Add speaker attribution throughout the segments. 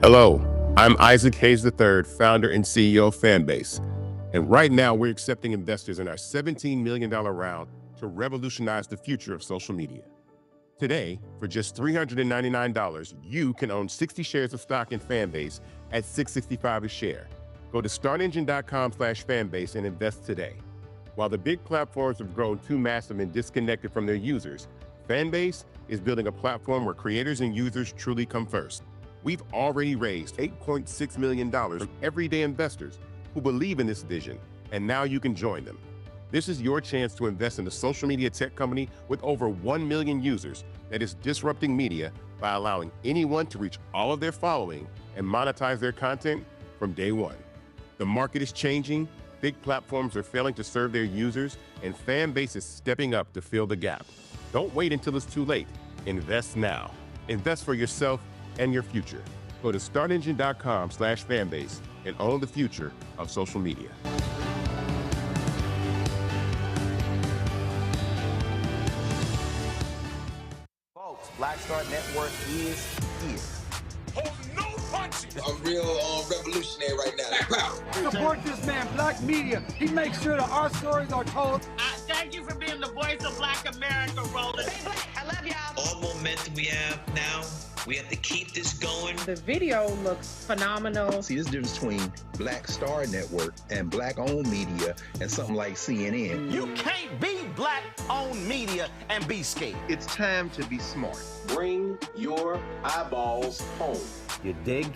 Speaker 1: Hello, I'm Isaac Hayes III, founder and CEO of Fanbase. And right now, we're accepting investors in our $17 million round to revolutionize the future of social media. Today, for just $399, you can own 60 shares of stock in Fanbase at $665 a share. Go to startengine.com/fanbase and invest today. While the big platforms have grown too massive and disconnected from their users, Fanbase is building a platform where creators and users truly come first. We've already raised $8.6 million from everyday investors who believe in this vision, and now you can join them. This is your chance to invest in a social media tech company with over 1 million users that is disrupting media by allowing anyone to reach all of their following and monetize their content from day one. The market is changing, big platforms are failing to serve their users, and Fanbase is stepping up to fill the gap. Don't wait until it's too late. Invest now. Invest for yourself and your future. Go to startengine.com/fanbase and own the future of social media.
Speaker 2: Folks, Black Star Network is here.
Speaker 3: Hold no punches.
Speaker 4: I'm real revolutionary right now.
Speaker 5: Support this man, Black Media. He makes sure that our stories are told.
Speaker 6: Thank you for being the voice of Black America, Roland.
Speaker 7: Stay black. I love y'all.
Speaker 8: All momentum we have now, we have to keep this going.
Speaker 9: The video looks phenomenal.
Speaker 10: See, this difference between Black Star Network and Black-owned media and something like CNN.
Speaker 2: You can't be Black-owned media and be scared.
Speaker 11: It's time to be smart.
Speaker 12: Bring your eyeballs home.
Speaker 2: You dig?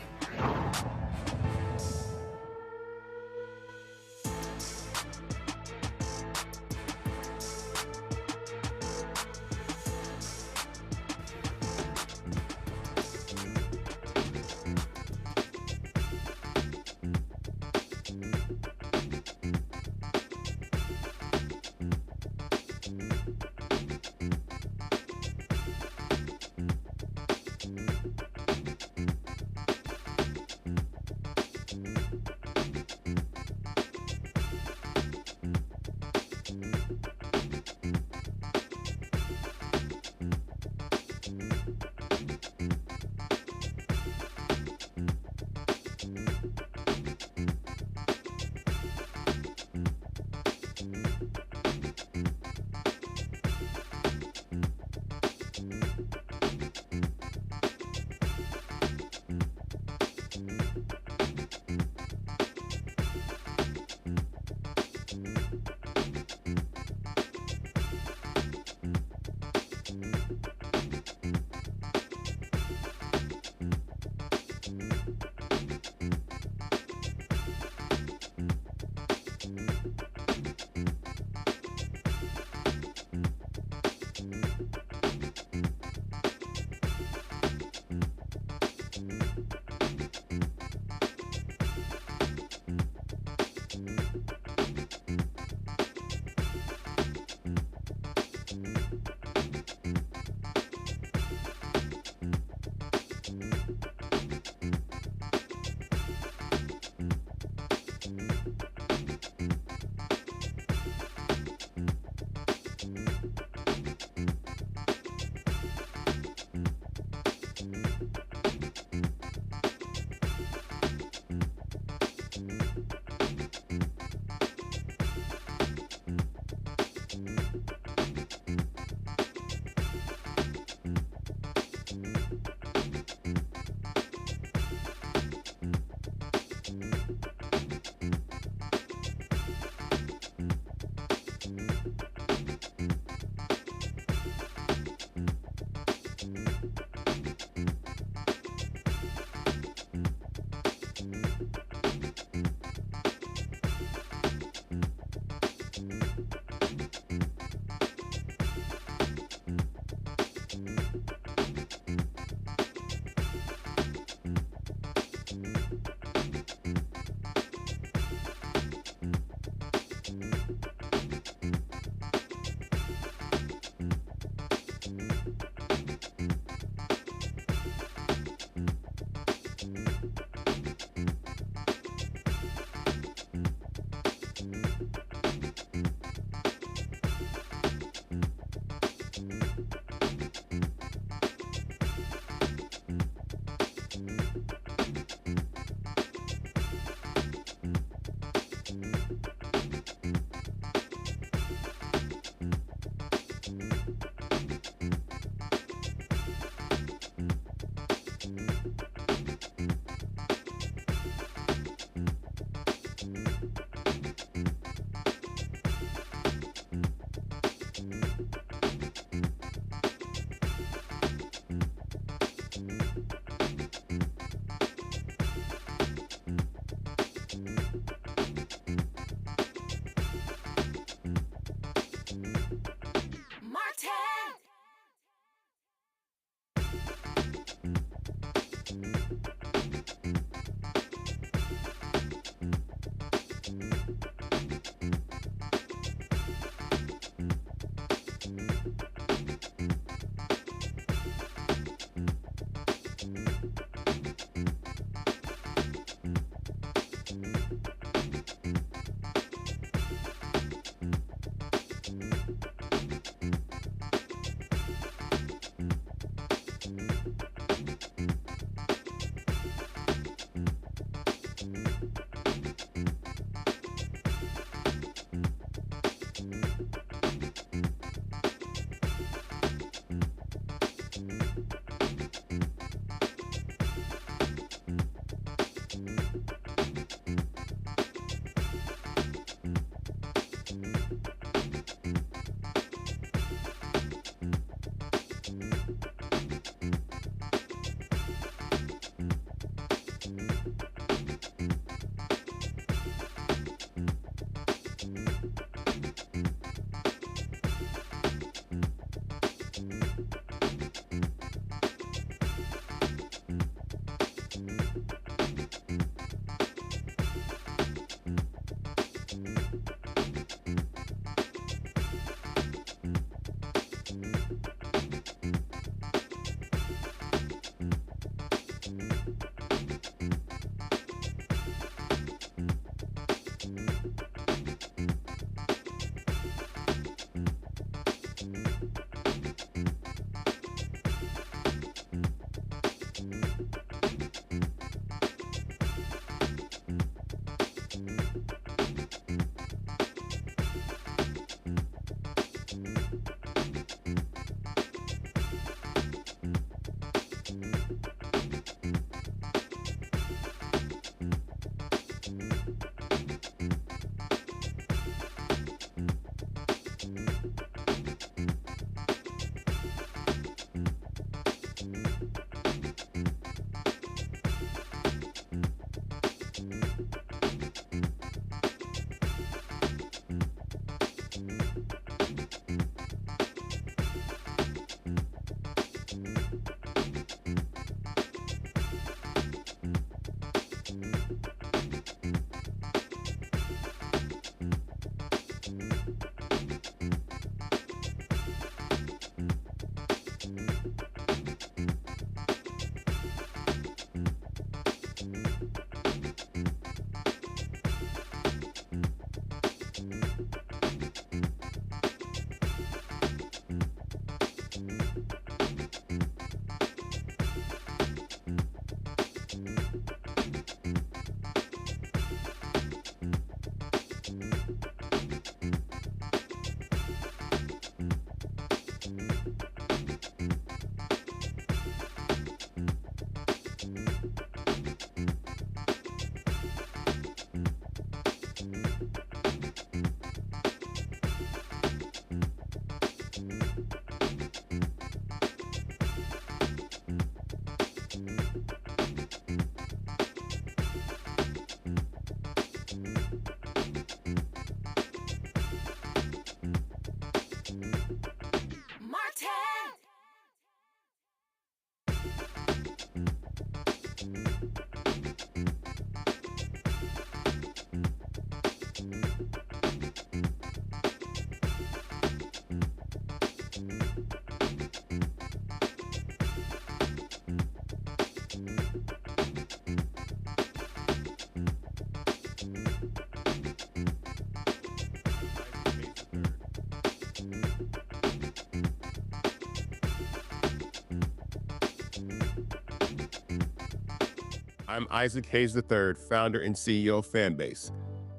Speaker 1: I'm Isaac Hayes III, founder and CEO of Fanbase.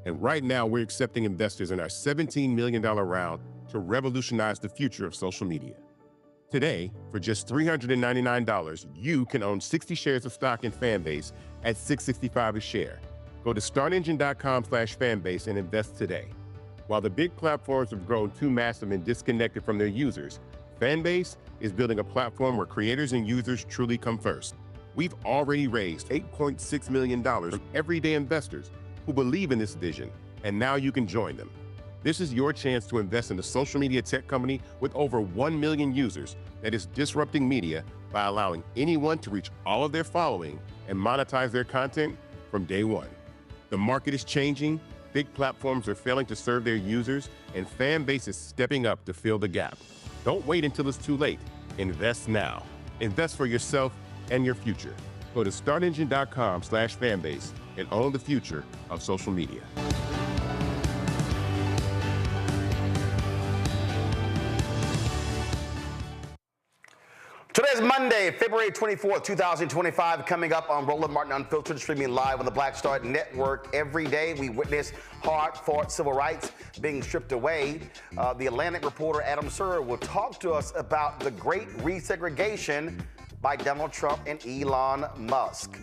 Speaker 1: And right now, we're accepting investors in our $17 million round to revolutionize the future of social media. Today, for just $399, you can own 60 shares of stock in Fanbase at $665 a share. Go to startengine.com/fanbase and invest today. While the big platforms have grown too massive and disconnected from their users, Fanbase is building a platform where creators and users truly come first. We've already raised $8.6 million from everyday investors who believe in this vision, and now you can join them. This is your chance to invest in a social media tech company with over 1 million users that is disrupting media by allowing anyone to reach all of their following and monetize their content from day one. The market is changing, big platforms are failing to serve their users, and Fanbase is stepping up to fill the gap. Don't wait until it's too late. Invest now. Invest for yourself and your future. Go to startengine.com/fanbase and own the future of social media.
Speaker 2: Today's Monday, February 24th, 2025, coming up on Roland Martin Unfiltered, streaming live on the Black Star Network. Every day we witness hard-fought civil rights being stripped away. The Atlantic reporter Adam Serwer will talk to us about the Great Resegregation by Donald Trump and Elon Musk.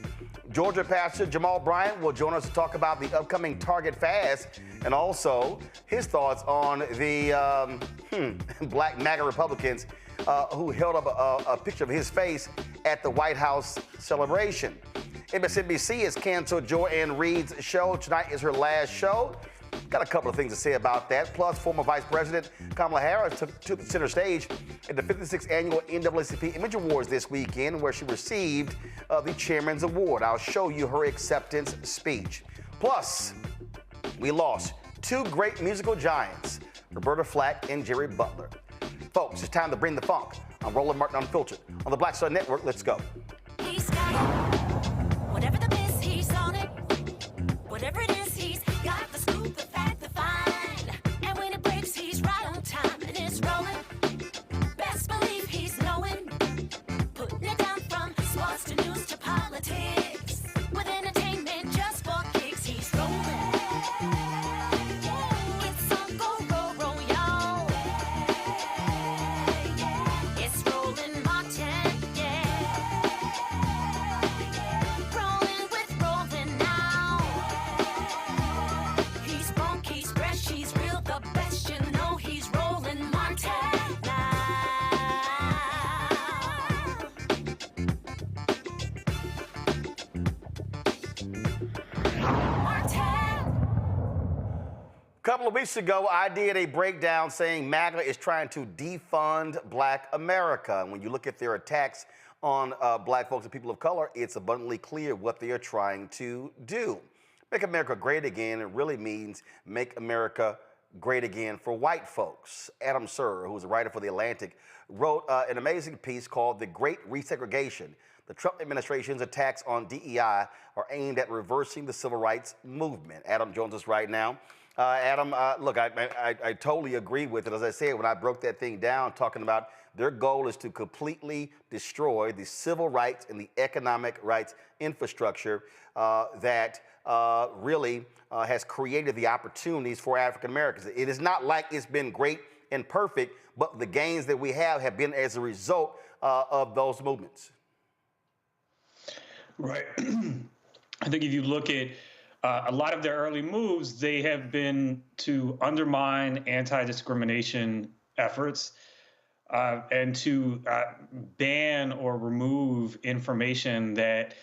Speaker 2: Georgia Pastor Jamal Bryant will join us to talk about the upcoming Target fast and also his thoughts on the black MAGA Republicans who held up a picture of his face at the White House celebration. MSNBC has canceled Joy Reid's show. Tonight is her last show. Got a couple of things to say about that. Plus, former Vice President Kamala Harris took the center stage at the 56th annual NAACP Image Awards this weekend, where she received the Chairman's Award. I'll show you her acceptance speech. Plus, we lost two great musical giants, Roberta Flack and Jerry Butler. Folks, it's time to bring the funk. I'm Roland Martin Unfiltered on the Black Star Network. Let's go.
Speaker 7: He's got it. Whatever the biz, he's on it. Whatever it is, he's got the scoop, the fact, the find. And when it breaks, he's right on time and it's rolling. Best believe he's knowing. Putting it down from sports to news to politics. With entertainment just for kicks, he's rolling. It's on go, roll, roll, y'all. It's Roland Martin, yeah. Rolling with Roland now. He's funky, he's fresh, he's real, the best, you know he's Roland Martin now.
Speaker 2: A couple of weeks ago, I did a breakdown saying MAGA is trying to defund Black America. And when you look at their attacks on Black folks and people of color, it's abundantly clear what they are trying to do. Make America great again, it really means make America great again for white folks. Adam Serwer, who's a writer for The Atlantic, wrote an amazing piece called The Great Resegregation. The Trump administration's attacks on DEI are aimed at reversing the civil rights movement. Adam joins us right now. Adam, look, I totally agree with it. As I said, when I broke that thing down, talking about their goal is to completely destroy the civil rights and the economic rights infrastructure that really has created the opportunities for African Americans. It is not like it's been great and perfect, but the gains that we have been as a result of those movements.
Speaker 11: Right. I think if you look at a lot of their early moves, they have been to undermine anti-discrimination efforts and to ban or remove information that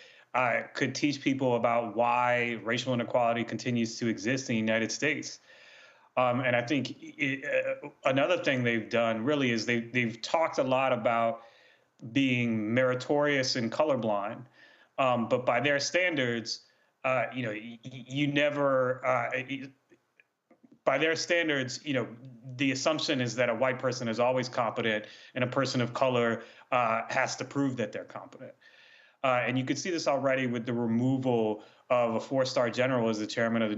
Speaker 11: could teach people about why racial inequality continues to exist in the United States. And I think another thing they've done really is they've talked a lot about being meritorious and colorblind, but by their standards, you never, by their standards, the assumption is that a white person is always competent and a person of color has to prove that they're competent. And you could see this already with the removal of a four-star general as the chairman of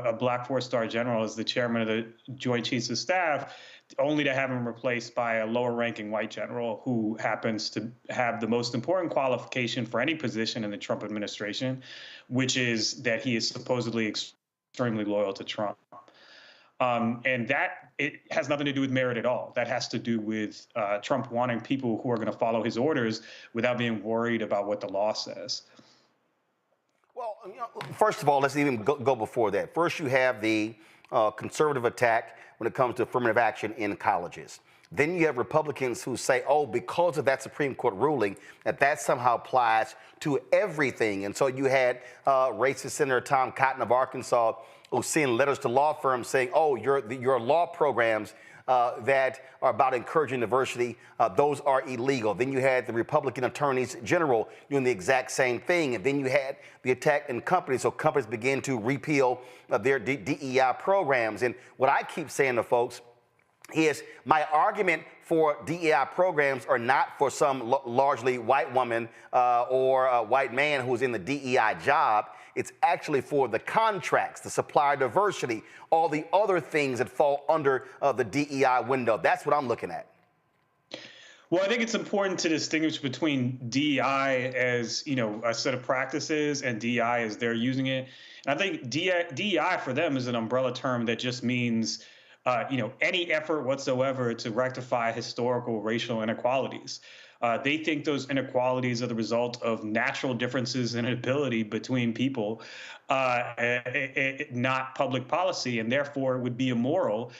Speaker 11: a black four-star general as the chairman of the Joint Chiefs of Staff, only to have him replaced by a lower-ranking white general who happens to have the most important qualification for any position in the Trump administration, which is that he is supposedly extremely loyal to Trump. And that it has nothing to do with merit at all. That has to do with Trump wanting people who are going to follow his orders without being worried about what the law says.
Speaker 2: Well, first of all, let's even go before that. First, you have the conservative attack when it comes to affirmative action in colleges. Then you have Republicans who say, oh, because of that Supreme Court ruling, that somehow applies to everything. And so you had racist Senator Tom Cotton of Arkansas who's sending letters to law firms saying, oh, your law programs that are about encouraging diversity, those are illegal. Then you had the Republican attorneys general doing the exact same thing. And then you had the attack in companies. So companies begin to repeal their DEI programs. And what I keep saying to folks is my argument for DEI programs are not for some largely white woman or a white man who's in the DEI job. It's actually for the contracts, the supplier diversity, all the other things that fall under the DEI window. That's what I'm looking at.
Speaker 11: Well, I think it's important to distinguish between DEI as, a set of practices and DEI as they're using it. And I think DEI for them is an umbrella term that just means any effort whatsoever to rectify historical racial inequalities. They think those inequalities are the result of natural differences in ability between people, not public policy, and therefore it would be immoral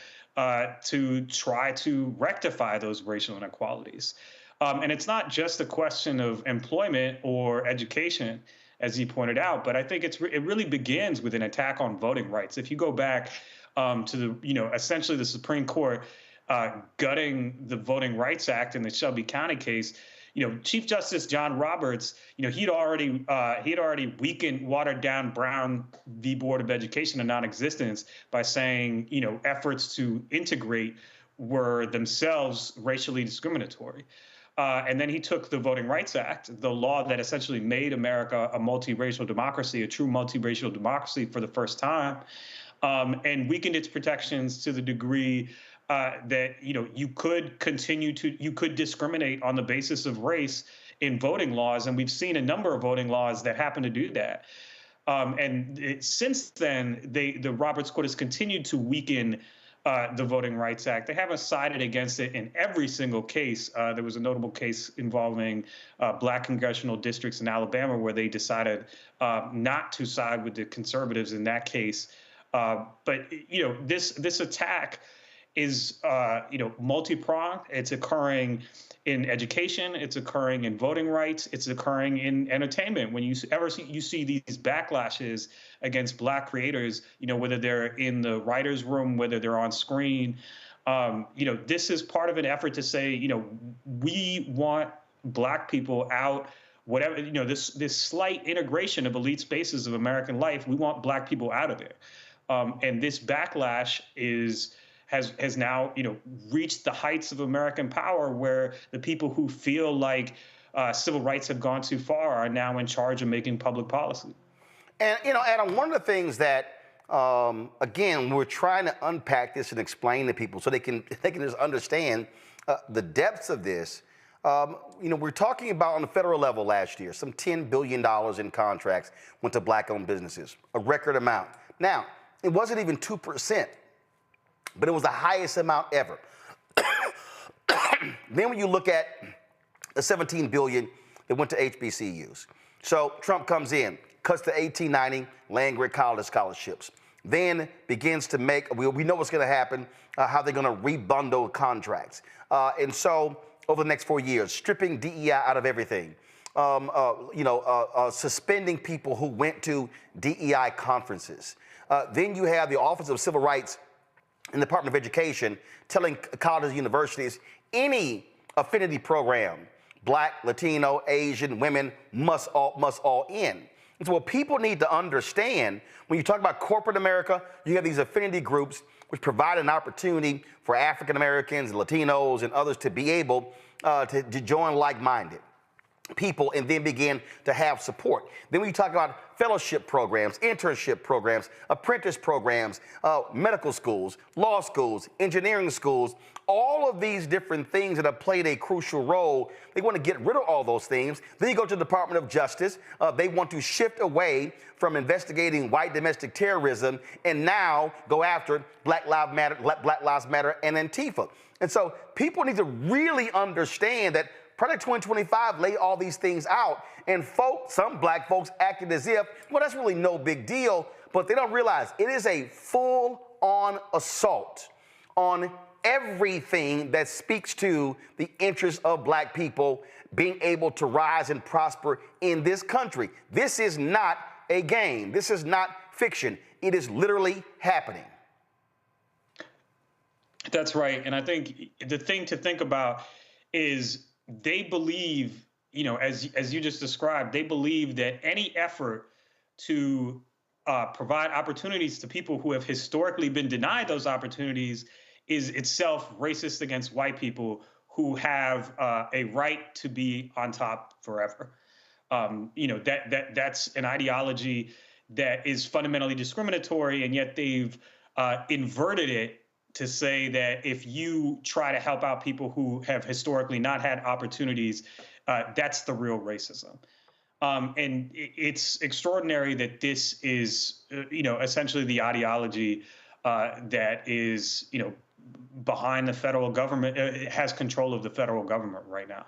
Speaker 11: to try to rectify those racial inequalities. And it's not just a question of employment or education, as you pointed out, but I think it really begins with an attack on voting rights. If you go back to the, essentially the Supreme Court gutting the Voting Rights Act in the Shelby County case, Chief Justice John Roberts, he'd already weakened, watered down Brown v. Board of Education to non-existence by saying, efforts to integrate were themselves racially discriminatory. And then he took the Voting Rights Act, the law that essentially made America a multiracial democracy, a true multiracial democracy for the first time, and weakened its protections to the degree that you could discriminate on the basis of race in voting laws, and we've seen a number of voting laws that happen to do that. Since then, the Roberts Court has continued to weaken the Voting Rights Act. They haven't sided against it in every single case. There was a notable case involving black congressional districts in Alabama where they decided not to side with the conservatives in that case. But this attack is multi-pronged. It's occurring in education. It's occurring in voting rights. It's occurring in entertainment. When you see these backlashes against black creators, whether they're in the writer's room, whether they're on screen, this is part of an effort to say, we want black people out. Whatever, this slight integration of elite spaces of American life, we want black people out of there. And this backlash has now, reached the heights of American power, where the people who feel like civil rights have gone too far are now in charge of making public policy.
Speaker 2: And, Adam, one of the things that, again, we're trying to unpack this and explain to people so they can just understand the depths of this. We're talking about on the federal level last year, some $10 billion in contracts went to black-owned businesses, a record amount. Now, it wasn't even 2%. But it was the highest amount ever. Then when you look at the $17 billion that went to HBCUs. So Trump comes in, cuts to $18.90 land-grant college scholarships. Then begins to make, we know what's going to happen, how they're going to rebundle contracts. And so over the next 4 years, stripping DEI out of everything. Suspending people who went to DEI conferences. Then you have the Office of Civil Rights in the Department of Education telling colleges and universities any affinity program, black, Latino, Asian, women must all in. And so what people need to understand, when you talk about corporate America, you have these affinity groups which provide an opportunity for African Americans, Latinos, and others to be able to join like-minded. people and then begin to have support. Then we talk about fellowship programs, internship programs, apprentice programs, medical schools, law schools, engineering schools, all of these different things that have played a crucial role. They want to get rid of all those things. Then you go to the Department of Justice. They want to shift away from investigating white domestic terrorism and now go after Black Lives Matter and Antifa. And so people need to really understand that Project 2025 lay all these things out, and some black folks acted as if, well, that's really no big deal, but they don't realize it is a full-on assault on everything that speaks to the interests of black people being able to rise and prosper in this country. This is not a game. This is not fiction. It is literally happening.
Speaker 11: That's right. And I think the thing to think about is they believe, as you just described, they believe that any effort to provide opportunities to people who have historically been denied those opportunities is itself racist against white people who have a right to be on top forever. That's an ideology that is fundamentally discriminatory, and yet they've inverted it to say that if you try to help out people who have historically not had opportunities, that's the real racism. And it's extraordinary that this is, essentially the ideology that is, behind the federal government, has control of the federal government right now.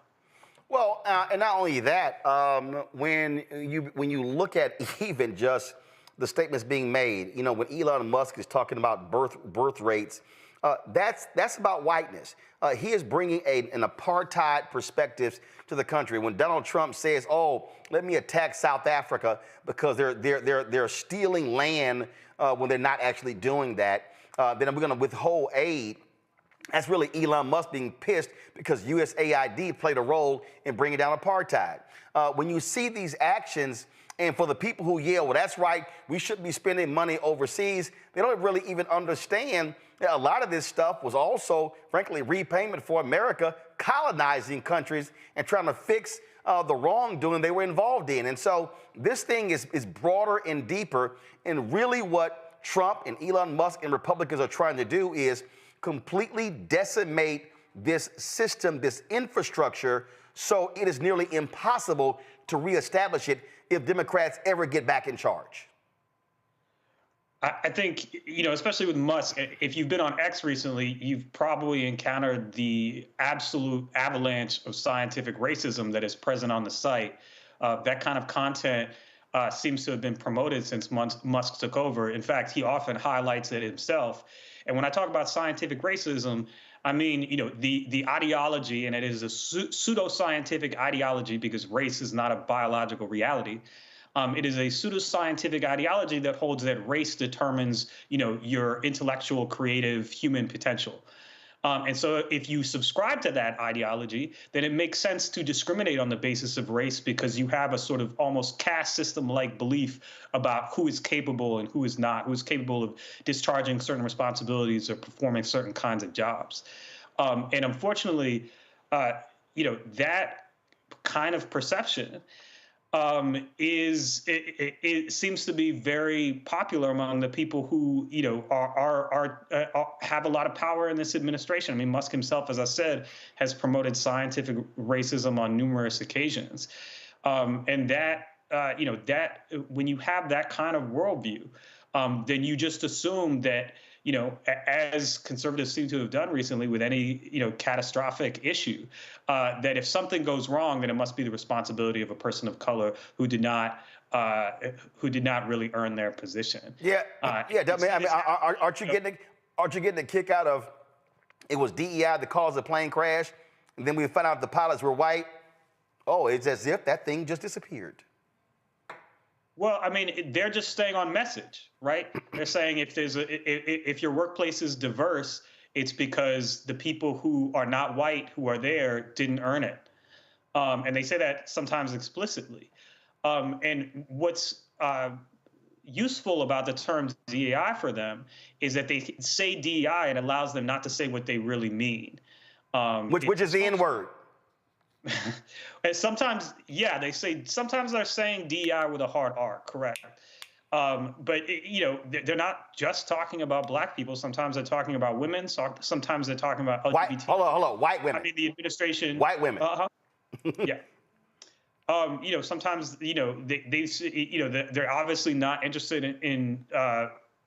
Speaker 2: Well, and not only that, when you look at even just the statements being made, when Elon Musk is talking about birth rates, that's about whiteness. He is bringing an apartheid perspective to the country. When Donald Trump says, "Oh, let me attack South Africa because they're stealing land when they're not actually doing that, then we're going to withhold aid." That's really Elon Musk being pissed because USAID played a role in bringing down apartheid. When you see these actions, and for the people who yell, well, that's right, we shouldn't be spending money overseas, they don't really even understand that a lot of this stuff was also, frankly, repayment for America colonizing countries and trying to fix the wrongdoing they were involved in. And so this thing is broader and deeper, and really what Trump and Elon Musk and Republicans are trying to do is completely decimate this system, this infrastructure, so it is nearly impossible to reestablish it if Democrats ever get back in charge.
Speaker 11: I think, especially with Musk, if you've been on X recently, you've probably encountered the absolute avalanche of scientific racism that is present on the site. That kind of content seems to have been promoted since Musk took over. In fact, he often highlights it himself. And when I talk about scientific racism, I mean, the ideology, and it is a pseudoscientific ideology because race is not a biological reality. It is a pseudoscientific ideology that holds that race determines, your intellectual, creative, human potential. And so if you subscribe to that ideology, then it makes sense to discriminate on the basis of race because you have a sort of almost caste system-like belief about who is capable and who is not, who is capable of discharging certain responsibilities or performing certain kinds of jobs. And unfortunately, that kind of perception it seems to be very popular among the people who have a lot of power in this administration. I mean, Musk himself, as I said, has promoted scientific racism on numerous occasions, and that when you have that kind of worldview, then you just assume that as conservatives seem to have done recently with any, catastrophic issue, that if something goes wrong, then it must be the responsibility of a person of color who did not really earn their position.
Speaker 2: Yeah. Aren't you getting a kick out of it was DEI that caused the plane crash, and then we found out the pilots were white? Oh, it's as if that thing just disappeared.
Speaker 11: Well, I mean, they're just staying on message, right? They're saying if your workplace is diverse, it's because the people who are not white who are there didn't earn it. And they say that sometimes explicitly. And what's useful about the term DEI for them is that they say DEI and allows them not to say what they really mean.
Speaker 2: Which is the N-word.
Speaker 11: And sometimes, yeah, sometimes they're saying DEI with a hard R, correct. But they're not just talking about black people. Sometimes they're talking about women. Sometimes they're talking about LGBT.
Speaker 2: Hold on, white women.
Speaker 11: I mean, the administration.
Speaker 2: White women.
Speaker 11: Yeah. Sometimes they're obviously not interested in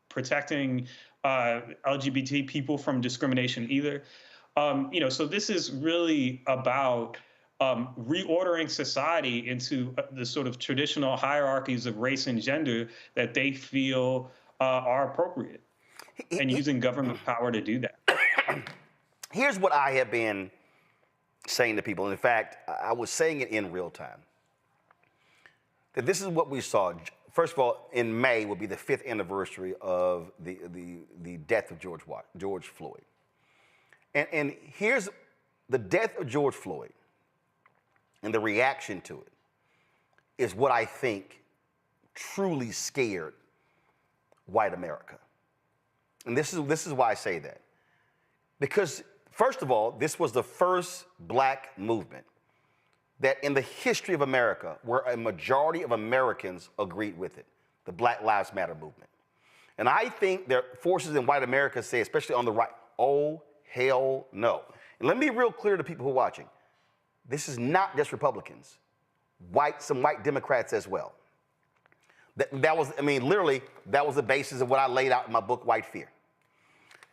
Speaker 11: protecting LGBT people from discrimination either. So this is really about reordering society into the sort of traditional hierarchies of race and gender that they feel are appropriate, and using government power to do that.
Speaker 2: Here's what I have been saying to people. In fact, I was saying it in real time. That this is what we saw. First of all, in May will be the 5th anniversary of the death of George Floyd. And here's the death of George Floyd and the reaction to it is what I think truly scared white America. And this is why I say that. Because, first of all, this was the first black movement that in the history of America where a majority of Americans agreed with it, the Black Lives Matter movement. And I think there are forces in white America say, especially on the right, oh, hell no. And let me be real clear to people who are watching. This is not just Republicans, some white Democrats as well. That was the basis of what I laid out in my book, White Fear.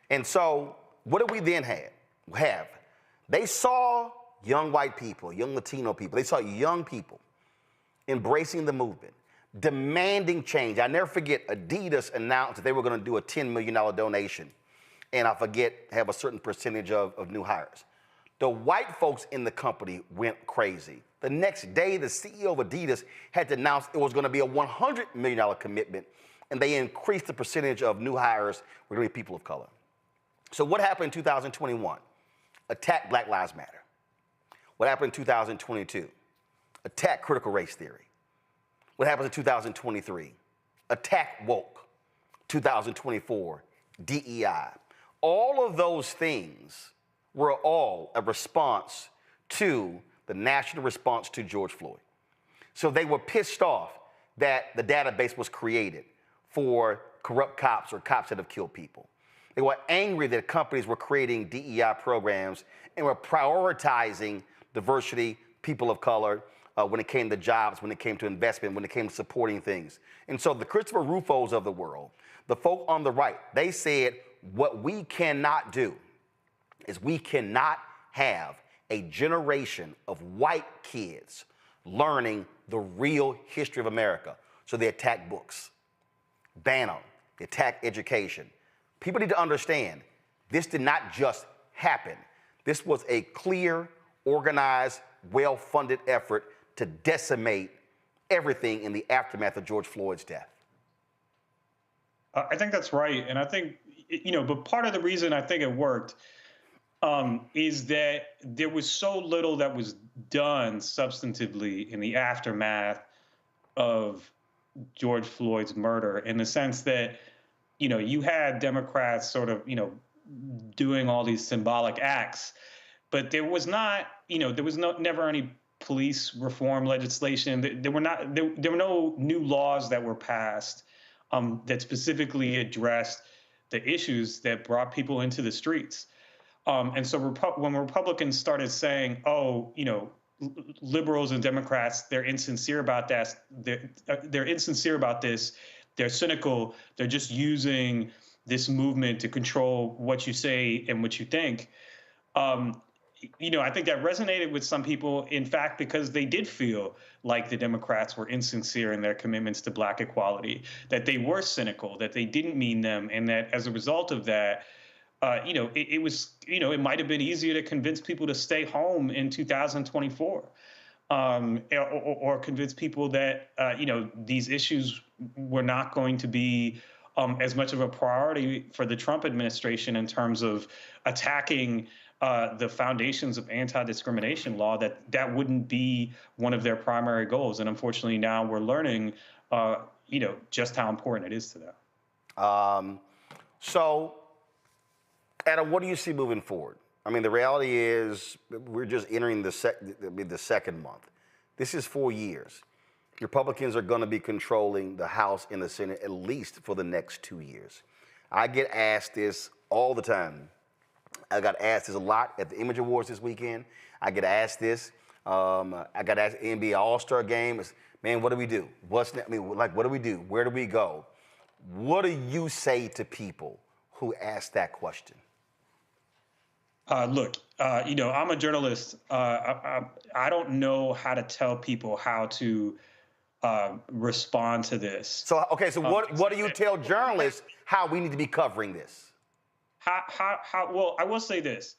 Speaker 2: And so what do we then have? They saw young white people, young Latino people, they saw young people embracing the movement, demanding change. I never forget, Adidas announced that they were going to do a $10 million donation, and I forget, have a certain percentage of new hires. The white folks in the company went crazy. The next day, the CEO of Adidas had to announce it was going to be a $100 million commitment, and they increased the percentage of new hires were going to be people of color. So what happened in 2021? Attack Black Lives Matter. What happened in 2022? Attack critical race theory. What happens in 2023? Attack woke. 2024, DEI. All of those things were all a response to the national response to George Floyd. So they were pissed off that the database was created for corrupt cops or cops that have killed people. They were angry that companies were creating DEI programs and were prioritizing diversity, people of color, when it came to jobs, when it came to investment, when it came to supporting things. And so the Christopher Rufos of the world, the folk on the right, they said, what we cannot do is we cannot have a generation of white kids learning the real history of America. So they attack books, ban them, they attack education. People need to understand this did not just happen. This was a clear, organized, well-funded effort to decimate everything in the aftermath of George Floyd's death.
Speaker 11: I think that's right. And I think, but part of the reason I think it worked is that there was so little that was done substantively in the aftermath of George Floyd's murder, in the sense that, you had Democrats sort of, doing all these symbolic acts, but there was not, never any police reform legislation. There were no new laws that were passed that specifically addressed the issues that brought people into the streets. And so when Republicans started saying, liberals and Democrats, they're insincere about that. They're insincere about this. They're cynical. They're just using this movement to control what you say and what you think. I think that resonated with some people, in fact, because they did feel like the Democrats were insincere in their commitments to Black equality, that they were cynical, that they didn't mean them, and that as a result of that, it might have been easier to convince people to stay home in 2024, or convince people that, these issues were not going to be as much of a priority for the Trump administration in terms of attacking the foundations of anti-discrimination law, that wouldn't be one of their primary goals. And unfortunately, now we're learning, just how important it is to them.
Speaker 2: So, Adam, what do you see moving forward? I mean, the reality is we're just entering the second month. This is 4 years. Republicans are going to be controlling the House and the Senate at least for the next 2 years. I get asked this all the time. I got asked this a lot at the Image Awards this weekend. I get asked this. I got asked NBA All-Star Game. It's, man, what do we do? What do we do? Where do we go? What do you say to people who ask that question?
Speaker 11: Look, I'm a journalist. I don't know how to tell people how to respond to this.
Speaker 2: So, okay, so what do you tell journalists how we need to be covering this?
Speaker 11: Well, I will say this,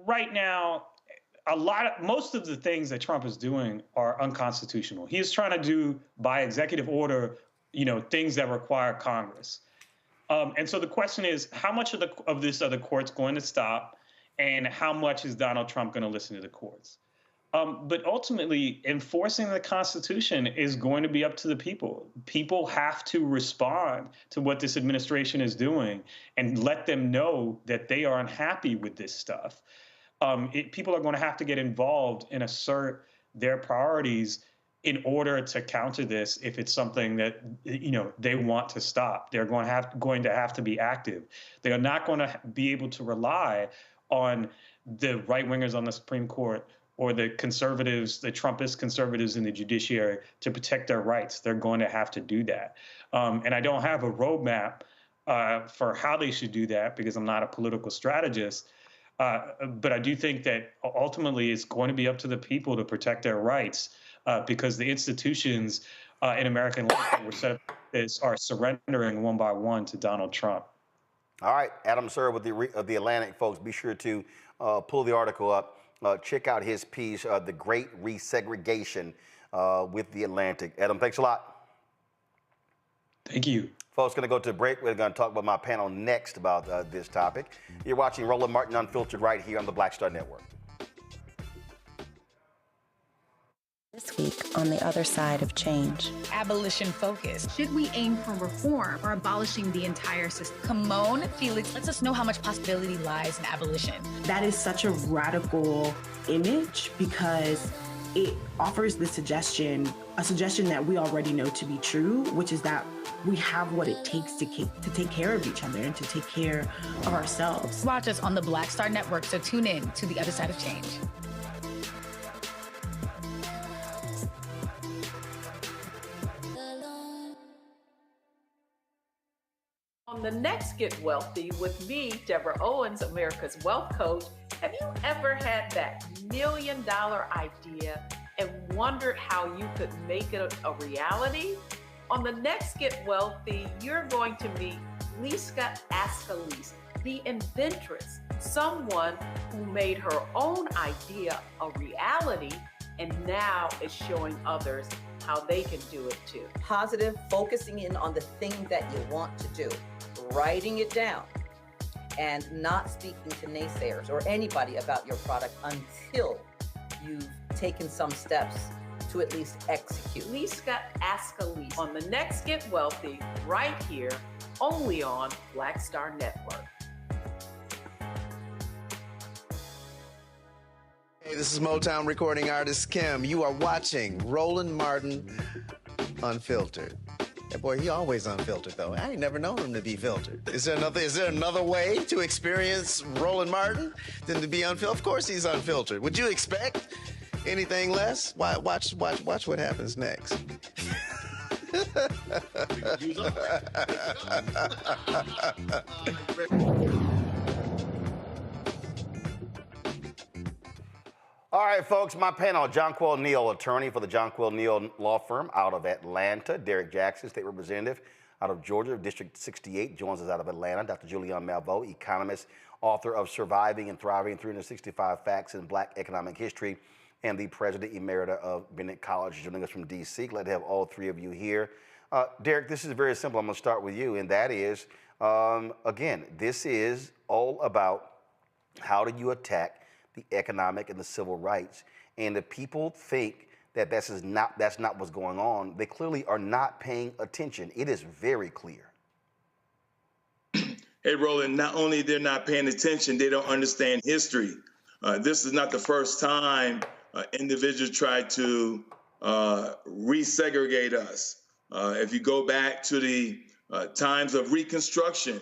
Speaker 11: right now, most of the things that Trump is doing are unconstitutional. He is trying to do by executive order, things that require Congress. And so the question is, how much of this are the courts going to stop, and how much is Donald Trump going to listen to the courts? But ultimately, enforcing the Constitution is going to be up to the people. People have to respond to what this administration is doing and let them know that they are unhappy with this stuff. People are going to have to get involved and assert their priorities in order to counter this. If it's something that they want to stop, they're going to have to be active. They are not going to be able to rely on the right-wingers on the Supreme Court or the conservatives, the Trumpist conservatives in the judiciary to protect their rights. They're going to have to do that. And I don't have a roadmap for how they should do that because I'm not a political strategist. But I do think that ultimately it's going to be up to the people to protect their rights because the institutions in American life that were set up are surrendering one by one to Donald Trump.
Speaker 2: All right, Adam Serwer with the Atlantic, folks. Be sure to pull the article up. Check out his piece, The Great Resegregation with the Atlantic. Adam, thanks a lot.
Speaker 11: Thank you.
Speaker 2: Folks, going to go to a break. We're going to talk about my panel next about this topic. You're watching Roland Martin Unfiltered right here on the Black Star Network.
Speaker 13: This week on the other side of change.
Speaker 14: Abolition focus. Should we aim for reform or abolishing the entire system?
Speaker 15: Kimon Felix lets us know how much possibility lies in abolition.
Speaker 16: That is such a radical image because it offers the suggestion that we already know to be true, which is that we have what it takes to take care of each other and to take care of ourselves.
Speaker 15: Watch us on the Black Star Network, so tune in to the other side of change.
Speaker 17: On the next Get Wealthy with me, Deborah Owens, America's Wealth Coach, have you ever had that $1 million idea and wondered how you could make it a reality? On the next Get Wealthy, you're going to meet Liska Askalise, the inventress, someone who made her own idea a reality and now is showing others how they can do it too.
Speaker 18: Positive, focusing in on the thing that you want to do, writing it down, and not speaking to naysayers or anybody about your product until you've taken some steps to at least execute.
Speaker 17: Liska Askalise on the next Get Wealthy, right here, only on Black Star Network.
Speaker 19: Hey, this is Motown recording artist Kim. You are watching Roland Martin Unfiltered. That boy, he always unfiltered though. I ain't never known him to be filtered. Is there another way to experience Roland Martin than to be unfiltered? Of course he's unfiltered. Would you expect anything less? Watch what happens next.
Speaker 2: All right, folks, my panel, Jonquil Neal, attorney for the Jonquil Neal Law Firm out of Atlanta. Derek Jackson, state representative out of Georgia, District 68, joins us out of Atlanta. Dr. Julianne Malveaux, economist, author of Surviving and Thriving, 365 Facts in Black Economic History, and the president emerita of Bennett College, joining us from D.C. Glad to have all three of you here. Derek, this is very simple. I'm going to start with you, and that is, again, this is all about how do you attack the economic and the civil rights. And if people think that that's not what's going on, they clearly are not paying attention. It is very clear.
Speaker 20: Hey, Roland, not only they're not paying attention, they don't understand history. This is not the first time individuals try to resegregate us. If you go back to the times of Reconstruction,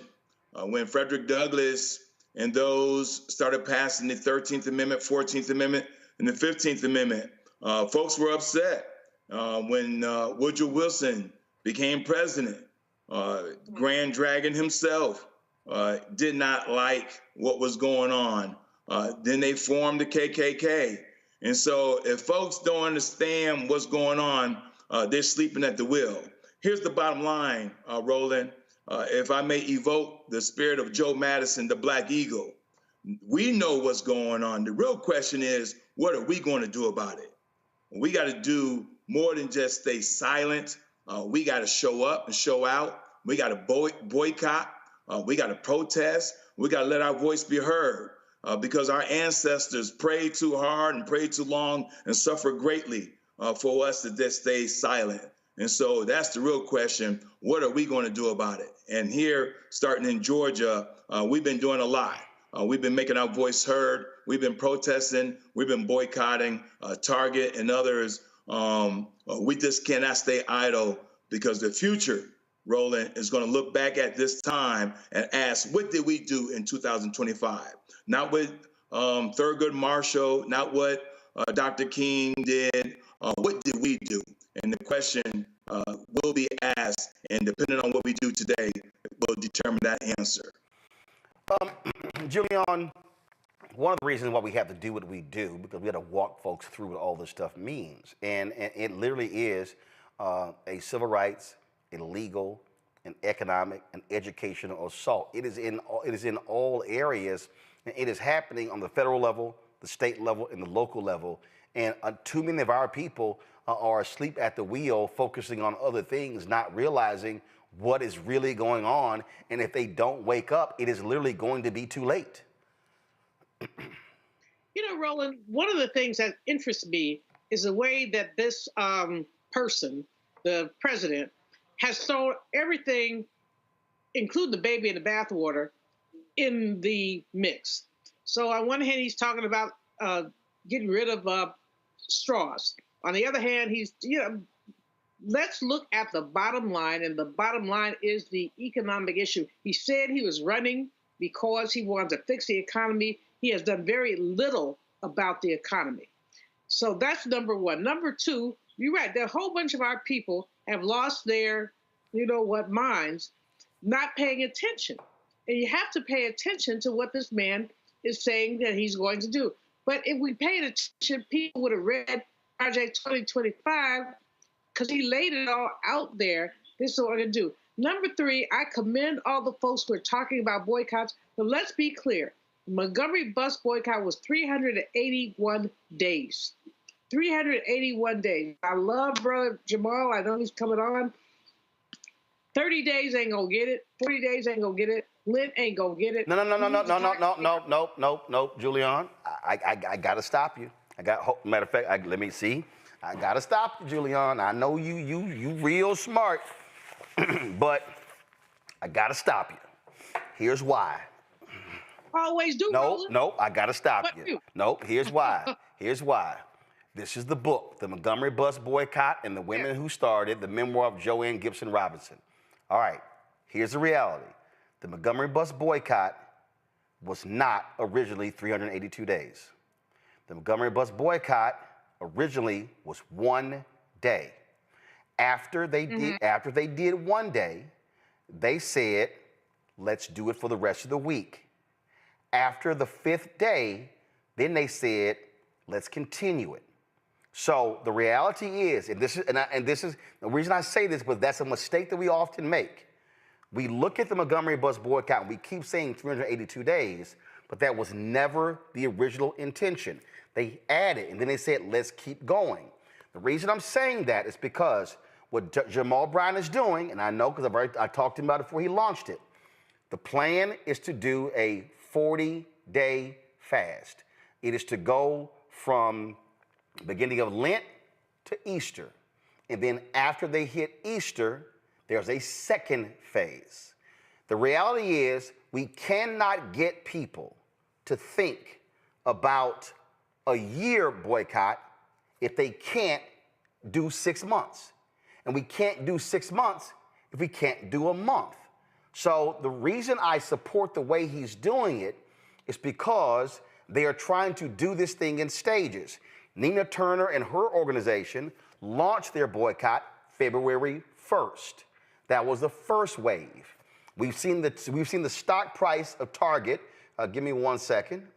Speaker 20: when Frederick Douglass and those started passing the 13th Amendment, 14th Amendment, and the 15th Amendment, folks were upset when Woodrow Wilson became president. Grand Dragon himself did not like what was going on. Then they formed the KKK. And so if folks don't understand what's going on, they're sleeping at the wheel. Here's the bottom line, Roland. If I may evoke the spirit of Joe Madison, the Black Eagle, we know what's going on. The real question is, what are we going to do about it? We got to do more than just stay silent. We got to show up and show out. We got to boycott. We got to protest. We got to let our voice be heard because our ancestors prayed too hard and prayed too long and suffered greatly for us to just stay silent. And so that's the real question. What are we going to do about it? And here, starting in Georgia, we've been doing a lot. We've been making our voice heard. We've been protesting. We've been boycotting Target and others. We just cannot stay idle because the future, Roland, is going to look back at this time and ask, what did we do in 2025? Not what Thurgood Marshall, not what Dr. King did. What did we do? And the question will be asked, and depending on what we do today, will determine that answer.
Speaker 2: Julian, one of the reasons why we have to do what we do, because we have to walk folks through what all this stuff means. And it literally is a civil rights, a legal, an economic, an educational assault. It is in all areas, and it is happening on the federal level, the state level, and the local level. And too many of our people are asleep at the wheel, focusing on other things, not realizing what is really going on. And if they don't wake up, it is literally going to be too late.
Speaker 9: You know, Roland, one of the things that interests me is the way that this person, the president, has thrown everything, including the baby in the bathwater, in the mix. So on one hand, he's talking about getting rid of straws. On the other hand, he's, let's look at the bottom line, and the bottom line is the economic issue. He said he was running because he wanted to fix the economy. He has done very little about the economy. So that's number one. Number two, you're right, there are a whole bunch of our people have lost their, minds, not paying attention. And you have to pay attention to what this man is saying that he's going to do. But if we paid attention, people would have read Project 2025, because he laid it all out there. This is what we're going to do. Number three, I commend all the folks who are talking about boycotts, but let's be clear. The Montgomery bus boycott was 381 days. 381 days. I love Brother Jamal. I know he's coming on. 30 days ain't going to get it. 40 days ain't going to get it. Lynn ain't going to get it.
Speaker 2: No, Julian. I got to stop you. Matter of fact, let me see. I got to stop you, Julian. I know you real smart, but I got to stop you. Here's why.
Speaker 9: Always do.
Speaker 2: No, I got to stop you. No, here's why. Here's why. This is the book, The Montgomery Bus Boycott and the Women Who Started, the memoir of Joanne Gibson Robinson. All right, here's the reality. The Montgomery Bus Boycott was not originally 382 days. The Montgomery Bus Boycott originally was 1 day. After they did 1 day, they said, let's do it for the rest of the week. After the 5th day, then they said, let's continue it. So the reality is, and this is the reason I say this, but that's a mistake that we often make. We look at the Montgomery Bus Boycott and we keep saying 382 days, but that was never the original intention. They added, and then they said, let's keep going. The reason I'm saying that is because what Jamal Bryant is doing, and I know because I talked to him about it before he launched it, the plan is to do a 40-day fast. It is to go from the beginning of Lent to Easter. And then after they hit Easter, there's a second phase. The reality is we cannot get people to think about a year boycott if they can't do 6 months. And we can't do 6 months if we can't do a month. So the reason I support the way he's doing it is because they are trying to do this thing in stages. Nina Turner and her organization launched their boycott February 1st. That was the first wave. We've seen the stock price of Target. Give me 1 second.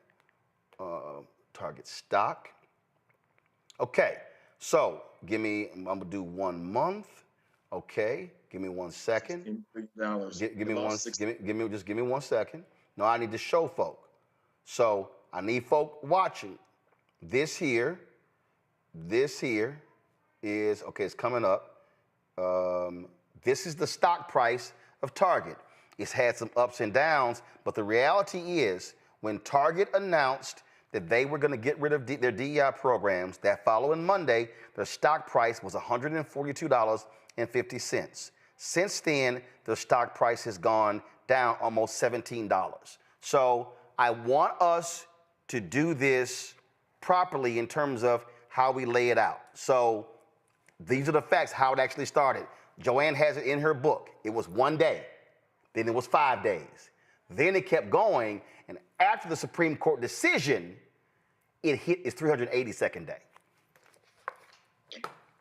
Speaker 2: Target stock. Okay, so I'm gonna do 1 month. Okay, give me 1 second. Give me 1 second. No, I need to show folk. So I need folk watching. This here is, okay, it's coming up. This is the stock price of Target. It's had some ups and downs, but the reality is when Target announced that they were going to get rid of their DEI programs, that following Monday, their stock price was $142.50. Since then, the stock price has gone down almost $17. So I want us to do this properly in terms of how we lay it out. So these are the facts, how it actually started. Joanne has it in her book. It was 1 day, then it was 5 days. Then it kept going, and after the Supreme Court decision, it hit its 382nd day.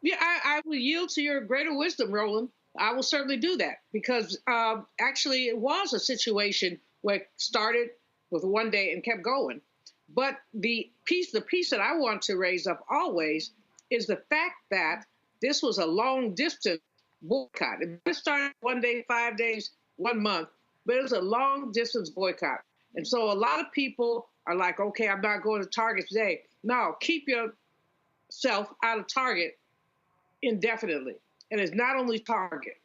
Speaker 9: Yeah, I will yield to your greater wisdom, Roland. I will certainly do that because actually it was a situation where it started with 1 day and kept going. But the piece that I want to raise up always is the fact that this was a long distance boycott. It started 1 day, 5 days, 1 month, but it was a long distance boycott. And so a lot of people are like, okay, I'm not going to Target today. No, keep yourself out of Target indefinitely. And it's not only Target.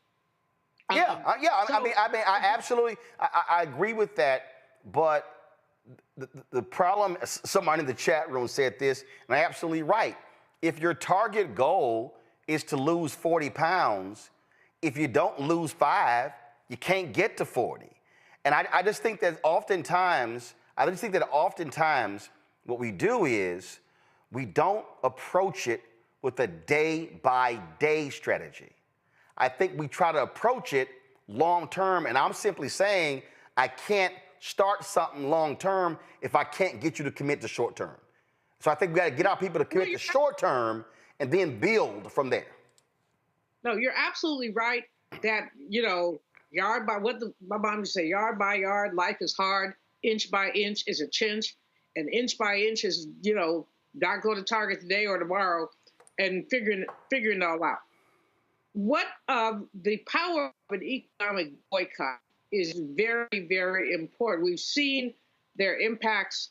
Speaker 2: I absolutely, I agree with that. But the problem, somebody in the chat room said this, and I'm absolutely right. If your target goal is to lose 40 pounds, if you don't lose 5, you can't get to 40. And I just think that oftentimes what we do is we don't approach it with a day-by-day strategy. I think we try to approach it long-term, and I'm simply saying I can't start something long-term if I can't get you to commit to short-term. So I think we got to get our people to commit to short-term and then build from there.
Speaker 9: No, you're absolutely right that, yard by, my mom used to say, yard by yard, life is hard, inch by inch is a chinch, and inch by inch is, not go to Target today or tomorrow and figuring it all out. What the power of an economic boycott is very, very important. We've seen their impacts,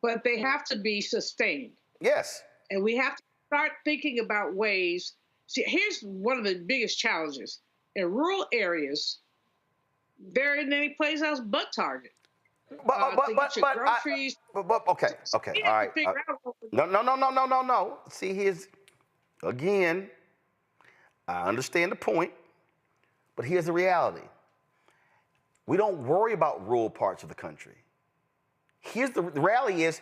Speaker 9: but they have to be sustained.
Speaker 2: Yes.
Speaker 9: And we have to start thinking about ways. See, here's one of the biggest challenges. In rural areas, there isn't any place else but Target.
Speaker 2: Okay, all right. No. See, here's, again, I understand the point, but here's the reality. We don't worry about rural parts of the country. Here's the reality is,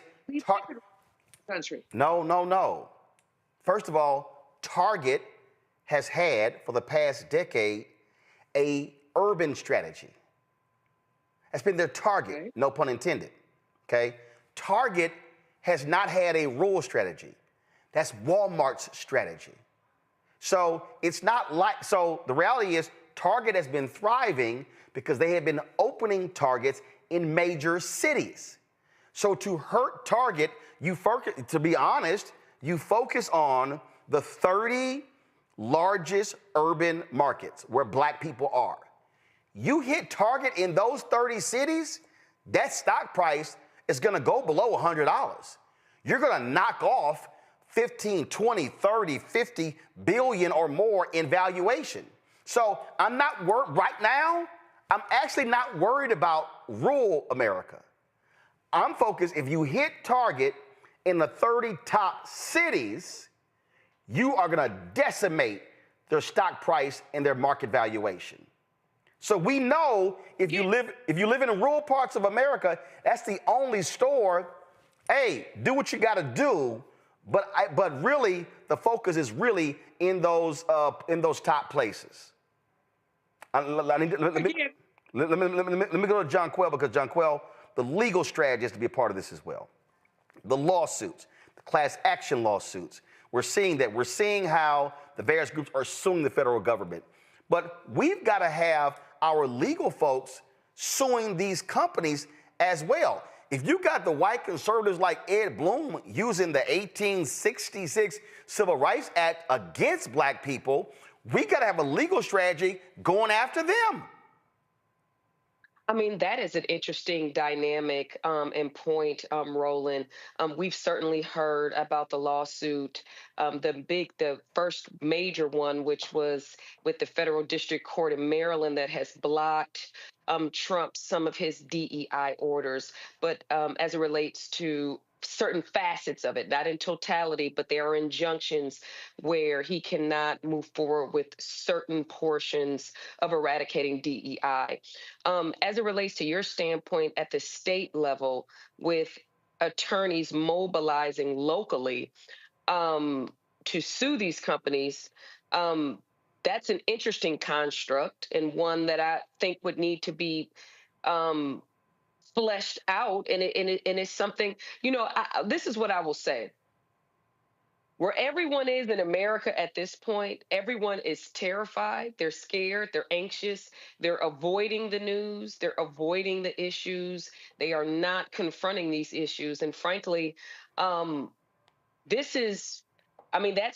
Speaker 9: country.
Speaker 2: No. First of all, Target has had, for the past decade, a urban strategy. That's been their target, okay. No pun intended, okay? Target has not had a rural strategy. That's Walmart's strategy. So it's not like, so the reality is Target has been thriving because they have been opening Targets in major cities. So to hurt Target, to be honest, you focus on the 30 largest urban markets where black people are. You hit Target in those 30 cities, that stock price is gonna go below $100. You're gonna knock off 15, 20, 30, 50 billion or more in valuation. So I'm not worried right now. I'm actually not worried about rural America. I'm focused, if you hit Target in the 30 top cities, you are gonna decimate their stock price and their market valuation. So we know if you live in rural parts of America, that's the only store. Hey, do what you got to do, but really the focus is really in those top places. Let me go to John Quell, because John Quell, the legal strategy has to be a part of this as well. The lawsuits, the class action lawsuits. We're seeing how the various groups are suing the federal government. But we've got to have our legal folks suing these companies as well. If you got the white conservatives like Ed Blum using the 1866 Civil Rights Act against black people, we got to have a legal strategy going after them.
Speaker 21: I mean, that is an interesting dynamic and point, Roland. We've certainly heard about the lawsuit, the first major one, which was with the Federal District Court in Maryland that has blocked Trump some of his DEI orders. But as it relates to certain facets of it, not in totality, but there are injunctions where he cannot move forward with certain portions of eradicating DEI. As it relates to your standpoint at the state level, with attorneys mobilizing locally to sue these companies, that's an interesting construct, and one that I think would need to be fleshed out, and it's something, this is what I will say. Where everyone is in America at this point, everyone is terrified, they're scared, they're anxious, they're avoiding the news, they're avoiding the issues, they are not confronting these issues. And frankly, that's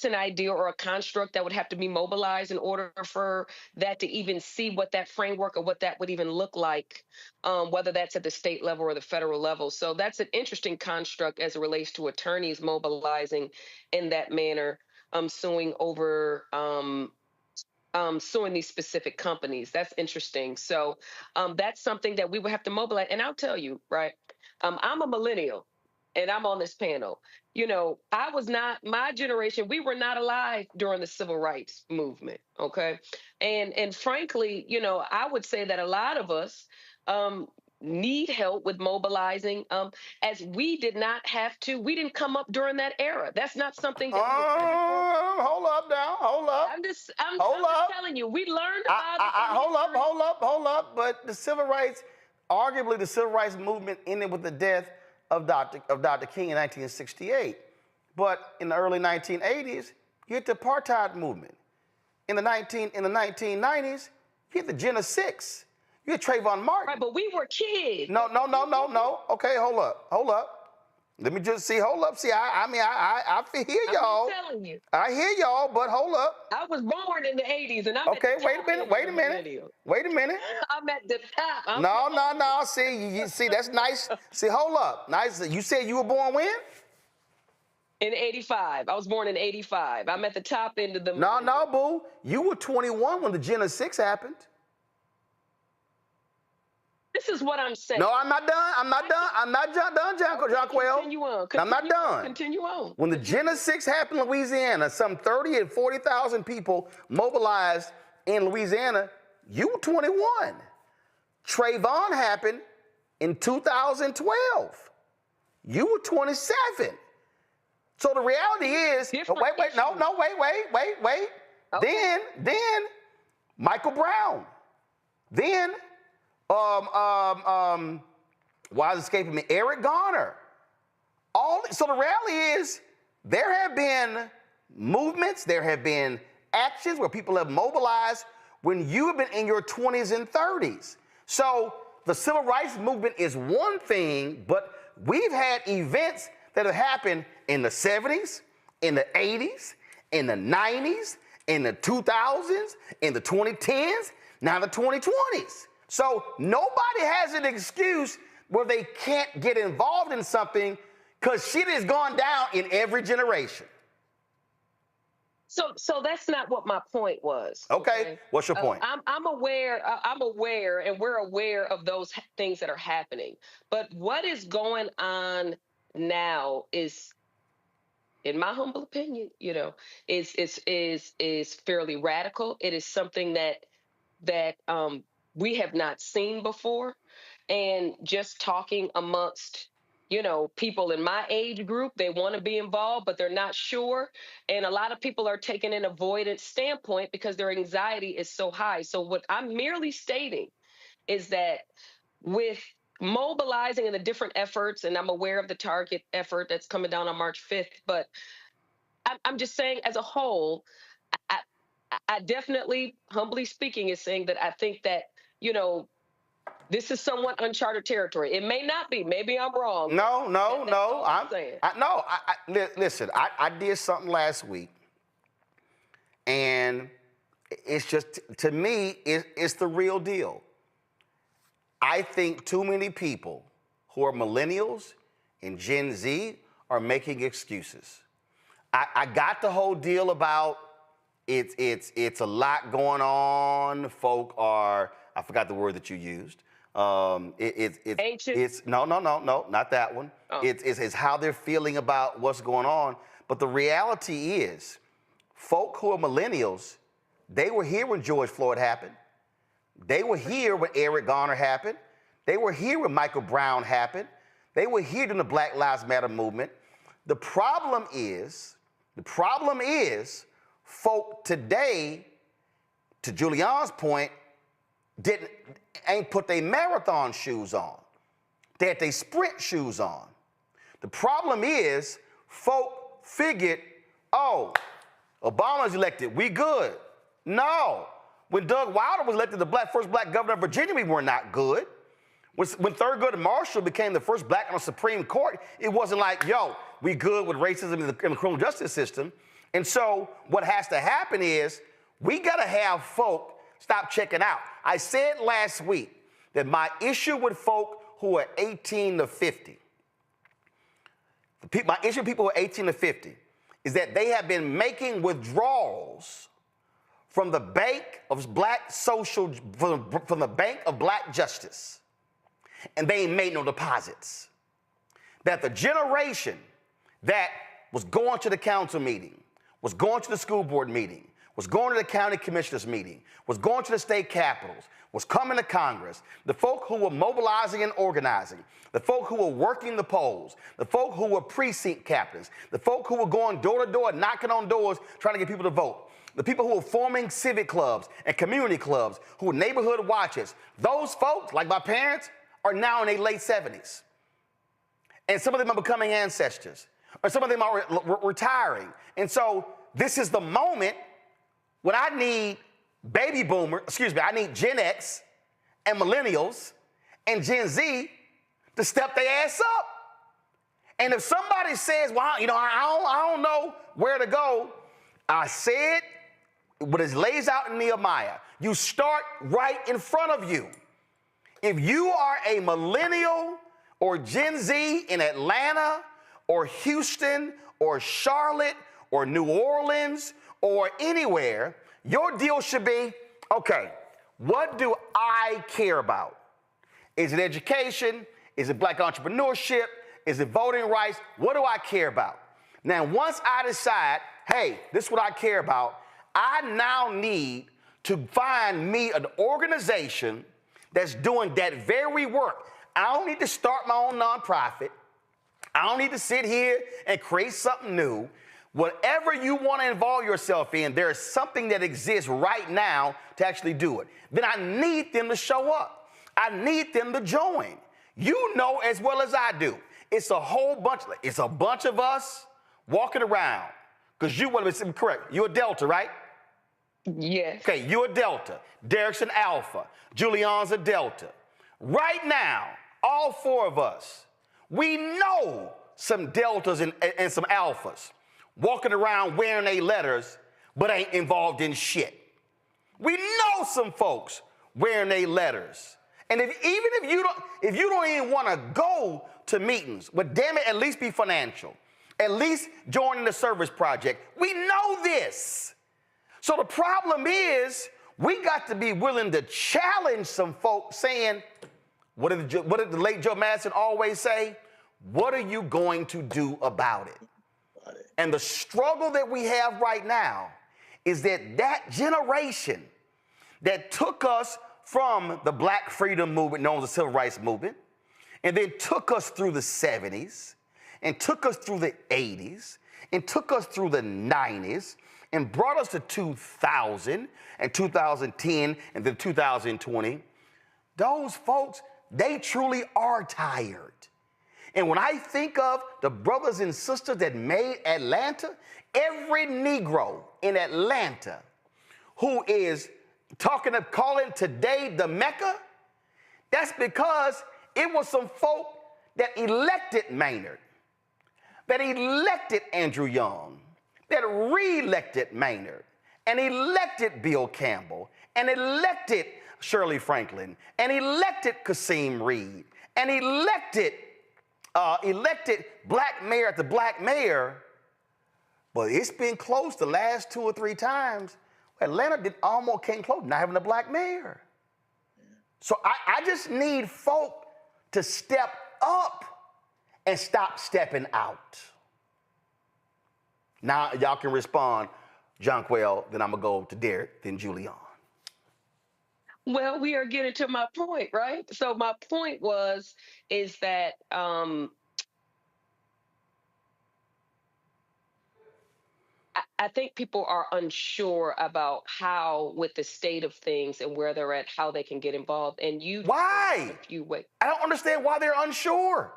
Speaker 21: an idea or a construct that would have to be mobilized in order for that to even see what that framework or what that would even look like, whether that's at the state level or the federal level. So that's an interesting construct as it relates to attorneys mobilizing in that manner, suing these specific companies. That's interesting. So that's something that we would have to mobilize. And I'll tell you, right, I'm a millennial. And I'm on this panel. My generation, we were not alive during the civil rights movement, okay? And frankly, I would say that a lot of us need help with mobilizing, as we did not have to. We didn't come up during that era. That's not something that
Speaker 2: hold up now, hold up.
Speaker 21: I'm just telling you, we learned about it.
Speaker 2: Hold up. But arguably the civil rights movement ended with the death of Dr. King in 1968. But in the early 1980s, you had the apartheid movement. In the 1990s, you had the Gen 6. You had Trayvon Martin.
Speaker 21: Right, but we were kids.
Speaker 2: No. Okay, hold up. Let me just see. Hold up. See, I hear y'all.
Speaker 21: I'm telling you.
Speaker 2: I hear y'all, but hold up.
Speaker 21: I was born in the 80s, and I'm
Speaker 2: okay. Wait a minute.
Speaker 21: I'm at the top.
Speaker 2: No. See, that's nice. See, hold up. Nice. You said you were born when?
Speaker 21: In 85. I was born in 85. I'm at the top end of the.
Speaker 2: No, boo. You were 21 when the Gen 6 happened.
Speaker 21: This is what I'm saying.
Speaker 2: No, I'm not done. I'm not done, John Quell.
Speaker 21: Continue on.
Speaker 2: I'm not done.
Speaker 21: Continue on.
Speaker 2: When the Gen 6 happened in Louisiana, some 30 and 40,000 people mobilized in Louisiana. You were 21. Trayvon happened in 2012. You were 27. So the reality is, wait. Okay. Then Michael Brown. Then why is it escaping me? Eric Garner. So the reality is, there have been movements, there have been actions where people have mobilized when you have been in your 20s and 30s. So the civil rights movement is one thing, but we've had events that have happened in the 70s, in the 80s, in the 90s, in the 2000s, in the 2010s, now the 2020s. So nobody has an excuse where they can't get involved in something, because shit has gone down in every generation.
Speaker 21: So that's not what my point was.
Speaker 2: Okay. What's your point?
Speaker 21: I'm aware, and we're aware of those things that are happening. But what is going on now is, in my humble opinion, is fairly radical. It is something that we have not seen before. And just talking amongst, people in my age group, they want to be involved, but they're not sure. And a lot of people are taking an avoidance standpoint because their anxiety is so high. So what I'm merely stating is that with mobilizing and the different efforts, and I'm aware of the Target effort that's coming down on March 5th, but I'm just saying as a whole, I definitely, humbly speaking, is saying that I think that, this is somewhat uncharted territory. It may not be. Maybe I'm wrong.
Speaker 2: No.
Speaker 21: I'm saying.
Speaker 2: Listen, I did something last week, and it's just, to me, it's the real deal. I think too many people who are millennials and Gen Z are making excuses. I got the whole deal about it's a lot going on. Folk are, I forgot the word that you used.
Speaker 21: Anxious?
Speaker 2: No, not that one.
Speaker 21: Oh.
Speaker 2: It's how they're feeling about what's going on. But the reality is, folk who are millennials, they were here when George Floyd happened. They were here when Eric Garner happened. They were here when Michael Brown happened. They were here during the Black Lives Matter movement. The problem is, folk today, to Julian's point, ain't put their marathon shoes on. They had their sprint shoes on. The problem is, folk figured, oh, Obama's elected, we good. No. When Doug Wilder was elected the first black governor of Virginia, we were not good. When Thurgood Marshall became the first black on the Supreme Court, it wasn't like, yo, we good with racism in the criminal justice system. And so what has to happen is we got to have folk stop checking out. I said last week that my issue with folk who are 18 to 50, my issue with people who are 18 to 50 is that they have been making withdrawals from the bank of black social, from the bank of black justice, and they ain't made no deposits. That the generation that was going to the council meeting, was going to the school board meeting, was going to the county commissioners meeting, was going to the state capitals, was coming to Congress, the folk who were mobilizing and organizing, the folk who were working the polls, the folk who were precinct captains, the folk who were going door to door, knocking on doors, trying to get people to vote, the people who were forming civic clubs and community clubs, who were neighborhood watchers, those folks, like my parents, are now in their late 70s. And some of them are becoming ancestors, or some of them are retiring. And so this is the moment when I need I need Gen X and millennials and Gen Z to step their ass up. And if somebody says, well, I don't know where to go, I said what it lays out in Nehemiah. You start right in front of you. If you are a millennial or Gen Z in Atlanta or Houston or Charlotte or New Orleans or anywhere, your deal should be, okay, what do I care about? Is it education? Is it black entrepreneurship? Is it voting rights? What do I care about? Now, once I decide, hey, this is what I care about, I now need to find me an organization that's doing that very work. I don't need to start my own nonprofit. I don't need to sit here and create something new. Whatever you want to involve yourself in, there is something that exists right now to actually do it. Then I need them to show up. I need them to join. You know as well as I do, it's a bunch of us walking around. Because you want to be correct. You're a Delta, right?
Speaker 21: Yes.
Speaker 2: Okay, you're a Delta. Derek's an Alpha. Julian's a Delta. Right now, all four of us, we know some Deltas and some Alphas walking around wearing their letters, but ain't involved in shit. We know some folks wearing their letters. And if you don't even want to go to meetings, but damn it, at least be financial. At least join the service project. We know this. So the problem is, we got to be willing to challenge some folks saying, what did the late Joe Madison always say? What are you going to do about it? And the struggle that we have right now is that generation that took us from the Black freedom movement known as the Civil Rights Movement, and then took us through the 70s, and took us through the 80s, and took us through the 90s, and brought us to 2000 and 2010 and then 2020, those folks, they truly are tired. And when I think of the brothers and sisters that made Atlanta, every Negro in Atlanta who is calling today the Mecca, that's because it was some folk that elected Maynard, that elected Andrew Young, that re-elected Maynard, and elected Bill Campbell, and elected Shirley Franklin, and elected Kasim Reed, and elected black mayor after black mayor. But it's been close the last 2 or 3 times. Atlanta almost came close not having a black mayor. So I just need folk to step up and stop stepping out. Now y'all can respond, Jonquel, then I'm gonna go to Derek, then Julian.
Speaker 21: Well, we are getting to my point, right? So my point is that I think people are unsure about how, with the state of things and where they're at, how they can get involved. And
Speaker 2: why? I don't understand why they're unsure.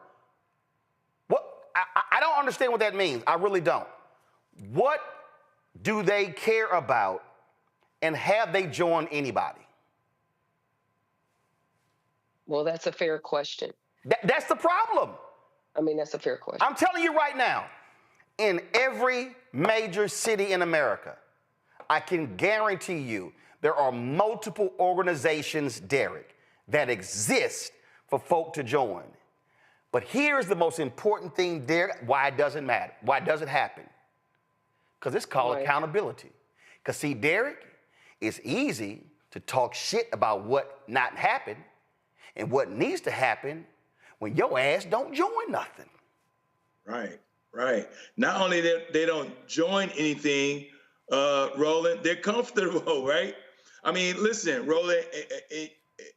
Speaker 2: What? I don't understand what that means. I really don't. What do they care about, and have they joined anybody?
Speaker 21: Well, that's a fair question.
Speaker 2: That's the problem.
Speaker 21: I mean, that's a fair question.
Speaker 2: I'm telling you right now, in every major city in America, I can guarantee you there are multiple organizations, Derek, that exist for folk to join. But here's the most important thing, Derek, why it doesn't matter, why it doesn't happen. Because it's called accountability. Because see, Derek, it's easy to talk shit about what not happened and what needs to happen when your ass don't join nothing.
Speaker 20: Right. Right. Not only they don't join anything, Roland, they're comfortable, right? I mean, listen, Roland,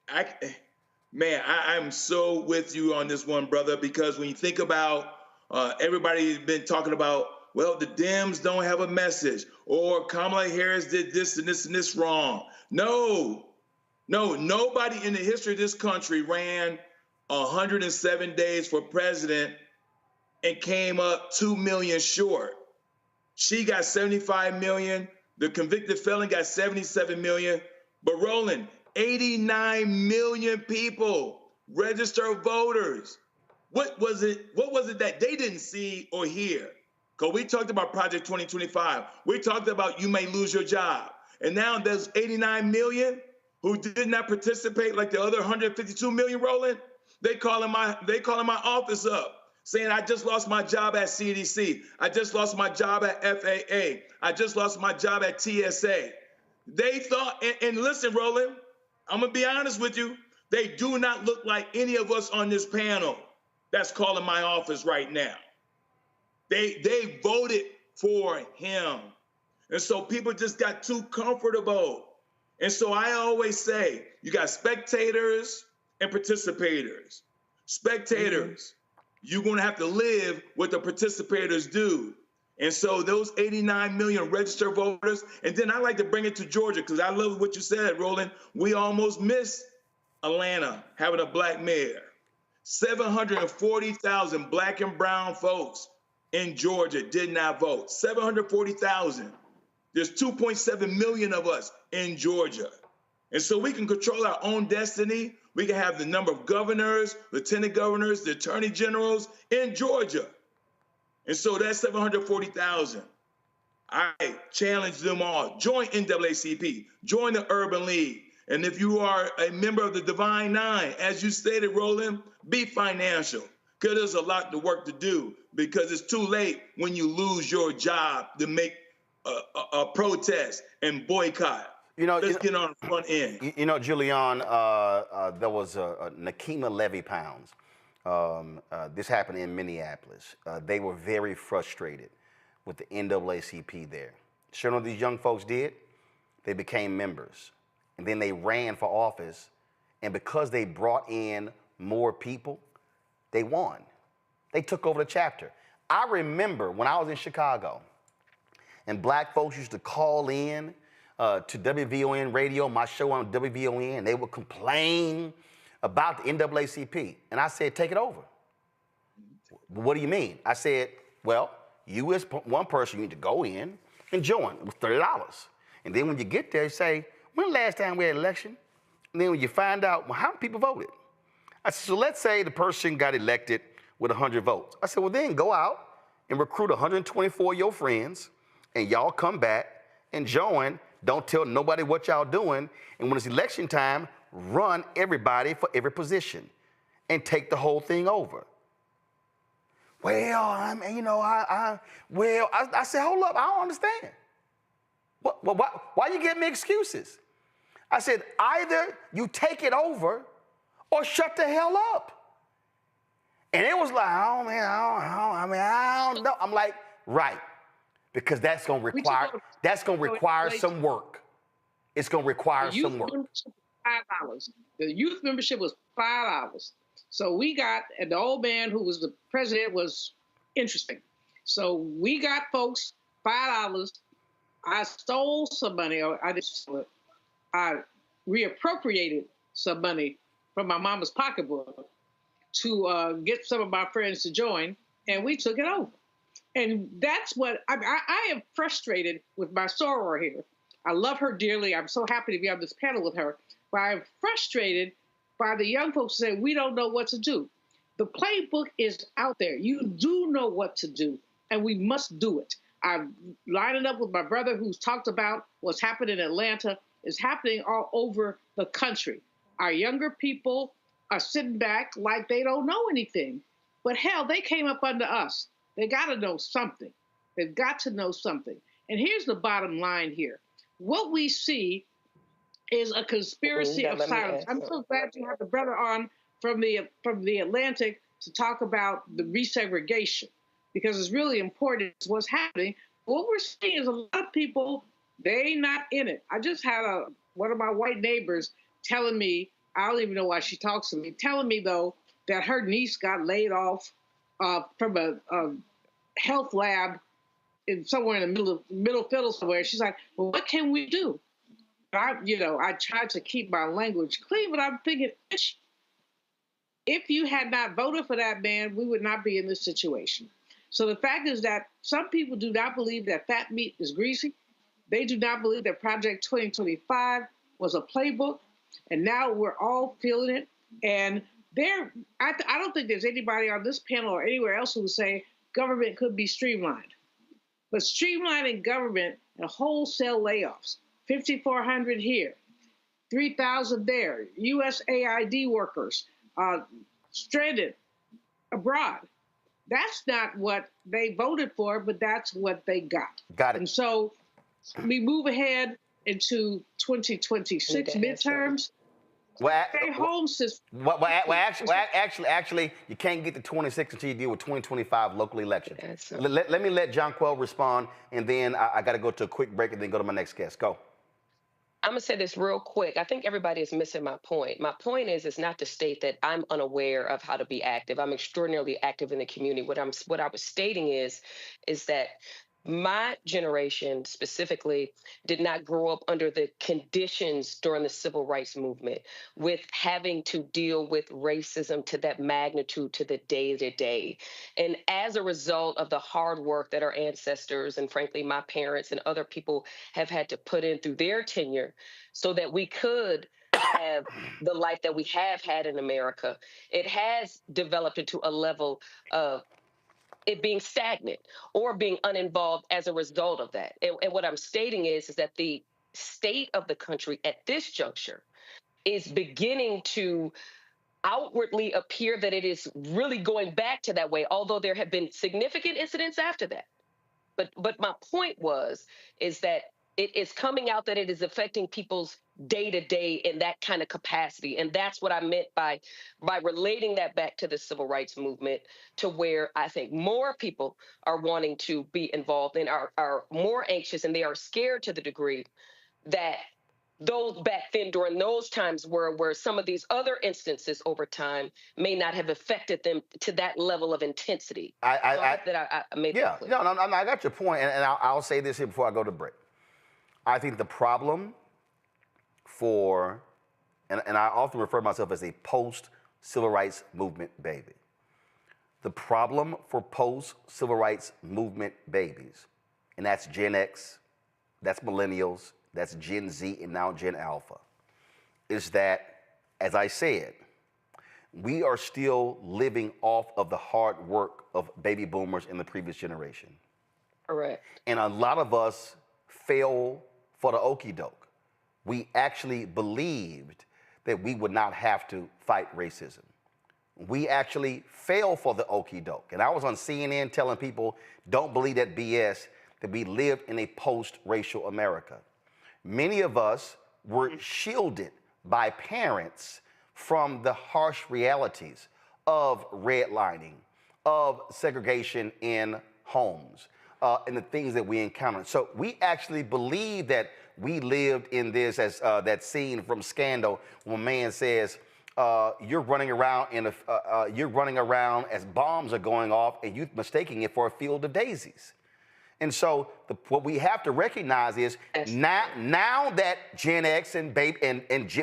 Speaker 20: I'm so with you on this one, brother, because when you think about everybody's been talking about, well, the Dems don't have a message, or Kamala Harris did this and this and this wrong. No, nobody in the history of this country ran 107 days for president and came up 2 million short. She got 75 million. The convicted felon got 77 million. But Roland, 89 million people, registered voters. What was it that they didn't see or hear? Because we talked about Project 2025. We talked about you may lose your job. And now there's 89 million who did not participate like the other 152 million, Roland. They calling my office up, saying, I just lost my job at CDC. I just lost my job at FAA. I just lost my job at TSA. They thought, and listen, Roland, I'm going to be honest with you. They do not look like any of us on this panel that's calling my office right now. They voted for him. And so people just got too comfortable. And so I always say, you got spectators and participators. Spectators, you're going to have to live what the participators do. And so those 89 million registered voters, and then I like to bring it to Georgia because I love what you said, Roland. We almost missed Atlanta having a black mayor. 740,000 black and brown folks in Georgia did not vote. 740,000. There's 2.7 million of us in Georgia. And so we can control our own destiny. We can have the number of governors, lieutenant governors, the attorney generals in Georgia. And so that's 740,000. I challenge them all. Join NAACP, join the Urban League. And if you are a member of the Divine Nine, as you stated, Roland, be financial. Because there's a lot of work to do, because it's too late when you lose your job to make a protest and boycott. Let's get on the front end.
Speaker 2: You know, Julian, there was Nakima Levy Pounds. This happened in Minneapolis. They were very frustrated with the NAACP there. Sure, what these young folks did? They became members. and then they ran for office. And because they brought in more people, they won. They took over the chapter. I remember when I was in Chicago, and black folks used to call in to WVON radio, my show on WVON, and they would complain about the NAACP. And I said, take it over. What do you mean? I said, well, you as one person, you need to go in and join with $30. And then when you get there, you say, when the last time we had an election? And then when you find out, well, how many people voted? I said, so let's say the person got elected with 100 votes. I said, well, then go out and recruit 124 of your friends, and y'all come back and join. Don't tell nobody what y'all doing. And when it's election time, run everybody for every position and take the whole thing over. Well, I said, hold up, I don't understand. Why you give me excuses? I said, either you take it over or shut the hell up. And it was like, I don't know. I'm like, right. Because that's gonna require some work. It's gonna require some work.
Speaker 9: $5. The youth membership was $5. So we got, and the old man who was the president was interesting. So we got folks $5. I stole some money, or I didn't steal it. I reappropriated some money from my mama's pocketbook to get some of my friends to join, and we took it over. And that's what I am frustrated with my soror here. I love her dearly. I'm so happy to be on this panel with her. But I'm frustrated by the young folks who say, we don't know what to do. The playbook is out there. You do know what to do, and we must do it. I'm lining up with my brother who's talked about what's happened in Atlanta. It's happening all over the country. Our younger people are sitting back like they don't know anything. But hell, they came up under us. They got to know something. They've got to know something. And here's the bottom line here. What we see is a conspiracy of silence. I'm so glad you have the brother on from the Atlantic to talk about the resegregation, because it's really important what's happening. What we're seeing is a lot of people, they not in it. I just had one of my white neighbors telling me, I don't even know why she talks to me, telling me, though, that her niece got laid off from a health lab somewhere in the middle fiddle somewhere. She's like, well, what can we do? I tried to keep my language clean, but I'm thinking, if you had not voted for that man, we would not be in this situation. So the fact is that some people do not believe that fat meat is greasy. They do not believe that Project 2025 was a playbook, and now we're all feeling it. And I don't think there's anybody on this panel or anywhere else who would say government could be streamlined. But streamlining government and wholesale layoffs, 5,400 here, 3,000 there, USAID workers stranded abroad. That's not what they voted for, but that's what they got.
Speaker 2: Got it.
Speaker 9: And so we move ahead into 2026 midterms. Stay home system.
Speaker 2: Actually, you can't get to 26 until you deal with 2025 local elections. Let me let Jonquel respond, and then I got to go to a quick break and then go to my next guest. Go.
Speaker 21: I'm gonna say this real quick. I think everybody is missing my point. My point is not to state that I'm unaware of how to be active. I'm extraordinarily active in the community. What I was stating is that my generation specifically did not grow up under the conditions during the civil rights movement with having to deal with racism to that magnitude to the day-to-day. And as a result of the hard work that our ancestors and frankly my parents and other people have had to put in through their tenure so that we could have the life that we have had in America, it has developed into a level of it being stagnant or being uninvolved as a result of that. And what I'm stating is that the state of the country at this juncture is beginning to outwardly appear that it is really going back to that way, although there have been significant incidents after that. But my point is that it is coming out that it is affecting people's day-to-day in that kind of capacity. And that's what I meant by relating that back to the civil rights movement, to where I think more people are wanting to be involved and are more anxious, and they are scared to the degree that those back then during those times were where some of these other instances over time may not have affected them to that level of intensity. I made that clear.
Speaker 2: No, I got your point, and I'll say this here before I go to break. I think the problem for, and I often refer to myself as a post-civil rights movement baby. The problem for post-civil rights movement babies, and that's Gen X, that's millennials, that's Gen Z, and now Gen Alpha, is that, as I said, we are still living off of the hard work of baby boomers in the previous generation.
Speaker 21: Correct.
Speaker 2: And a lot of us fell for the okie doke. We actually believed that we would not have to fight racism. We actually fell for the okie doke. And I was on CNN telling people, don't believe that BS, that we lived in a post-racial America. Many of us were shielded by parents from the harsh realities of redlining, of segregation in homes, and the things that we encountered. So we actually believe that we lived in this, as that scene from Scandal, when a man says, you're running around as bombs are going off, and you're mistaking it for a field of daisies. And so what we have to recognize is now that Gen X and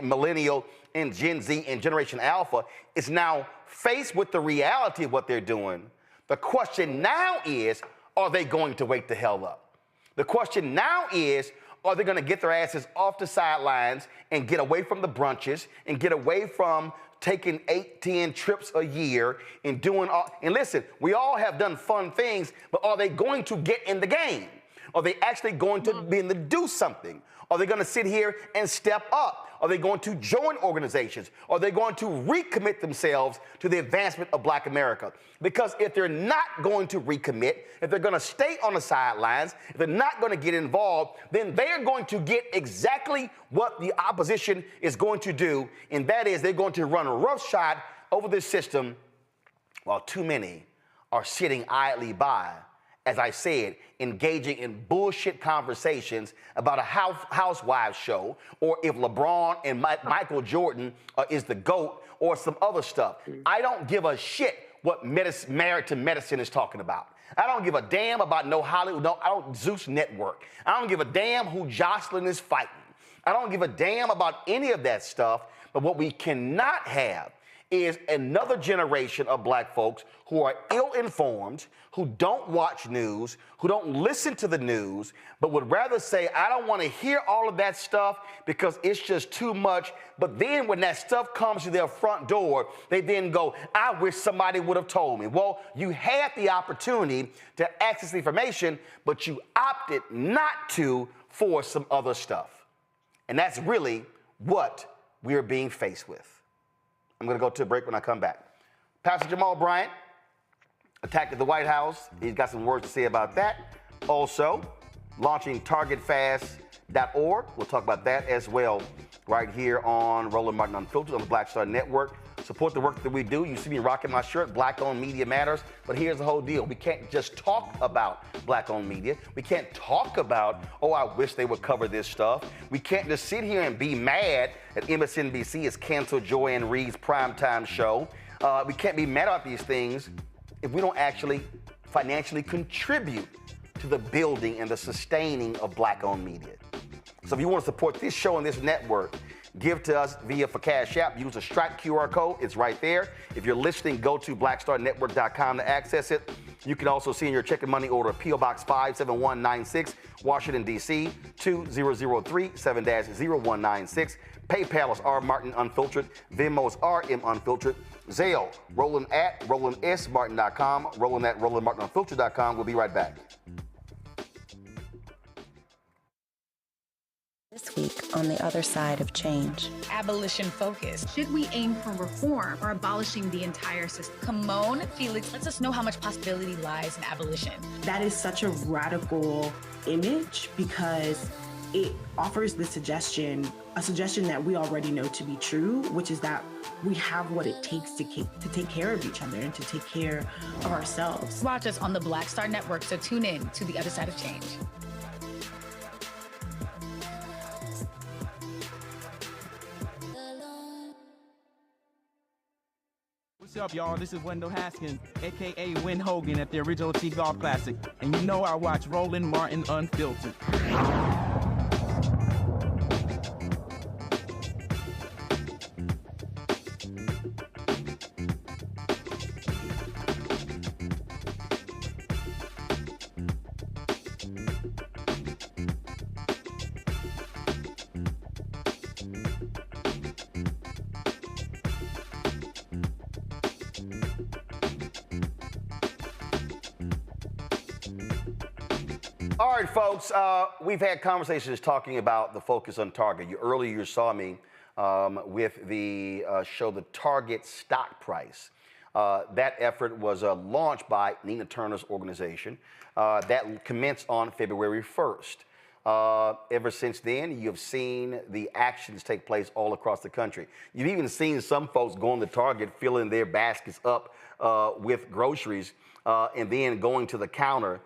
Speaker 2: Millennial and Gen Z and Generation Alpha is now faced with the reality of what they're doing, the question now is, are they going to wake the hell up? The question now is, are they going to get their asses off the sidelines and get away from the brunches and get away from taking 8-10 trips a year and doing all, and listen, we all have done fun things, but are they going to get in the game? Are they actually going to be able to do something? Are they going to sit here and step up? Are they going to join organizations? Are they going to recommit themselves to the advancement of Black America? Because if they're not going to recommit, if they're going to stay on the sidelines, if they're not going to get involved, then they're going to get exactly what the opposition is going to do, and that is they're going to run roughshod over this system while too many are sitting idly by, as I said, engaging in bullshit conversations about a housewives show, or if LeBron and Michael Jordan is the GOAT, or some other stuff. I don't give a shit what Married to Medicine is talking about. I don't give a damn about no Hollywood, Zeus Network. I don't give a damn who Jocelyn is fighting. I don't give a damn about any of that stuff, but what we cannot have is another generation of Black folks who are ill-informed, who don't watch news, who don't listen to the news, but would rather say, I don't want to hear all of that stuff because it's just too much. But then when that stuff comes to their front door, they then go, I wish somebody would have told me. Well, you had the opportunity to access the information, but you opted not to for some other stuff. And that's really what we're being faced with. I'm going to go to a break when I come back. Pastor Jamal Bryant attacked at the White House. He's got some words to say about that. Also, launching targetfast.org. We'll talk about that as well right here on Roland Martin Unfiltered on the Black Star Network. Support the work that we do. You see me rocking my shirt, Black-owned media matters. But here's the whole deal. We can't just talk about Black-owned media. We can't talk about, oh, I wish they would cover this stuff. We can't just sit here and be mad that MSNBC has canceled Joy Reid's primetime show. We can't be mad about these things if we don't actually financially contribute to the building and the sustaining of Black-owned media. So if you want to support this show and this network, give to us via Cash App. Use a Stripe QR code. It's right there. If you're listening, go to blackstarnetwork.com to access it. You can also see in your check and money order P.O. Box 57196, Washington, D.C. 20037 7-0196. PayPal is R Martin Unfiltered. Venmo is RM Unfiltered. Zelle, Roland at RolandSMartin.com. Roland at RolandMartinUnfiltered.com. We'll be right back.
Speaker 13: This week on the other side of change.
Speaker 15: Abolition focused.
Speaker 14: Should we aim for reform or abolishing the entire system?
Speaker 15: Come on, Felix, lets us know how much possibility lies in abolition.
Speaker 16: That is such a radical image because it offers the suggestion, a suggestion that we already know to be true, which is that we have what it takes to take care of each other and to take care of ourselves.
Speaker 15: Watch us on the Black Star Network, so tune in to the other side of change.
Speaker 3: What's up, y'all? This is Wendell Haskins, a.k.a. Win Hogan at the Original T Golf Classic. And you know I watch Roland Martin Unfiltered.
Speaker 2: All right, folks, we've had conversations talking about the focus on Target. Earlier you saw me with the show The Target Stock Price. That effort was launched by Nina Turner's organization. That commenced on February 1st. Ever since then, you've seen the actions take place all across the country. You've even seen some folks going to Target, filling their baskets up with groceries, and then going to the counter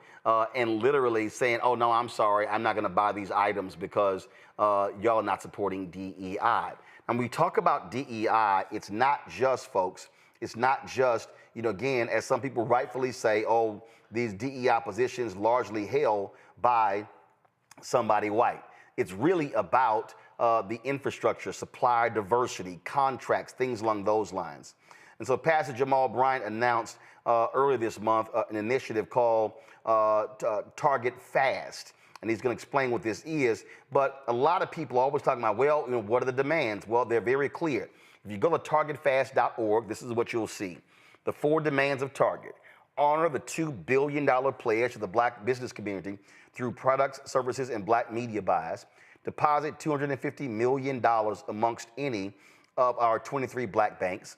Speaker 2: and literally saying, oh, no, I'm sorry, I'm not going to buy these items because y'all are not supporting DEI. And we talk about DEI, it's not just, folks, it's not just, again, as some people rightfully say, oh, these DEI positions largely held by somebody white. It's really about the infrastructure, supplier diversity, contracts, things along those lines. And so Pastor Jamal Bryant announced earlier this month an initiative called Target Fast. And he's going to explain what this is. But a lot of people are always talking about, well, what are the demands? Well, they're very clear. If you go to targetfast.org, this is what you'll see. The 4 demands of Target. Honor the $2 billion pledge to the black business community through products, services, and black media buys. Deposit $250 million amongst any of our 23 black banks.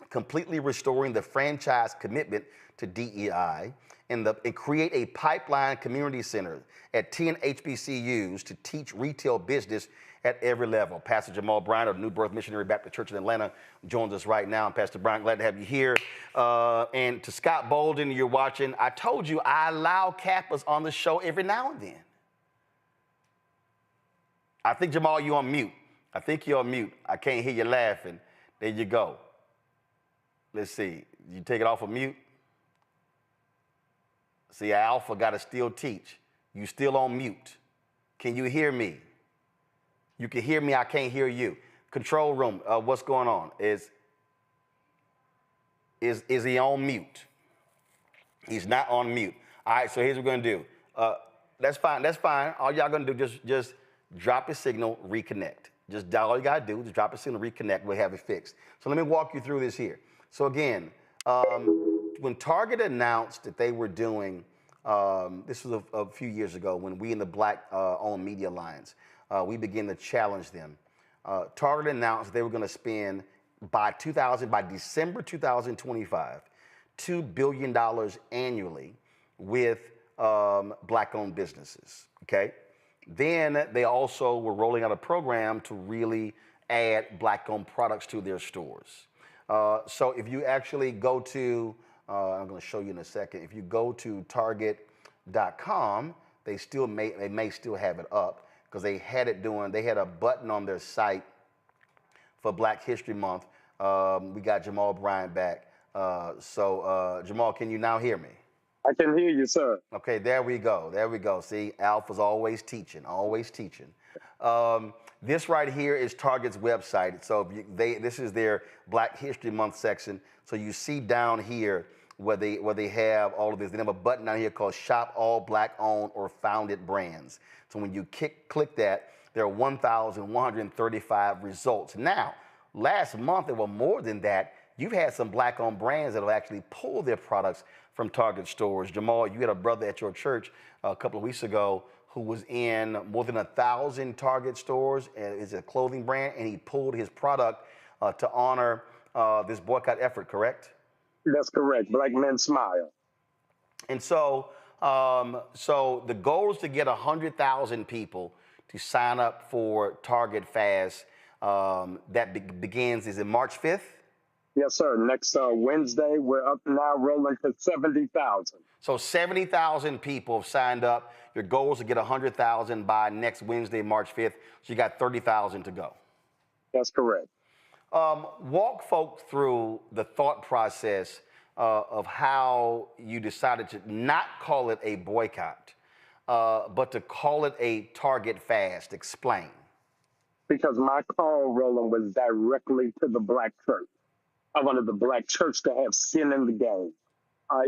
Speaker 2: Completely restoring the franchise commitment to DEI, and create a pipeline community center at 10 HBCUs to teach retail business at every level. Pastor Jamal Bryant of New Birth Missionary Baptist Church in Atlanta joins us right now. And Pastor Bryant, glad to have you here. And to Scott Bolden, you're watching. I told you I allow Kappas on the show every now and then. I think, Jamal, you're on mute. I think you're on mute. I can't hear you laughing. There you go. Let's see. You take it off of mute? See, Alpha got to still teach. You still on mute. Can you hear me? You can hear me. I can't hear you. Control room, what's going on? Is he on mute? He's not on mute. All right, so here's what we're going to do. That's fine. That's fine. All y'all going to do, just drop a signal, reconnect. Just all you got to do is drop a signal, reconnect. We'll have it fixed. So let me walk you through this here. So again, when Target announced that they were doing, this was a few years ago when we in the Black-owned Media Alliance, we began to challenge them. Target announced they were going to spend by December 2025, $2 billion annually with Black-owned businesses. Okay. Then they also were rolling out a program to really add Black-owned products to their stores. So if you actually go to, I'm going to show you in a second. If you go to Target.com, they may still have it up because they had a button on their site for Black History Month. We got Jamal Bryant back. Jamal, can you now hear me?
Speaker 22: I can hear you, sir.
Speaker 2: Okay, there we go. There we go. See, Alpha's always teaching, always teaching. This right here is Target's website. So this is their Black History Month section. So you see down here where they have all of this. They have a button down here called Shop All Black-Owned or Founded Brands. So when you click that, there are 1,135 results. Now, last month there were more than that. You've had some Black-owned brands that have actually pulled their products from Target stores. Jamal, you had a brother at your church a couple of weeks ago who was in more than 1,000 Target stores, and is a clothing brand, and he pulled his product to honor this boycott effort, correct?
Speaker 22: That's correct. Black Men Smile.
Speaker 2: And so, so the goal is to get 100,000 people to sign up for Target Fast. That begins, is it March 5th?
Speaker 22: Yes, sir. Next Wednesday, we're up now rolling to 70,000.
Speaker 2: So 70,000 people have signed up. Your goal is to get 100,000 by next Wednesday, March 5th. So you got 30,000 to go.
Speaker 22: That's correct.
Speaker 2: Walk folks through the thought process of how you decided to not call it a boycott, but to call it a Target fast. Explain.
Speaker 22: Because my call, Roland, was directly to the Black church. I wanted the Black church to have skin in the game.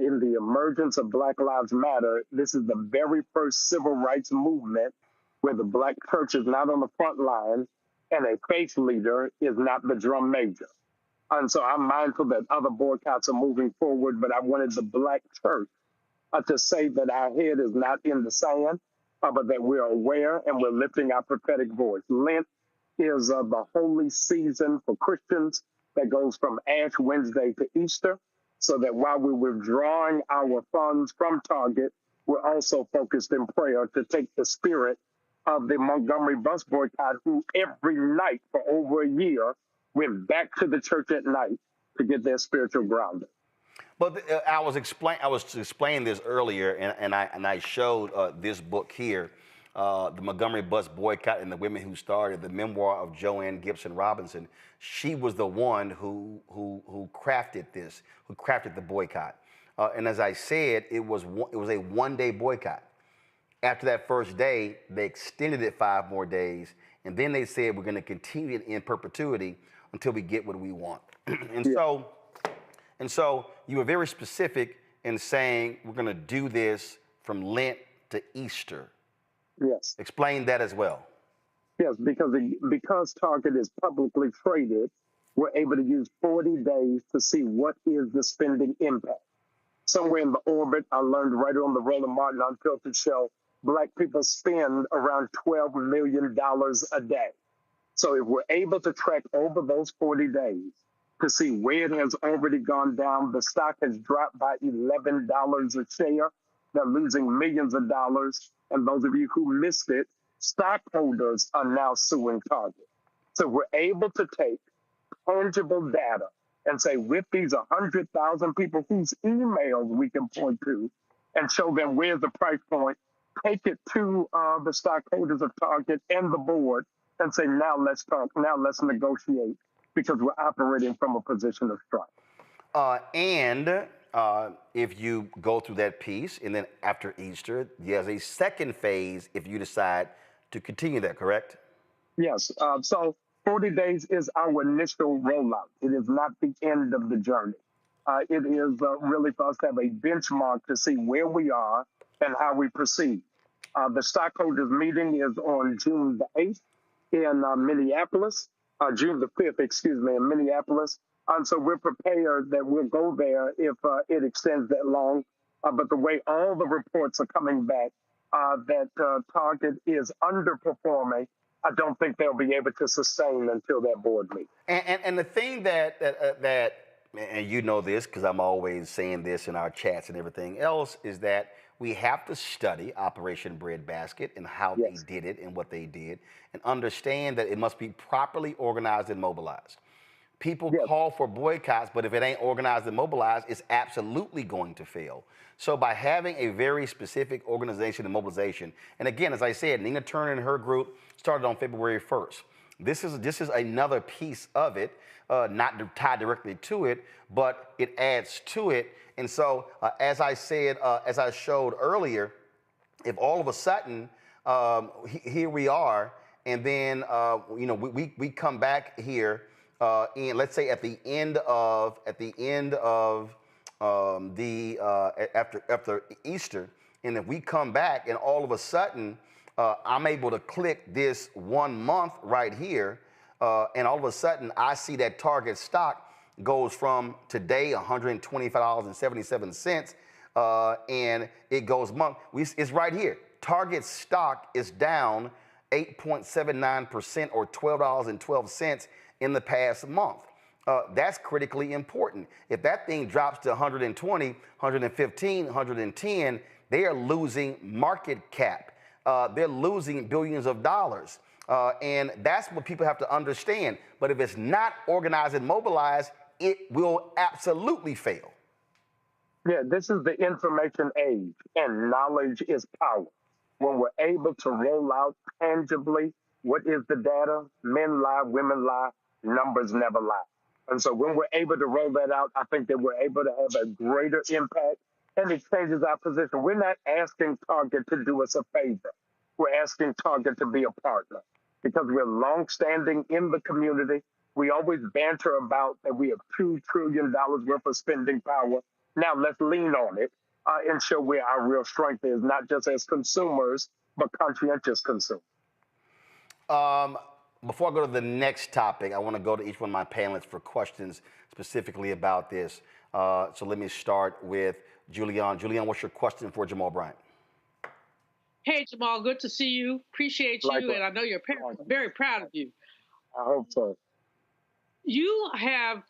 Speaker 22: In the emergence of Black Lives Matter, this is the very first civil rights movement where the Black church is not on the front line and a faith leader is not the drum major. And so I'm mindful that other boycotts are moving forward, but I wanted the Black church to say that our head is not in the sand, but that we're aware and we're lifting our prophetic voice. Lent is the holy season for Christians that goes from Ash Wednesday to Easter, so that while we're withdrawing our funds from Target, we're also focused in prayer to take the spirit of the Montgomery bus boycott, who every night for over a year went back to the church at night to get their spiritual grounding.
Speaker 2: But I was explaining this earlier, and I showed this book here, the Montgomery bus boycott and the women who started, the memoir of Joanne Gibson Robinson. She was the one who crafted this, who crafted the boycott. And as I said, it was a one-day boycott. After that first day, they extended it 5 more days, and then they said we're going to continue it in perpetuity until we get what we want. And so you were very specific in saying we're going to do this from Lent to Easter.
Speaker 22: Yes.
Speaker 2: Explain that as well.
Speaker 22: Yes, because Target is publicly traded, we're able to use 40 days to see what is the spending impact. Somewhere in the orbit, I learned right on the Roland Martin Unfiltered show, Black people spend around $12 million a day. So if we're able to track over those 40 days to see where it has already gone down, the stock has dropped by $11 a share. They're losing millions of dollars. And those of you who missed it, stockholders are now suing Target. So we're able to take tangible data and say, with these 100,000 people whose emails we can point to and show them where's the price point, take it to the stockholders of Target and the board and say, now let's talk, now let's negotiate, because we're operating from a position of strength.
Speaker 2: And if you go through that piece, and then after Easter, there's a second phase if you decide to continue that, correct?
Speaker 22: Yes. So 40 days is our initial rollout. It is not the end of the journey. It is really for us to have a benchmark to see where we are and how we proceed. The stockholders meeting is on June the 8th in Minneapolis, June the 5th, in Minneapolis. And so we're prepared that we'll go there if it extends that long. But the way all the reports are coming back, that Target is underperforming, I don't think they'll be able to sustain until that board meeting.
Speaker 2: And the thing that and you know this because I'm always saying this in our chats and everything else, is that we have to study Operation Breadbasket and how they did it and what they did, and understand that it must be properly organized and mobilized. People call for boycotts, but if it ain't organized and mobilized, it's absolutely going to fail. So by having a very specific organization and mobilization, and again, as I said, Nina Turner and her group started on February 1st. This is another piece of it, not tied directly to it, but it adds to it. And so, as I said, as I showed earlier, if all of a sudden here we are, and then we come back here, and let's say at the end of after Easter, and if we come back and all of a sudden I'm able to click this 1 month right here, and all of a sudden I see that Target stock goes from today $125.77, and it goes month. It's right here. Target stock is down 8.79% or $12.12 in the past month. That's critically important. If that thing drops to 120, 115, 110, they are losing market cap. They're losing billions of dollars. And that's what people have to understand. But if it's not organized and mobilized, it will absolutely fail.
Speaker 22: Yeah, this is the information age, and knowledge is power. When we're able to roll out tangibly what is the data, men lie, women lie, numbers never lie. And so when we're able to roll that out, I think that we're able to have a greater impact, and it changes our position. We're not asking Target to do us a favor. We're asking Target to be a partner because we're longstanding in the community. We always banter about that we have $2 trillion worth of spending power. Now let's lean on it and show where our real strength is, not just as consumers, but conscientious consumers.
Speaker 2: Before I go to the next topic, I want to go to each one of my panelists for questions specifically about this. So let me start with Julianne. Julianne, what's your question for Jamal Bryant?
Speaker 9: Hey, Jamal, good to see you. Appreciate you, and I know your parents are very proud of you.
Speaker 22: I hope so.
Speaker 9: You have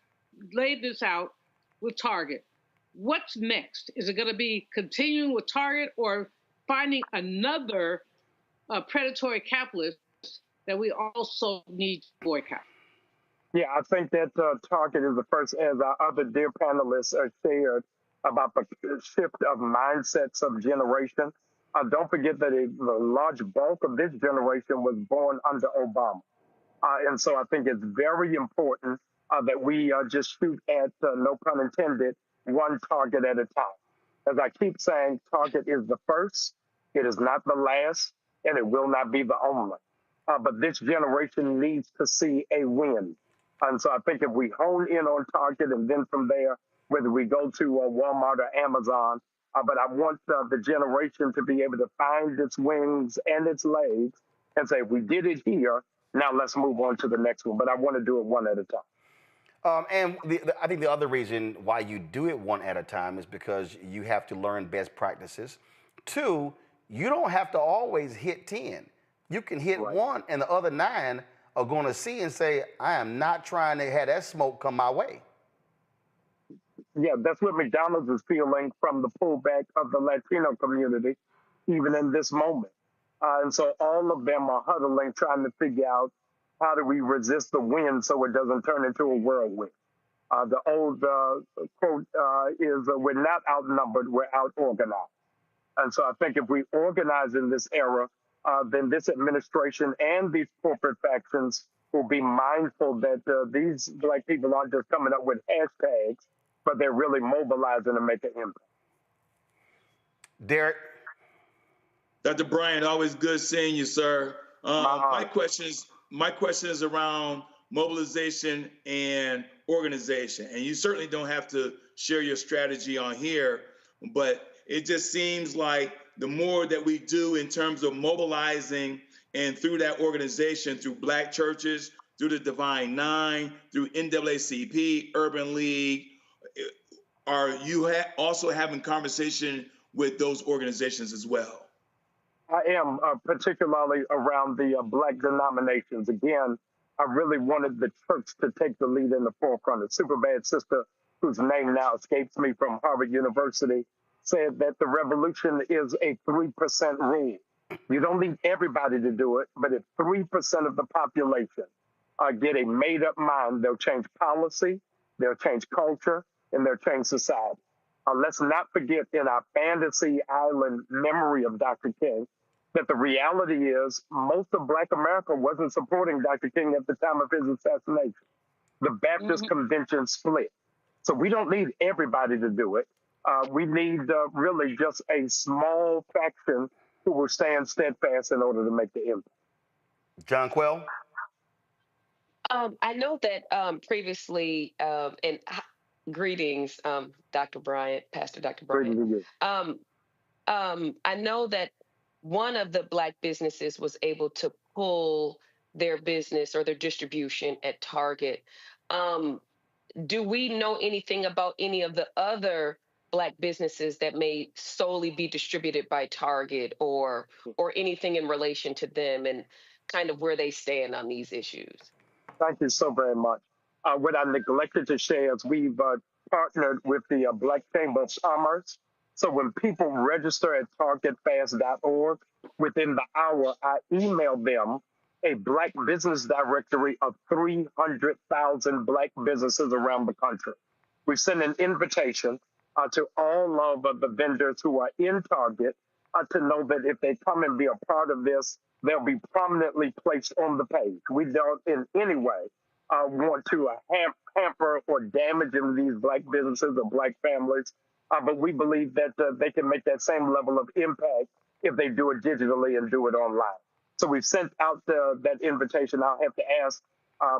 Speaker 9: laid this out with Target. What's next? Is it going to be continuing with Target or finding another predatory capitalist that we also need to boycott?
Speaker 22: Yeah, I think that Target is the first, as our other dear panelists shared, about the shift of mindsets of generation. Don't forget that the large bulk of this generation was born under Obama. And so I think it's very important that we just shoot at, no pun intended, one target at a time. As I keep saying, Target is the first, it is not the last, and it will not be the only. But this generation needs to see a win. And so I think if we hone in on Target and then from there, whether we go to Walmart or Amazon, but I want the generation to be able to find its wings and its legs and say, we did it here, now let's move on to the next one. But I want to do it one at a time.
Speaker 2: And I think the other reason why you do it one at a time is because you have to learn best practices. 2, you don't have to always hit 10. You can hit one, and the other 9 are going to see and say, I am not trying to have that smoke come my way.
Speaker 22: Yeah, that's what McDonald's is feeling from the pullback of the Latino community, even in this moment. And so all of them are huddling, trying to figure out how do we resist the wind so it doesn't turn into a whirlwind. The old quote is, we're not outnumbered, we're out-organized. And so I think if we organize in this era, then this administration and these corporate factions will be mindful that these Black people aren't just coming up with hashtags, but they're really mobilizing to make an impact.
Speaker 2: Derek?
Speaker 20: Dr. Bryant, always good seeing you, sir. My question is around mobilization and organization. And you certainly don't have to share your strategy on here, but it just seems like the more that we do in terms of mobilizing and through that organization, through Black churches, through the Divine Nine, through NAACP, Urban League, are you also having conversation with those organizations as well?
Speaker 22: I am, particularly around the Black denominations. Again, I really wanted the church to take the lead in the forefront. A super bad sister, whose name now escapes me, from Harvard University, said that the revolution is a 3% rule. You don't need everybody to do it, but if 3% of the population get a made-up mind, they'll change policy, they'll change culture, and they'll change society. Let's not forget in our fantasy island memory of Dr. King that the reality is most of Black America wasn't supporting Dr. King at the time of his assassination. The Baptist convention split. So we don't need everybody to do it. We need really just a small faction who will stand steadfast in order to make the impact.
Speaker 2: John Quell?
Speaker 21: I know that previously, and greetings, Dr. Bryant, Pastor Dr. Bryant. I know that one of the Black businesses was able to pull their business or their distribution at Target. Do we know anything about any of the other Black businesses that may solely be distributed by Target or anything in relation to them and kind of where they stand on these issues?
Speaker 22: Thank you so very much. What I neglected to share is we've partnered with the Black Chamber of Commerce. So when people register at targetfast.org, within the hour, I email them a Black business directory of 300,000 Black businesses around the country. We send an invitation to all of the vendors who are in Target to know that if they come and be a part of this, they'll be prominently placed on the page. We don't in any way want to hamper or damage in these black businesses or black families. But we believe that they can make that same level of impact if they do it digitally and do it online. So we've sent out that invitation. I'll have to ask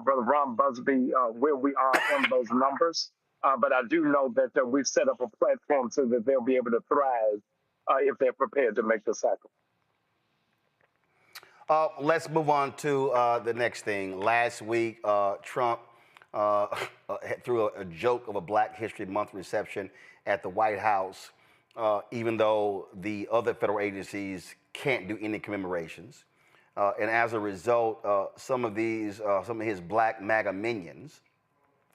Speaker 22: Brother Ron Busby where we are on those numbers. But I do know that we've set up a platform so that they'll be able to thrive if they're prepared to make the sacrifice.
Speaker 2: Let's move on to the next thing. Last week, Trump threw a joke of a Black History Month reception at the White House, even though the other federal agencies can't do any commemorations. And as a result, some of his Black MAGA minions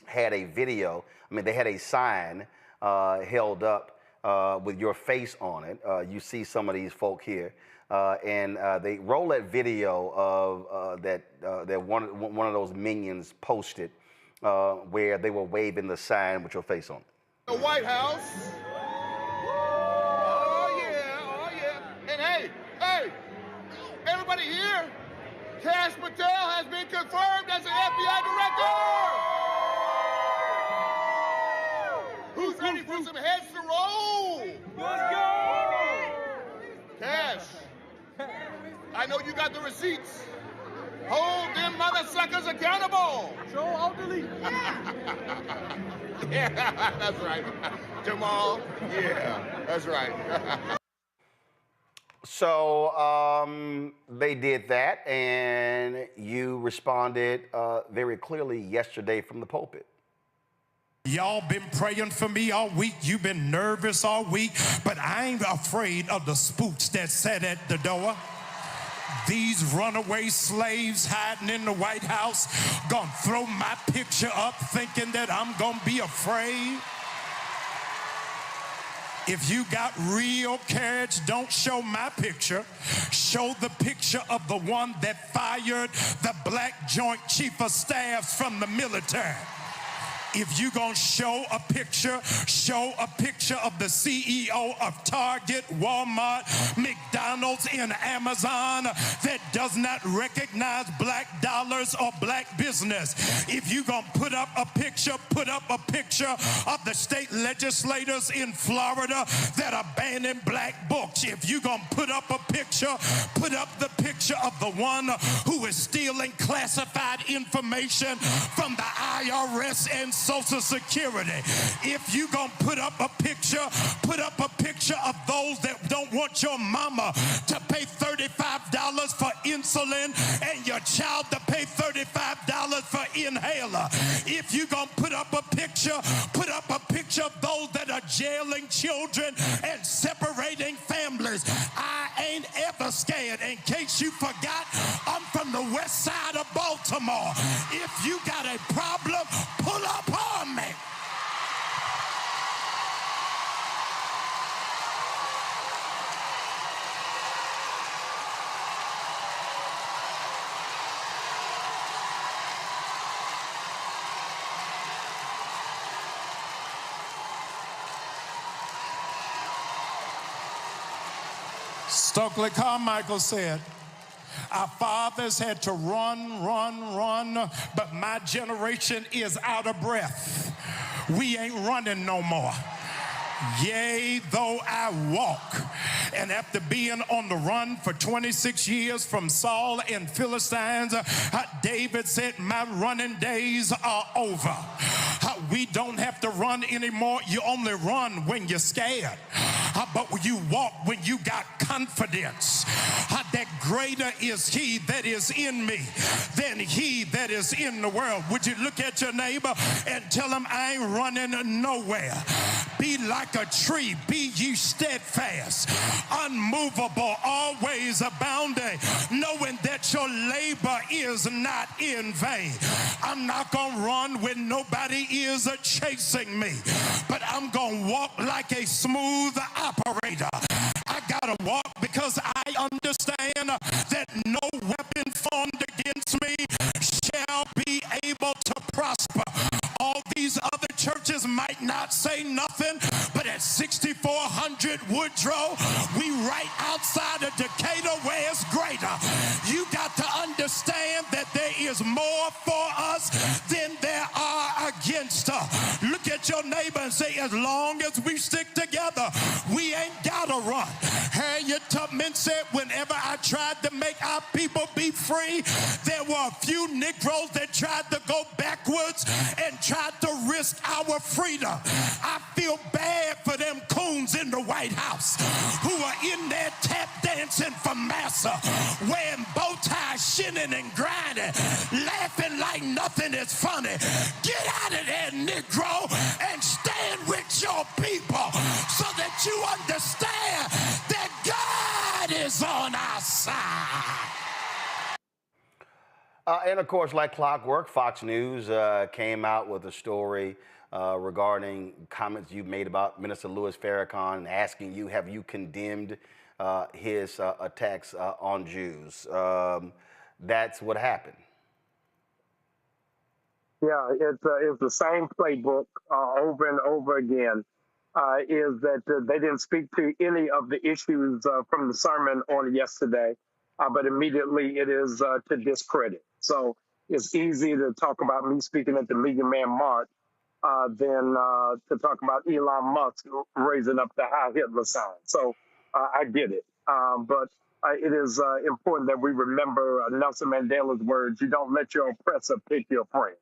Speaker 2: had a video. I mean, they had a sign held up with your face on it. You see some of these folk here. And they roll that video of that one of those minions posted where they were waving the sign with your face on it.
Speaker 4: The White House. Oh yeah. And hey, everybody here, Kash Patel has been confirmed as an FBI director. Who's ready for some heads to roll? Let's go. Kash, I know you got the receipts. Hold them mother suckers accountable. Show all delete. Yeah, that's right. Jamal, yeah, that's right.
Speaker 2: So they did that, and you responded very clearly yesterday from the pulpit.
Speaker 5: Y'all been praying for me all week. You've been nervous all week, but I ain't afraid of the spooks that sat at the door. These runaway slaves hiding in the White House gonna throw my picture up thinking that I'm gonna be afraid. If you got real courage, don't show my picture. Show the picture of the one that fired the Black Joint Chief of Staff from the military. If you gonna show a picture of the CEO of Target, Walmart, McDonald's, and Amazon that does not recognize black dollars or black business. If you gonna put up a picture of the state legislators in Florida that are banning black books. If you gonna put up the picture of the one who is stealing classified information from the IRS and Social Security. If you gonna put up a picture of those that don't want your mama to pay $35 for insulin and your child to pay $35 for inhaler. If you gonna put up a picture of those that are jailing children and separating families. I ain't ever scared. In case you forgot, I'm from the west side of Baltimore. If you got a problem, pull up on me. Stokely Carmichael said, our fathers had to run, but my generation is out of breath. We ain't running no more. Yea, though I walk. And after being on the run for 26 years from Saul and Philistines, David said, my running days are over. We don't have to run anymore. You only run when you're scared. But when you walk, when you got confidence, that greater is he that is in me than he that is in the world. Would you look at your neighbor and tell him, I ain't running nowhere. Be like a tree, be ye steadfast, unmovable, always abounding, knowing that your labor is not in vain. I'm not gonna run when nobody is chasing me, but I'm gonna walk like a smooth operator. I gotta walk because I understand that no weapon formed against me shall be able to prosper. All these other churches might not say nothing, but at 6400 Woodrow, we right outside of Decatur where it's greater. You got to understand that there is more for us against her. Look at your neighbor and say, as long as we stick together, we ain't gotta run. Harriet Tubman said, whenever I tried to make our people be free, there were a few Negroes that tried to go backwards and tried to risk our freedom. I feel bad for them coons in the White House who are in there tap dancing for massa, wearing bow ties, shinning and grinding, laughing like nothing is funny. Get out of there, Negro, and stand with your people so that you understand that God is on our side.
Speaker 2: And of course, like clockwork, Fox News came out with a story regarding comments you've made about Minister Louis Farrakhan and asking you, have you condemned his attacks on Jews? That's what happened.
Speaker 22: Yeah, it's the same playbook over and over again. Is that they didn't speak to any of the issues from the sermon on yesterday, but immediately it is to discredit. So it's easy to talk about me speaking at the Million Man March than to talk about Elon Musk raising up the Heil Hitler sign. So I get it. But it is important that we remember Nelson Mandela's words, you don't let your oppressor pick your friends.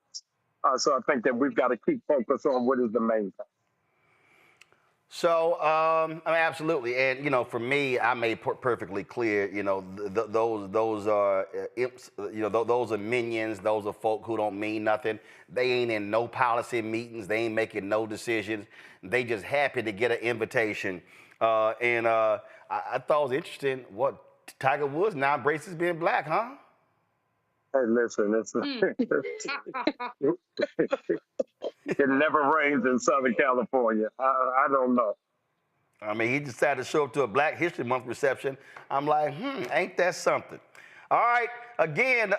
Speaker 22: So I think that we've got to keep focused on what is the main thing.
Speaker 2: So, I mean, absolutely. And, you know, for me, I made perfectly clear, you know, those are imps, you know, those are minions. Those are folk who don't mean nothing. They ain't in no policy meetings. They ain't making no decisions. They just happy to get an invitation. I thought it was interesting what Tiger Woods now embraces being black, huh?
Speaker 22: Hey, listen, it never rains in Southern California. I don't know.
Speaker 2: I mean, he decided to show up to a Black History Month reception. I'm like, ain't that something? All right, again,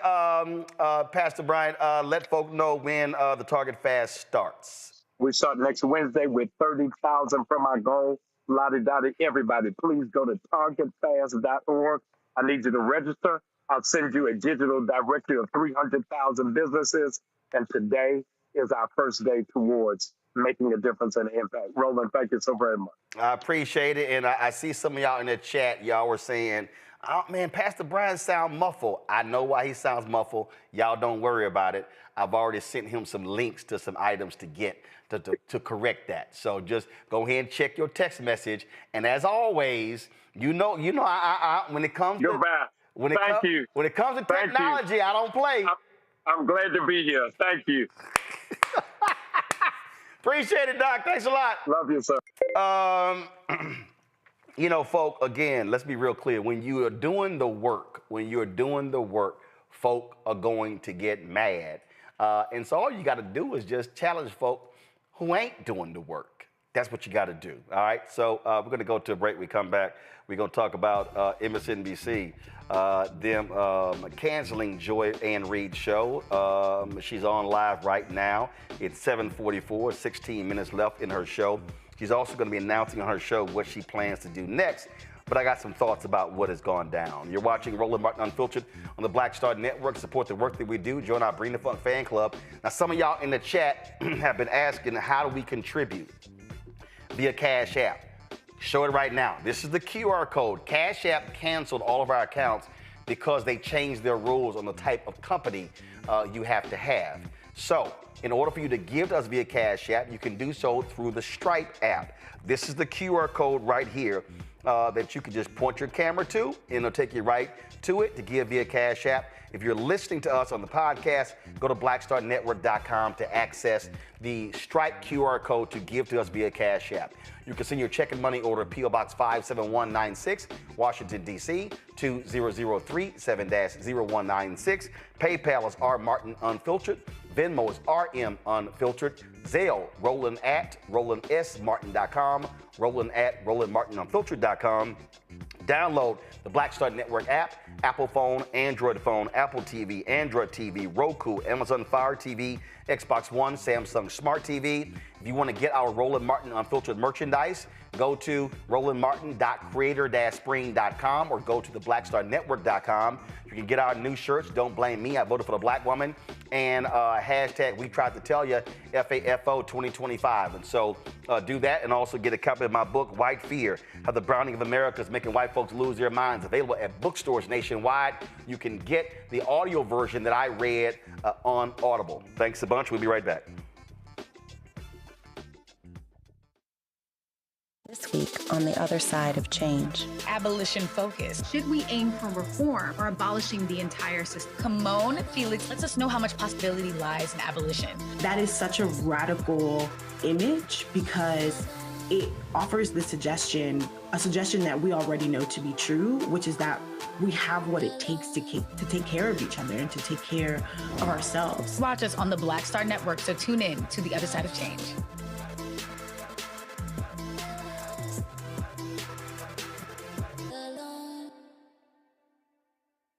Speaker 2: Pastor Bryant, let folk know when the Target Fast starts.
Speaker 22: We start next Wednesday with 30,000 from our goal. Lottie-dottie, everybody, please go to targetfast.org. I need you to register. I'll send you a digital directory of 300,000 businesses. And today is our first day towards making a difference and impact. Roland, thank you so very much.
Speaker 2: I appreciate it. And I see some of y'all in the chat. Y'all were saying, oh, man, Pastor Bryant sound muffled. I know why he sounds muffled. Y'all don't worry about it. I've already sent him some links to some items to get to correct that. So just go ahead and check your text message. And as always, you know, I when it comes
Speaker 22: You're
Speaker 2: to
Speaker 22: back. When
Speaker 2: it comes to technology, I don't play.
Speaker 22: I'm glad to be here. Thank you.
Speaker 2: Appreciate it, Doc. Thanks a lot.
Speaker 22: Love you, sir.
Speaker 2: You know, folk, again, let's be real clear. When you are doing the work, folk are going to get mad. And so all you got to do is just challenge folk who ain't doing the work. That's what you got to do, all right? So we're going to go to a break. We come back. We're going to talk about MSNBC, them canceling Joy Reid's show. She's on live right now. It's 7:44, 16 minutes left in her show. She's also going to be announcing on her show what she plans to do next. But I got some thoughts about what has gone down. You're watching Roland Martin Unfiltered on the Black Star Network. Support the work that we do. Join our Bring the Funk fan club. Now, some of y'all in the chat have been asking, how do we contribute? Via Cash App. Show it right now. This is the QR code. Cash App canceled all of our accounts because they changed their rules on the type of company you have to have. So, in order for you to give to us via Cash App, you can do so through the Stripe app. This is the QR code right here that you can just point your camera to, and it'll take you right to it to give via Cash App. If you're listening to us on the podcast, go to blackstarnetwork.com to access the Stripe QR code to give to us via Cash App. You can send your check and money order to P.O. Box 57196, Washington, D.C., 20037 7-0196. PayPal is rmartinunfiltered. Venmo is rmunfiltered. Zelle, Roland at RolandSMartin.com. Roland at RolandMartinUnfiltered.com. Download the Black Star Network app Apple phone, Android phone, Apple TV, Android TV, Roku, Amazon Fire TV, Xbox One, Samsung Smart TV. If you want to get our Roland Martin Unfiltered merchandise, go to rolandmartin.creator-spring.com or go to theblackstarnetwork.com. You can get our new shirts, Don't Blame Me, I Voted for the Black Woman, and hashtag We Tried to Tell You, FAFO 2025. And so do that, and also get a copy of my book, White Fear, How the Browning of America is Making White Folks Lose Their Minds, available at bookstores nationwide. You can get the audio version that I read on Audible. Thanks a bunch. We'll be right back.
Speaker 13: This week on the other side of change.
Speaker 15: Abolition focus.
Speaker 14: Should we aim for reform or abolishing the entire system?
Speaker 15: Kamon Felix lets us know how much possibility lies in abolition.
Speaker 16: That is such a radical image because it offers the suggestion, a suggestion that we already know to be true, which is that we have what it takes to take care of each other and to take care of ourselves.
Speaker 15: Watch us on the Black Star Network, so tune in to the other side of change.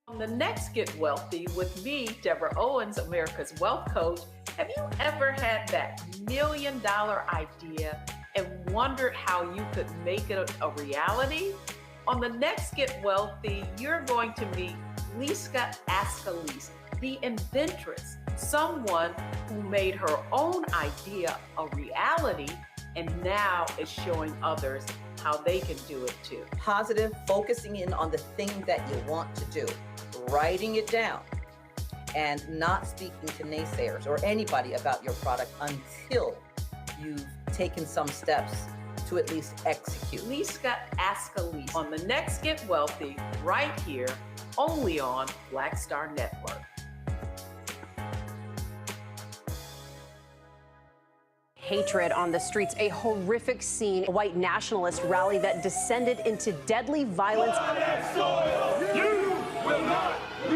Speaker 17: On the next Get Wealthy with me, Deborah Owens, America's Wealth Coach, have you ever had that $1 million idea and wondered how you could make it a reality? On the next Get Wealthy, you're going to meet Liska Askalise, the inventress, someone who made her own idea a reality and now is showing others how they can do it too.
Speaker 18: Positive, focusing in on the thing that you want to do, writing it down, and not speaking to naysayers or anybody about your product until you've taken some steps to at least execute.
Speaker 17: Liska Askalise on the next Get Wealthy, right here, only on Black Star Network.
Speaker 6: Hatred on the streets, a horrific scene, a white nationalist rally that descended into deadly violence.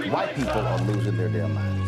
Speaker 2: White people are losing their damn minds.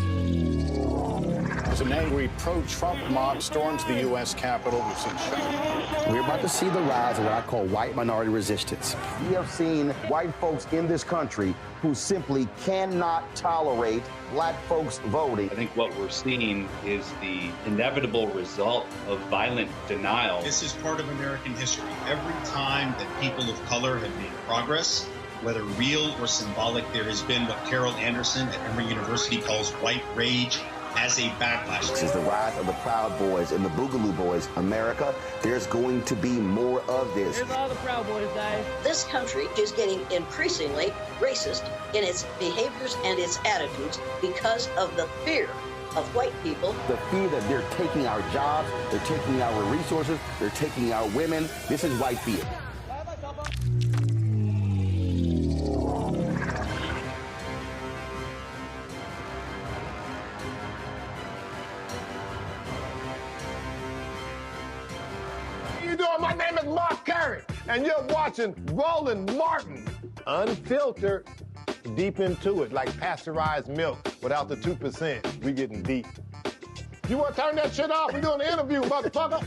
Speaker 8: As an angry pro-Trump mob storms the U.S. Capitol, we've seen shooting.
Speaker 2: We're about to see the rise of what I call white minority resistance. We have seen white folks in this country who simply cannot tolerate black folks voting.
Speaker 23: I think what we're seeing is the inevitable result of violent denial.
Speaker 24: This is part of American history. Every time that people of color have made progress, whether real or symbolic, there has been what Carol Anderson at Emory University calls white rage as a backlash.
Speaker 2: This is the rise of the Proud Boys and the Boogaloo Boys. America, there's going to be more of this.
Speaker 25: Here's all the Proud Boys, guys.
Speaker 26: This country is getting increasingly racist in its behaviors and its attitudes because of the fear of white people.
Speaker 2: The fear that they're taking our jobs, they're taking our resources, they're taking our women. This is white fear.
Speaker 4: My name is Mark Carey, and you're watching Roland Martin Unfiltered. Deep into it, like pasteurized milk without the 2%. We getting deep. You want to turn that shit off? We're doing an interview, motherfucker.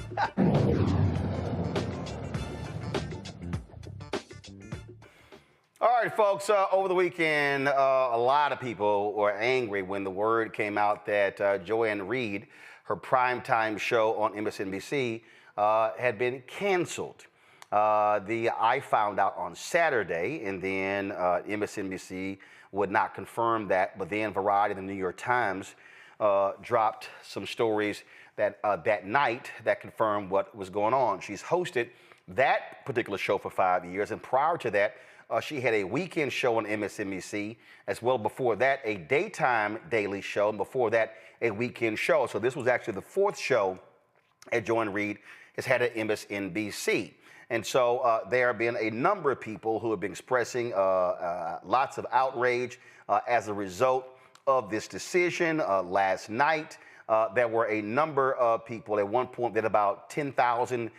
Speaker 2: All right, folks, over the weekend, a lot of people were angry when the word came out that Joy Reid, her primetime show on MSNBC, had been canceled. I found out on Saturday, and then MSNBC would not confirm that, but then Variety and the New York Times dropped some stories that that night that confirmed what was going on. She's hosted that particular show for 5 years, and prior to that, she had a weekend show on MSNBC, as well before that, a daytime daily show, and before that, a weekend show. So this was actually the fourth show at Joy Reid has had at MSNBC. And so there have been a number of people who have been expressing lots of outrage as a result of this decision. Last night, there were a number of people. At one point, that about 10,000,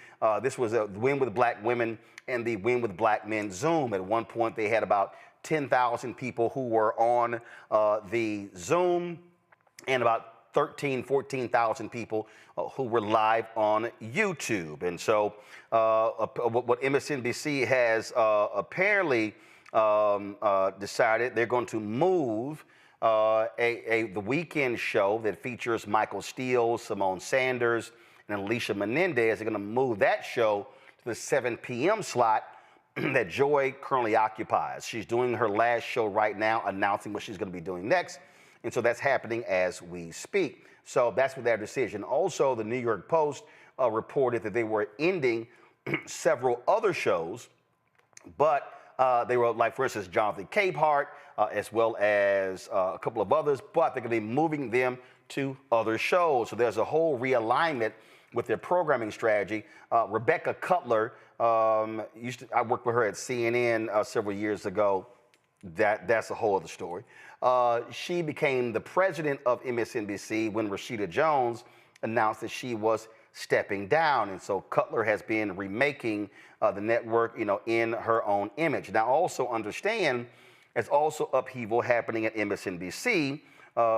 Speaker 2: this was a Win with Black Women and the Win with Black Men Zoom. At one point, they had about 10,000 people who were on the Zoom, and about 14,000 people who were live on YouTube. And so what MSNBC has apparently decided they're going to move the weekend show that features Michael Steele, Simone Sanders, and Alicia Menendez. They're going to move that show to the 7 p.m. slot that Joy currently occupies. She's doing her last show right now, announcing what she's going to be doing next. And so that's happening as we speak. So that's with their decision. Also, the New York Post reported that they were ending several other shows, but they were, like, for instance, Jonathan Capehart, as well as a couple of others, but they're going to be moving them to other shows. So there's a whole realignment with their programming strategy. Rebecca Cutler, I worked with her at CNN several years ago. That's a whole other story. She became the president of MSNBC when Rashida Jones announced that she was stepping down. And so Cutler has been remaking the network, in her own image. Now, also understand there's also upheaval happening at MSNBC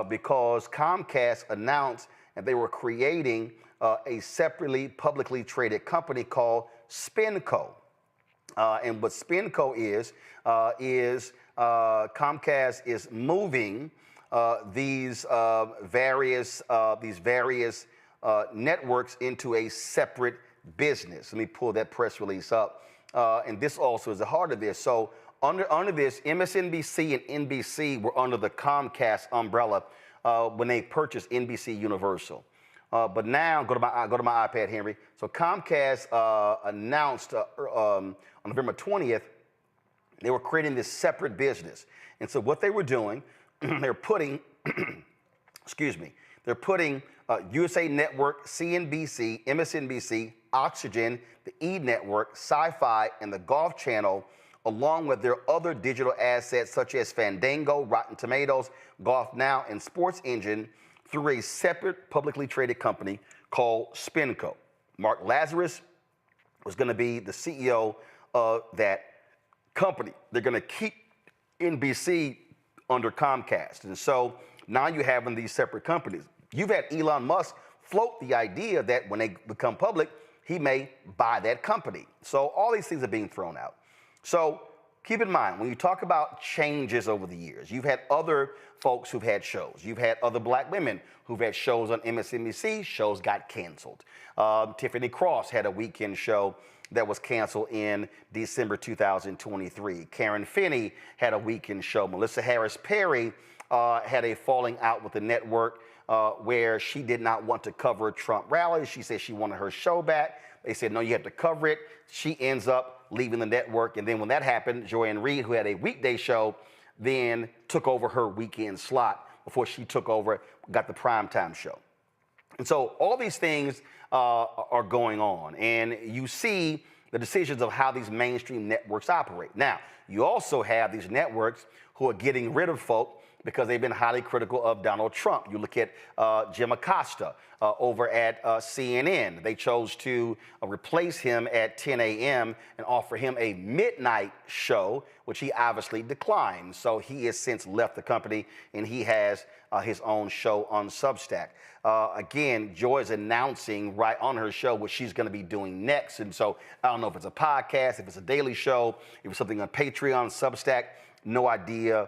Speaker 2: because Comcast announced that they were creating a separately publicly traded company called SpinCo. And what SpinCo is Comcast is moving these various networks into a separate business. Let me pull that press release up. And this also is a heart of this. So under this, MSNBC and NBC were under the Comcast umbrella when they purchased NBC Universal. But now, go to my iPad, Henry. So Comcast announced on November 20th, they were creating this separate business. And so what they were doing, they're putting, they're putting USA Network, CNBC, MSNBC, Oxygen, the E! Network, Sci-Fi, and the Golf Channel, along with their other digital assets such as Fandango, Rotten Tomatoes, Golf Now, and Sports Engine, through a separate publicly traded company called SpinCo. Mark Lazarus was going to be the CEO of that company. They're going to keep NBC under Comcast. And so now you're having these separate companies. You've had Elon Musk float the idea that when they become public, he may buy that company. So all these things are being thrown out. So keep in mind, when you talk about changes over the years, you've had other folks who've had shows. You've had other black women who've had shows on MSNBC. Shows got canceled. Tiffany Cross had a weekend show that was canceled in December 2023. Karen Finney had a weekend show. Melissa Harris Perry had a falling out with the network where she did not want to cover Trump rallies. She said she wanted her show back. They said, no, you have to cover it. She ends up leaving the network. And then when that happened, Joy Reid, who had a weekday show, then took over her weekend slot before she took over, got the primetime show. And so all these things are going on. And you see the decisions of how these mainstream networks operate. Now, you also have these networks who are getting rid of folk because they've been highly critical of Donald Trump. You look at Jim Acosta over at CNN. They chose to replace him at 10 a.m. and offer him a midnight show, which he obviously declined. So he has since left the company, and he has his own show on Substack. Again, Joy is announcing right on her show what she's going to be doing next. And so I don't know if it's a podcast, if it's a daily show, if it's something on Patreon, Substack, no idea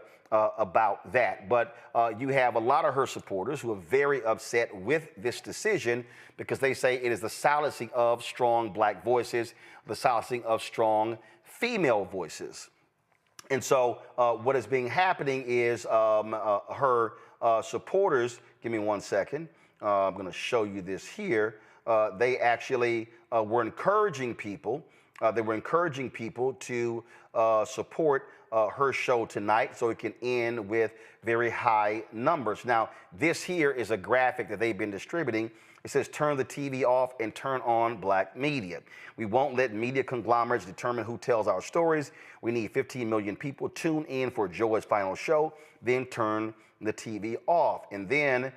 Speaker 2: about that. But you have a lot of her supporters who are very upset with this decision because they say it is the silencing of strong black voices, the silencing of strong female voices. And so what is being happening is her supporters, give me 1 second, I'm going to show you this here. They actually were encouraging people. They were encouraging people to support her show tonight so it can end with very high numbers. Now, this here is a graphic that they've been distributing. It says, turn the TV off and turn on black media. We won't let media conglomerates determine who tells our stories. We need 15 million people tune in for Joy's final show, then turn the TV off. And then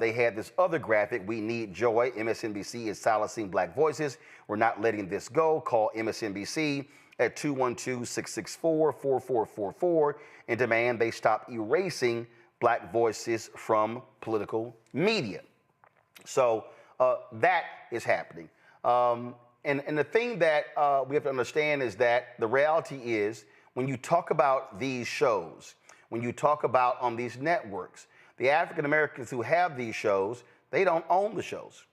Speaker 2: they had this other graphic, we need Joy. MSNBC is silencing black voices. We're not letting this go. Call MSNBC at 212-664-4444 and demand they stop erasing black voices from political media. So that is happening. And the thing that we have to understand is that the reality is when you talk about these shows, when you talk about on these networks, the African Americans who have these shows, they don't own the shows.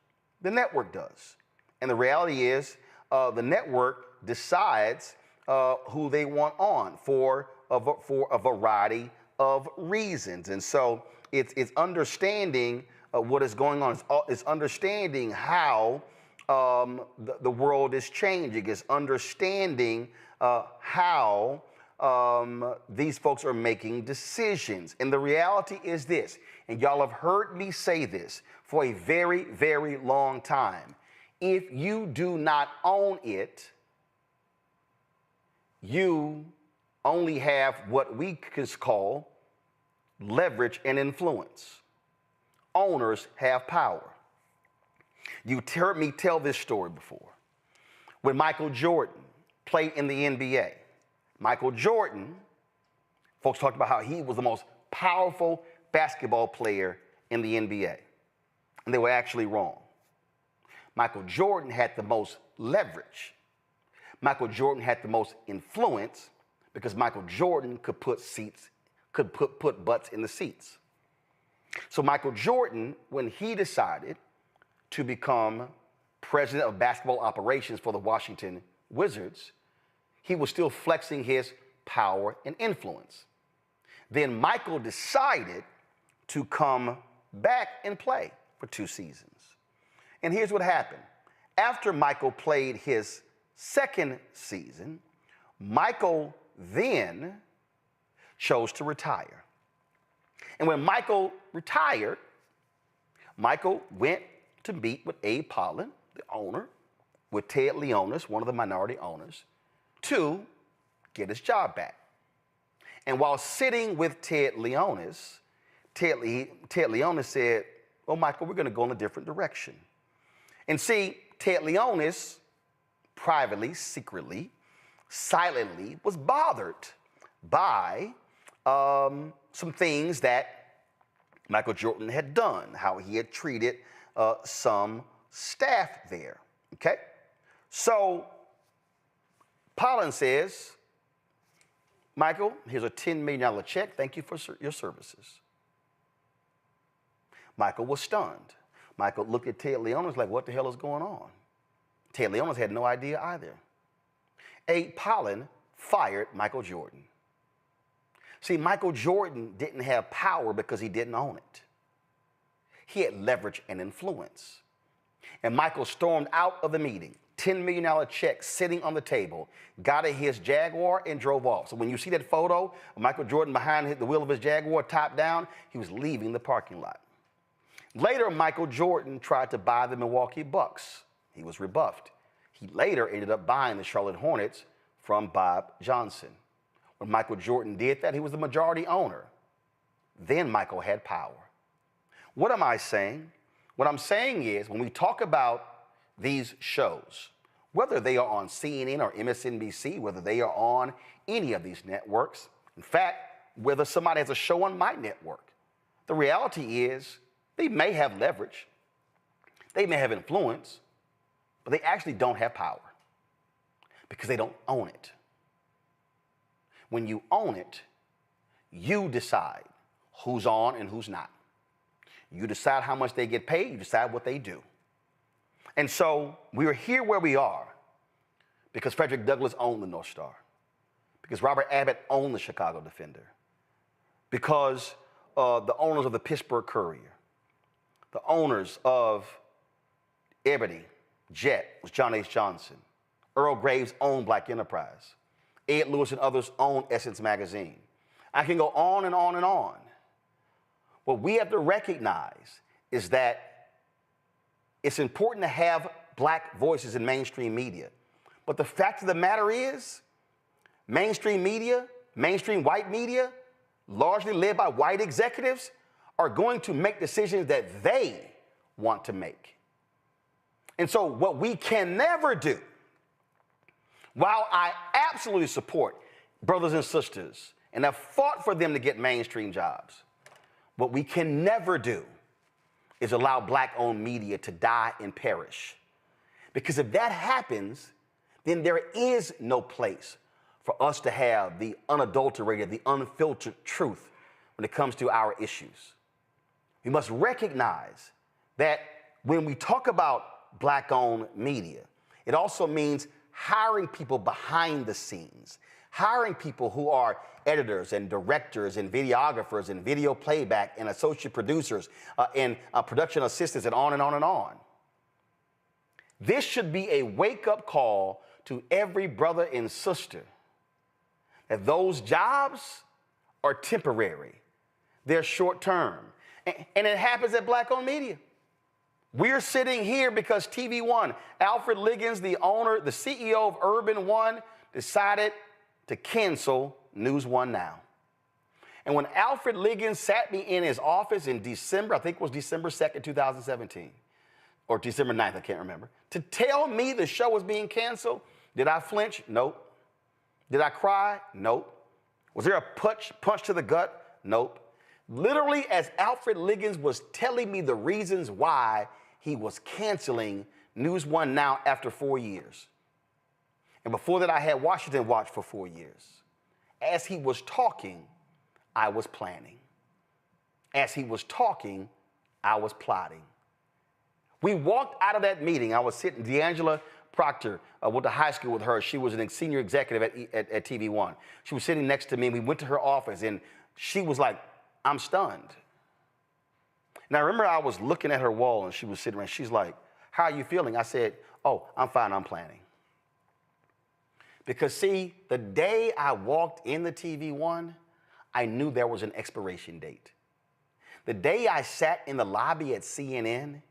Speaker 2: The network does. And the reality is the network decides who they want on for a variety of reasons. And so it's understanding what is going on. It's understanding how the world is changing. It's understanding how these folks are making decisions. And the reality is this, and y'all have heard me say this for a very, very long time. If you do not own it, you only have what we can call leverage and influence. Owners have power. You heard me tell this story before. When Michael Jordan played in the NBA, Michael Jordan, folks talked about how he was the most powerful basketball player in the NBA. And they were actually wrong. Michael Jordan had the most leverage. Michael Jordan had the most influence because Michael Jordan could put butts in the seats. So Michael Jordan, when he decided to become president of basketball operations for the Washington Wizards, he was still flexing his power and influence. Then Michael decided to come back and play for 2 seasons. And here's what happened. After Michael played his second season, Michael then chose to retire. And when Michael retired, Michael went to meet with Abe Pollin, the owner, with Ted Leonis, one of the minority owners, to get his job back. And while sitting with Ted Leonis, Ted Leonis said, well, Michael, we're going to go in a different direction. And see, Ted Leonis, privately, secretly, silently, was bothered by some things that Michael Jordan had done, how he had treated some staff there, okay? So Pollin says, Michael, here's a $10 million check. Thank you for your services. Michael was stunned. Michael looked at Ted Leonis like, what the hell is going on? Ted Leonis had no idea either. Abe Pollin fired Michael Jordan. See, Michael Jordan didn't have power because he didn't own it. He had leverage and influence. And Michael stormed out of the meeting, $10 million check sitting on the table, got in his Jaguar and drove off. So when you see that photo of Michael Jordan behind the wheel of his Jaguar, top down, he was leaving the parking lot. Later, Michael Jordan tried to buy the Milwaukee Bucks. He was rebuffed. He later ended up buying the Charlotte Hornets from Bob Johnson. When Michael Jordan did that, he was the majority owner. Then Michael had power. What am I saying? What I'm saying is when we talk about these shows, whether they are on CNN or MSNBC, whether they are on any of these networks, in fact, whether somebody has a show on my network, the reality is they may have leverage, they may have influence, but they actually don't have power because they don't own it. When you own it, you decide who's on and who's not. You decide how much they get paid, you decide what they do. And so we are here where we are because Frederick Douglass owned the North Star, because Robert Abbott owned the Chicago Defender, because the owners of the Pittsburgh Courier, the owners of Ebony, Jet was John H. Johnson. Earl Graves owned Black Enterprise. Ed Lewis and others owned Essence Magazine. I can go on and on and on. What we have to recognize is that it's important to have black voices in mainstream media. But the fact of the matter is, mainstream media, mainstream white media, largely led by white executives, are going to make decisions that they want to make. And so what we can never do, while I absolutely support brothers and sisters and have fought for them to get mainstream jobs, what we can never do is allow black-owned media to die and perish. Because if that happens, then there is no place for us to have the unadulterated, the unfiltered truth when it comes to our issues. We must recognize that when we talk about Black-owned media, it also means hiring people behind the scenes, hiring people who are editors and directors and videographers and video playback and associate producers and production assistants and on and on and on. This should be a wake-up call to every brother and sister that those jobs are temporary. They're short-term. And it happens at Black-owned media. We're sitting here because TV One, Alfred Liggins, the owner, the CEO of Urban One, decided to cancel News One Now. And when Alfred Liggins sat me in his office in December, I think it was December 2nd, 2017, or December 9th, I can't remember, to tell me the show was being canceled, did I flinch? Nope. Did I cry? Nope. Was there a punch to the gut? Nope. Literally, as Alfred Liggins was telling me the reasons why he was canceling News One Now after 4 years. And before that, I had Washington Watch for 4 years. As he was talking, I was planning. As he was talking, I was plotting. We walked out of that meeting. I was sitting, D'Angela Proctor, went to high school with her. She was a senior executive at TV One. She was sitting next to me, and we went to her office, and she was like, I'm stunned. And I remember I was looking at her wall, and she was sitting there, and she's like, how are you feeling? I said, oh, I'm fine, I'm planning. Because see, the day I walked in the TV One, I knew there was an expiration date. The day I sat in the lobby at CNN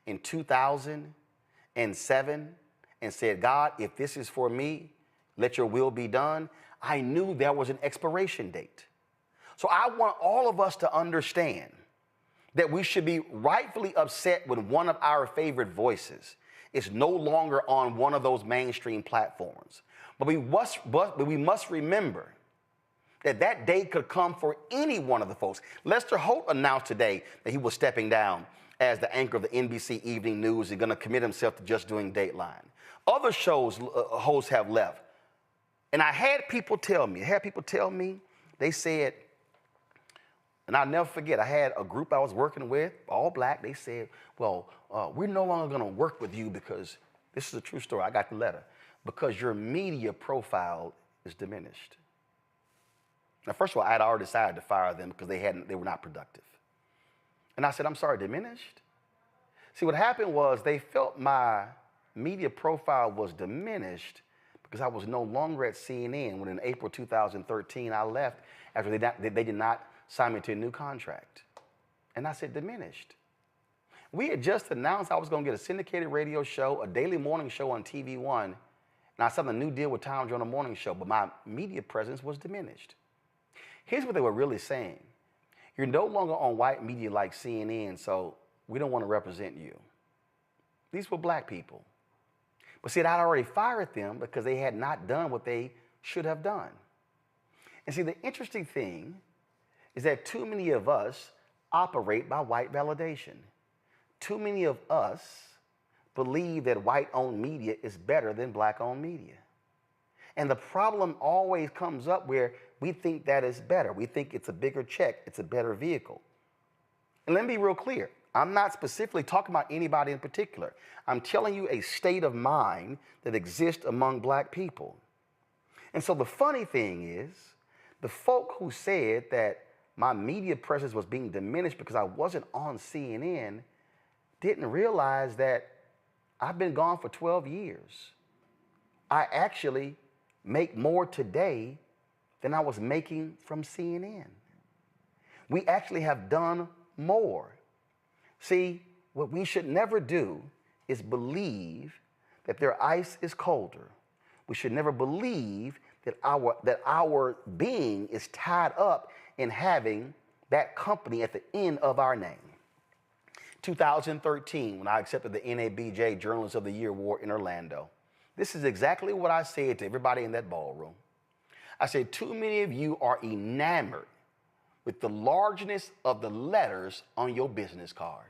Speaker 2: in 2007 and said, God, if this is for me, let your will be done, I knew there was an expiration date. So I want all of us to understand that we should be rightfully upset when one of our favorite voices is no longer on one of those mainstream platforms. But we must remember that that day could come for any one of the folks. Lester Holt announced today that he was stepping down as the anchor of the NBC Evening News and going to commit himself to just doing Dateline. Other shows hosts have left. And I had people tell me, they said, and I'll never forget, I had a group I was working with, all Black, they said, well, we're no longer going to work with you because, this is a true story, I got the letter, because your media profile is diminished. Now, first of all, I had already decided to fire them because they were not productive. And I said, I'm sorry, diminished? See, what happened was they felt my media profile was diminished because I was no longer at CNN when in April 2013 I left after they did not sign me to a new contract. And I said, diminished. We had just announced I was going to get a syndicated radio show, a daily morning show on TV One, and I signed a new deal with Time Journal Morning Show, but my media presence was diminished. Here's what they were really saying. You're no longer on white media like CNN, so we don't want to represent you. These were Black people. But see, I'd already fired them because they had not done what they should have done. And see, the interesting thing is that too many of us operate by white validation. Too many of us believe that white-owned media is better than Black-owned media. And the problem always comes up where we think that is better. We think it's a bigger check, it's a better vehicle. And let me be real clear. I'm not specifically talking about anybody in particular. I'm telling you a state of mind that exists among Black people. And so the funny thing is, the folk who said that my media presence was being diminished because I wasn't on CNN didn't realize that I've been gone for 12 years. I actually make more today than I was making from CNN. We actually have done more. See, what we should never do is believe that their ice is colder. We should never believe that our being is tied up in having that company at the end of our name. 2013, when I accepted the NABJ Journalist of the Year Award in Orlando, this is exactly what I said to everybody in that ballroom. I said, too many of you are enamored with the largeness of the letters on your business card.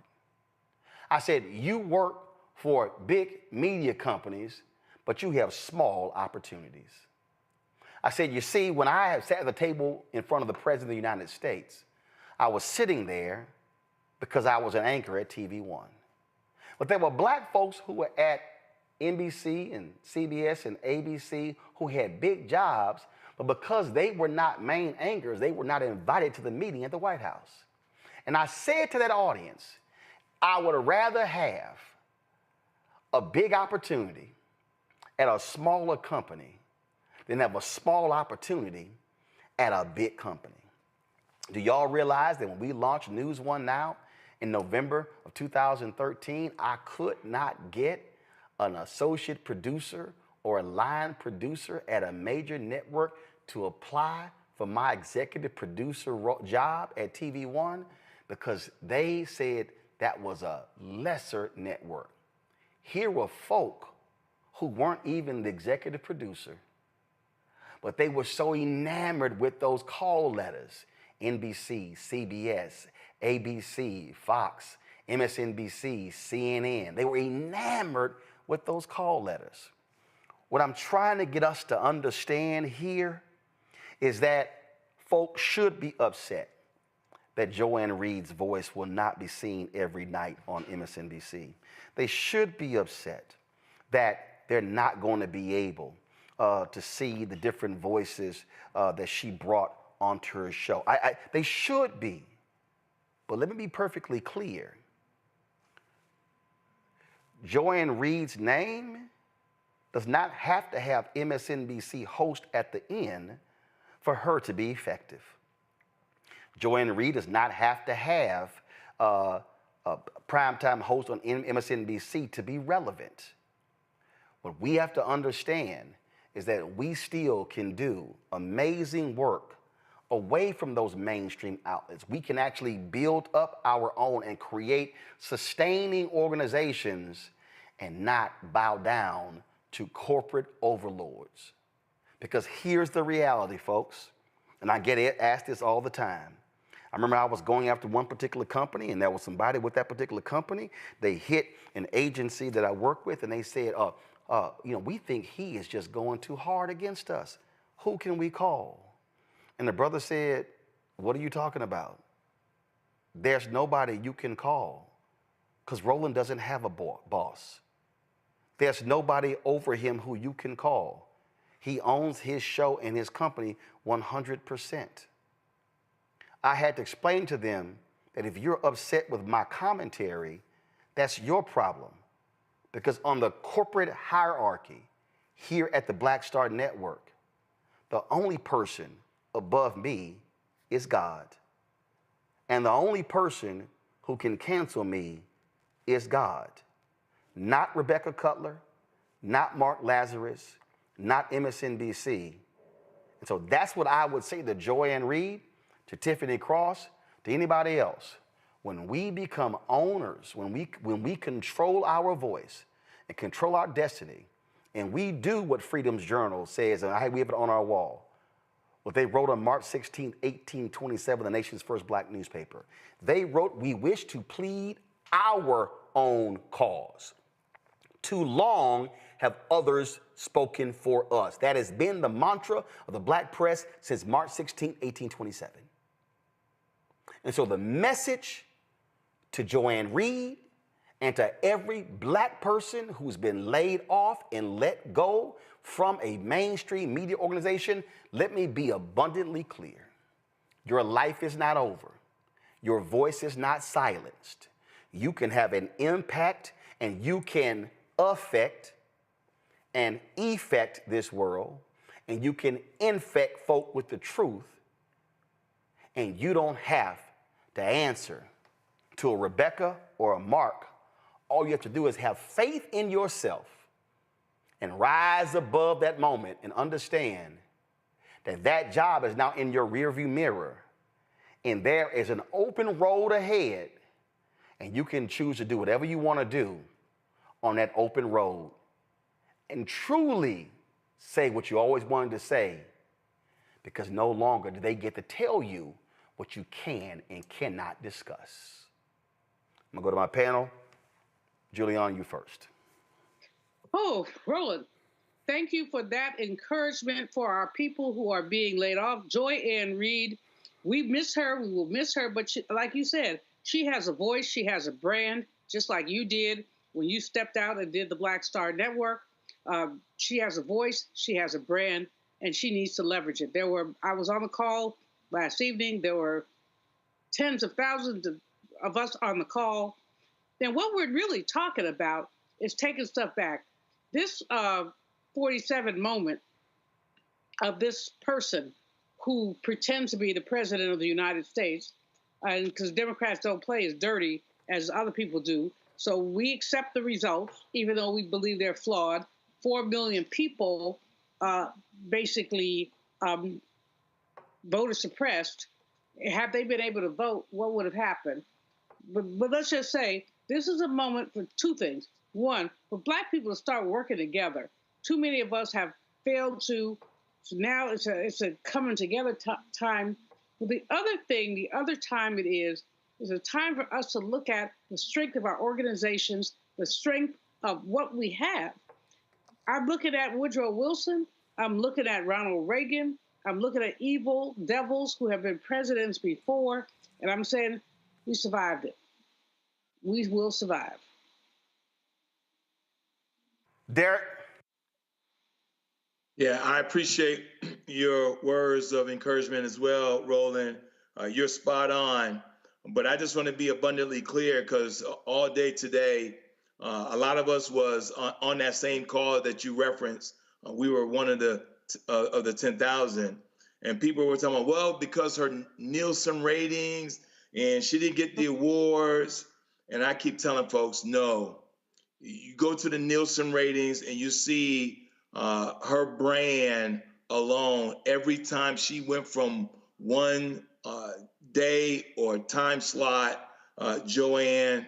Speaker 2: I said, you work for big media companies, but you have small opportunities. I said, you see, when I sat at the table in front of the President of the United States, I was sitting there because I was an anchor at TV One. But there were black folks who were at NBC and CBS and ABC who had big jobs, but because they were not main anchors, they were not invited to the meeting at the White House. And I said to that audience, I would rather have a big opportunity at a smaller company than have a small opportunity at a big company. Do y'all realize that when we launched News One Now in November of 2013, I could not get an associate producer or a line producer at a major network to apply for my executive producer job at TV One because they said that was a lesser network. Here were folk who weren't even the executive producer, but they were so enamored with those call letters, NBC, CBS, ABC, Fox, MSNBC, CNN. They were enamored with those call letters. What I'm trying to get us to understand here is that folks should be upset that Joy Reid's voice will not be seen every night on MSNBC. They should be upset that they're not going to be able to see the different voices that she brought onto her show. They should be. But let me be perfectly clear. Joy Reid's name does not have to have MSNBC host at the end for her to be effective. Joy Reid does not have to have a primetime host on MSNBC to be relevant. What we have to understand is that we still can do amazing work away from those mainstream outlets. We can actually build up our own and create sustaining organizations and not bow down to corporate overlords. Because here's the reality, folks, and I get asked this all the time. I remember I was going after one particular company, and there was somebody with that particular company. They hit an agency that I work with, and they said, we think he is just going too hard against us. Who can we call? And the brother said, what are you talking about? There's nobody you can call because Roland doesn't have a boss. There's nobody over him who you can call. He owns his show and his company 100%. I had to explain to them that if you're upset with my commentary, that's your problem. Because on the corporate hierarchy here at the Black Star Network, the only person above me is God. And the only person who can cancel me is God. Not Rebecca Cutler, not Mark Lazarus, not MSNBC. And so that's what I would say to Joy Reid, to Tiffany Cross, to anybody else. When we become owners, when we control our voice and control our destiny, and we do what Freedom's Journal says, and we have it on our wall, what they wrote on March 16, 1827, the nation's first black newspaper. They wrote, we wish to plead our own cause. Too long have others spoken for us. That has been the mantra of the black press since March 16, 1827. And so the message to Joy Reid and to every black person who's been laid off and let go from a mainstream media organization, let me be abundantly clear. Your life is not over. Your voice is not silenced. You can have an impact and you can affect and effect this world, and you can infect folk with the truth, and you don't have to answer to a Rebecca or a Mark. All you have to do is have faith in yourself and rise above that moment and understand that that job is now in your rearview mirror, and there is an open road ahead, and you can choose to do whatever you want to do on that open road and truly say what you always wanted to say, because no longer do they get to tell you what you can and cannot discuss. I'm going to go to my panel. Julianne, you first.
Speaker 9: Oh, Roland, thank you for that encouragement for our people who are being laid off. Joy Reid, we miss her. We will miss her. But she, like you said, she has a voice. She has a brand, just like you did when you stepped out and did the Black Star Network. She has a voice. She has a brand, and she needs to leverage it. I was on the call last evening. There were tens of thousands of us on the call. Then what we're really talking about is taking stuff back. This 47 moment of this person who pretends to be the president of the United States, and because Democrats don't play as dirty as other people do, so we accept the results, even though we believe they're flawed. 4 million people basically voter suppressed. Had they been able to vote, what would have happened? But let's just say this is a moment for two things. One, for Black people to start working together. Too many of us have failed to. So now it's a coming together time. But the other thing, the other time it is a time for us to look at the strength of our organizations, the strength of what we have. I'm looking at Woodrow Wilson. I'm looking at Ronald Reagan. I'm looking at evil devils who have been presidents before. And I'm saying we survived it. We will survive.
Speaker 2: Derek?
Speaker 20: Yeah, I appreciate your words of encouragement as well, Roland. You're spot on. But I just want to be abundantly clear, because all day today, a lot of us was on that same call that you referenced. We were one of the 10,000. And people were talking about, well, because her Nielsen ratings and she didn't get the awards. And I keep telling folks, no. You go to the Nielsen ratings and you see her brand alone. Every time she went from one day or time slot, Joy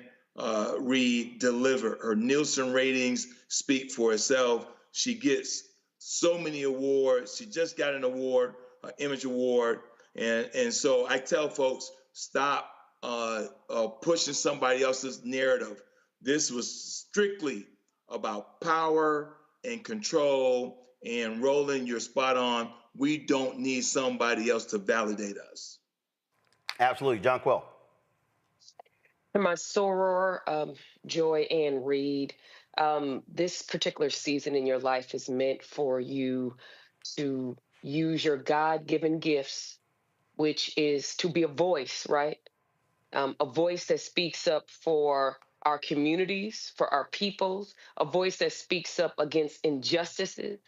Speaker 20: Reid delivered. Her Nielsen ratings speak for itself. She gets so many awards. She just got an award, Image Award. And so I tell folks, stop pushing somebody else's narrative. This was strictly about power and control. And Roland, you're spot on. We don't need somebody else to validate us.
Speaker 2: Absolutely. John Quill.
Speaker 21: And my soror, Joy Reid, this particular season in your life is meant for you to use your God-given gifts, which is to be a voice, right? A voice that speaks up for our communities, for our peoples, a voice that speaks up against injustices,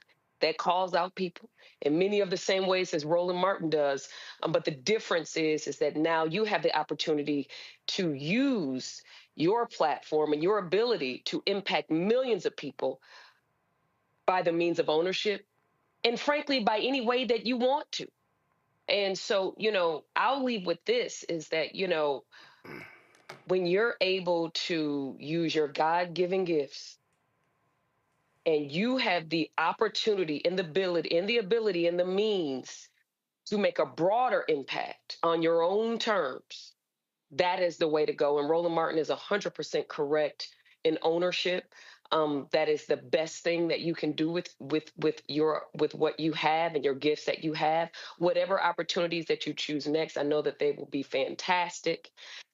Speaker 21: that calls out people in many of the same ways as Roland Martin does. But the difference is that now you have the opportunity to use your platform and your ability to impact millions of people by the means of ownership, and frankly, by any way that you want to. And so, I'll leave with this is that, when you're able to use your God-given gifts and you have the opportunity and the ability and the means to make a broader impact on your own terms, that is the way to go. And Roland Martin is 100% correct in ownership. That is the best thing that you can do with what you have and your gifts that you have. Whatever opportunities that you choose next, I know that they will be fantastic.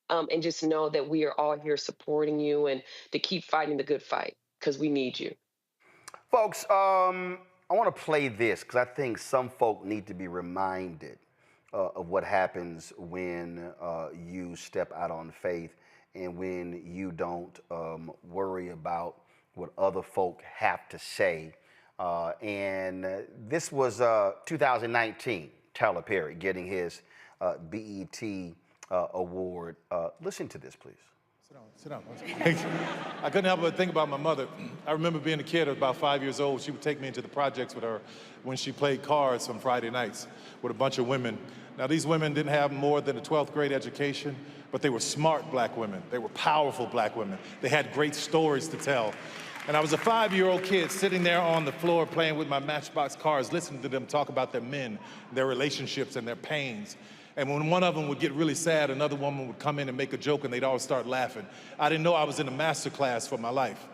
Speaker 21: And just know that we are all here supporting you and to keep fighting the good fight, because we need you.
Speaker 2: Folks, I want to play this because I think some folk need to be reminded of what happens when you step out on faith and when you don't worry about what other folk have to say. And this was 2019, Tyler Perry getting his BET award. Listen to this, please.
Speaker 1: Sit down. I couldn't help but think about my mother. I remember being a kid, I was about 5 years old. She would take me into the projects with her when she played cards on Friday nights with a bunch of women. Now, these women didn't have more than a 12th grade education, but they were smart black women. They were powerful black women. They had great stories to tell. And I was a 5-year-old kid sitting there on the floor playing with my Matchbox cards, listening to them talk about their men, their relationships, and their pains. And when one of them would get really sad, another woman would come in and make a joke, and they'd all start laughing. I didn't know I was in a master class for my life.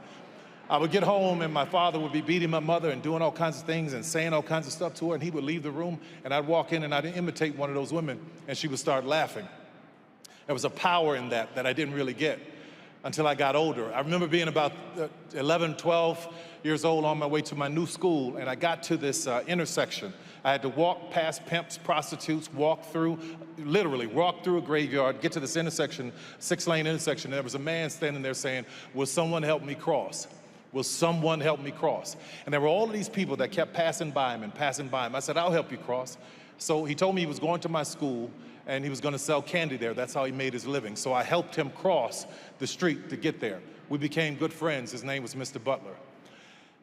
Speaker 1: I would get home and my father would be beating my mother and doing all kinds of things and saying all kinds of stuff to her, and he would leave the room and I'd walk in and I'd imitate one of those women and she would start laughing. There was a power in that I didn't really get until I got older. I remember being about 11, 12 years old on my way to my new school, and I got to this intersection. I had to walk past pimps, prostitutes, literally walk through a graveyard, get to this intersection, 6-lane intersection, and there was a man standing there saying, "Will someone help me cross? Will someone help me cross?" And there were all of these people that kept passing by him and passing by him. I said, "I'll help you cross." So he told me he was going to my school and he was going to sell candy there. That's how he made his living. So I helped him cross the street to get there. We became good friends. His name was Mr. Butler.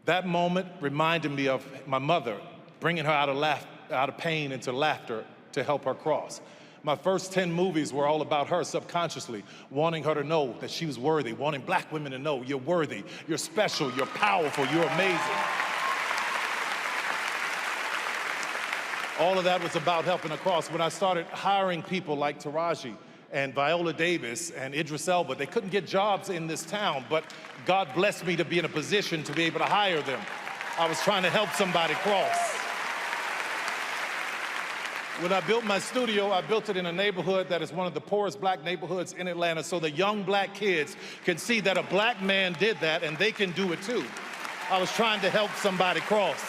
Speaker 1: That moment reminded me of my mother, bringing her out of pain into laughter to help her cross. My first 10 movies were all about her subconsciously, wanting her to know that she was worthy, wanting black women to know you're worthy, you're special, you're powerful, you're amazing. All of that was about helping her cross. When I started hiring people like Taraji and Viola Davis and Idris Elba, they couldn't get jobs in this town, but God blessed me to be in a position to be able to hire them. I was trying to help somebody cross. When I built my studio, I built it in a neighborhood that is one of the poorest black neighborhoods in Atlanta, so the young black kids can see that a black man did that and they can do it too. I was trying to help somebody cross.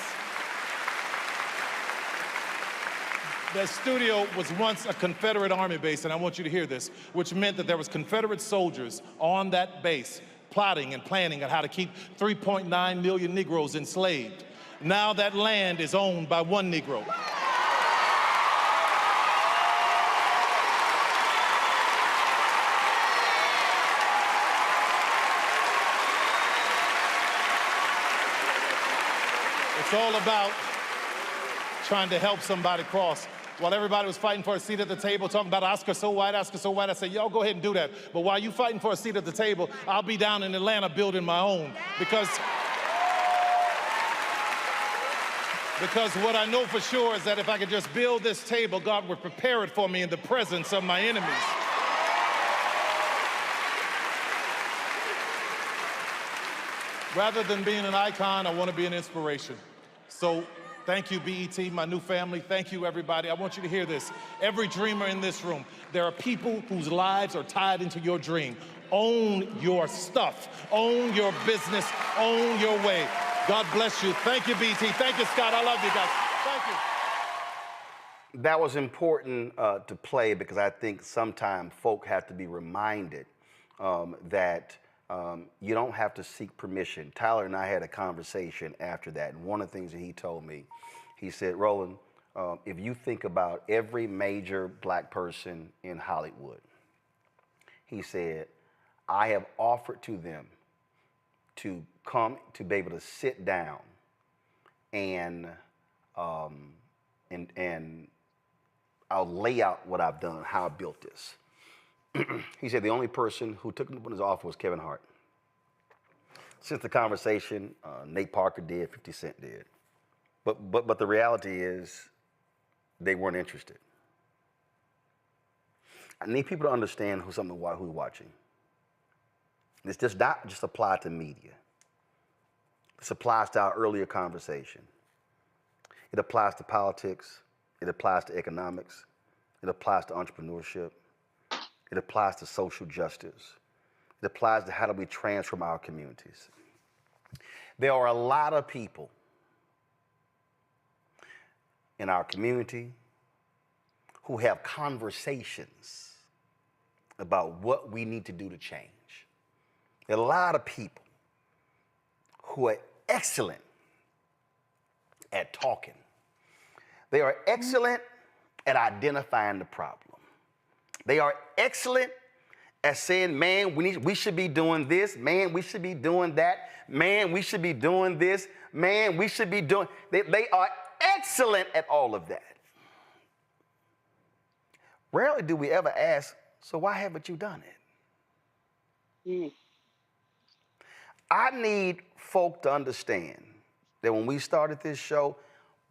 Speaker 1: That studio was once a Confederate Army base, and I want you to hear this, which meant that there was Confederate soldiers on that base plotting and planning on how to keep 3.9 million Negroes enslaved. Now that land is owned by one Negro. It's all about trying to help somebody cross. While everybody was fighting for a seat at the table, talking about Oscar so white, I said, y'all go ahead and do that. But while you fighting for a seat at the table, I'll be down in Atlanta building my own. Because what I know for sure is that if I could just build this table, God would prepare it for me in the presence of my enemies. Rather than being an icon, I want to be an inspiration. So thank you, BET, my new family. Thank you, everybody. I want you to hear this. Every dreamer in this room, there are people whose lives are tied into your dream. Own your stuff. Own your business. Own your way. God bless you. Thank you, BET. Thank you, Scott. I love you guys. Thank you.
Speaker 2: That was important to play because I think sometimes folk have to be reminded that you don't have to seek permission. Tyler and I had a conversation after that, and one of the things that he told me, he said, Roland, if you think about every major black person in Hollywood, he said, I have offered to them to come to be able to sit down and I'll lay out what I've done, how I built this. He said the only person who took him up on his offer was Kevin Hart. Since the conversation, Nate Parker did, 50 Cent did. But the reality is they weren't interested. I need people to understand who's watching. This does not just apply to media. This applies to our earlier conversation. It applies to politics. It applies to economics. It applies to entrepreneurship. It applies to social justice. It applies to how do we transform our communities. There are a lot of people in our community who have conversations about what we need to do to change. There are a lot of people who are excellent at talking. They are excellent at identifying the problem. They are excellent at saying, man, we should be doing this. Man, we should be doing that. Man, we should be doing this. Man, we should be doing... They are excellent at all of that. Rarely do we ever ask, so why haven't you done it? I need folk to understand that when we started this show,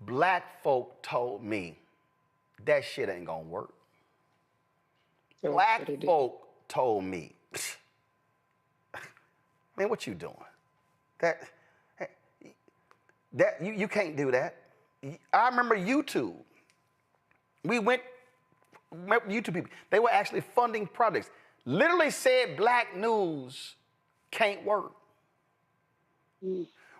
Speaker 2: black folk told me that shit ain't gonna work. Black folk told me, man, what you doing? You can't do that. I remember YouTube. YouTube people, they were actually funding projects. Literally said black news can't work.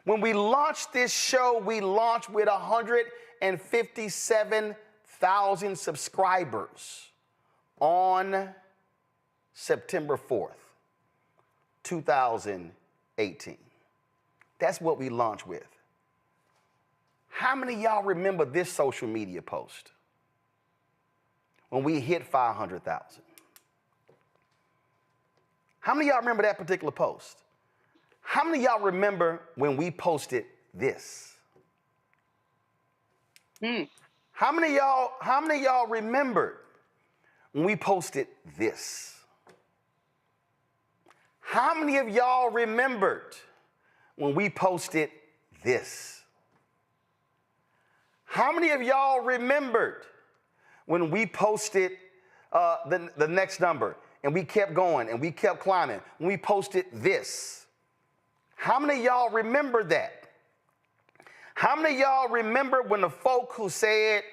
Speaker 2: When we launched this show, we launched with 157,000 subscribers on September 4th, 2018. That's what we launched with. How many of y'all remember this social media post when we hit 500,000? How many of y'all remember that particular post? How many of y'all remember when we posted this? How many of y'all remembered when we posted this? How many of y'all remembered when we posted this? How many of y'all remembered when we posted the next number and we kept going and we kept climbing? When we posted this? How many of y'all remember that? How many of y'all remember when the folk who said,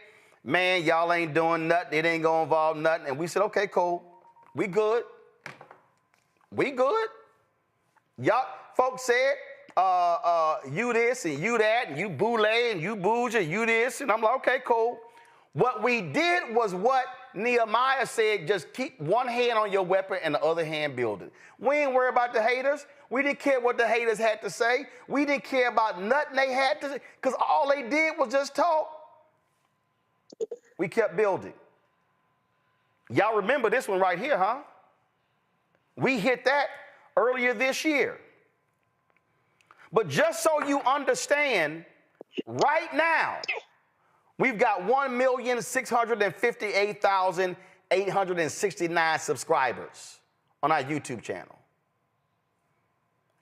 Speaker 2: man, y'all ain't doing nothing, it ain't gonna involve nothing, and we said, okay, cool, we good. We good. Y'all, folks said, you this and you that, and you boule and you bougie, and you this, and I'm like, okay, cool. What we did was what Nehemiah said, just keep one hand on your weapon and the other hand building. We ain't worried about the haters. We didn't care what the haters had to say. We didn't care about nothing they had to say, because all they did was just talk. We kept building. Y'all remember this one right here, huh? We hit that earlier this year. But just so you understand, right now, we've got 1,658,869 subscribers on our YouTube channel.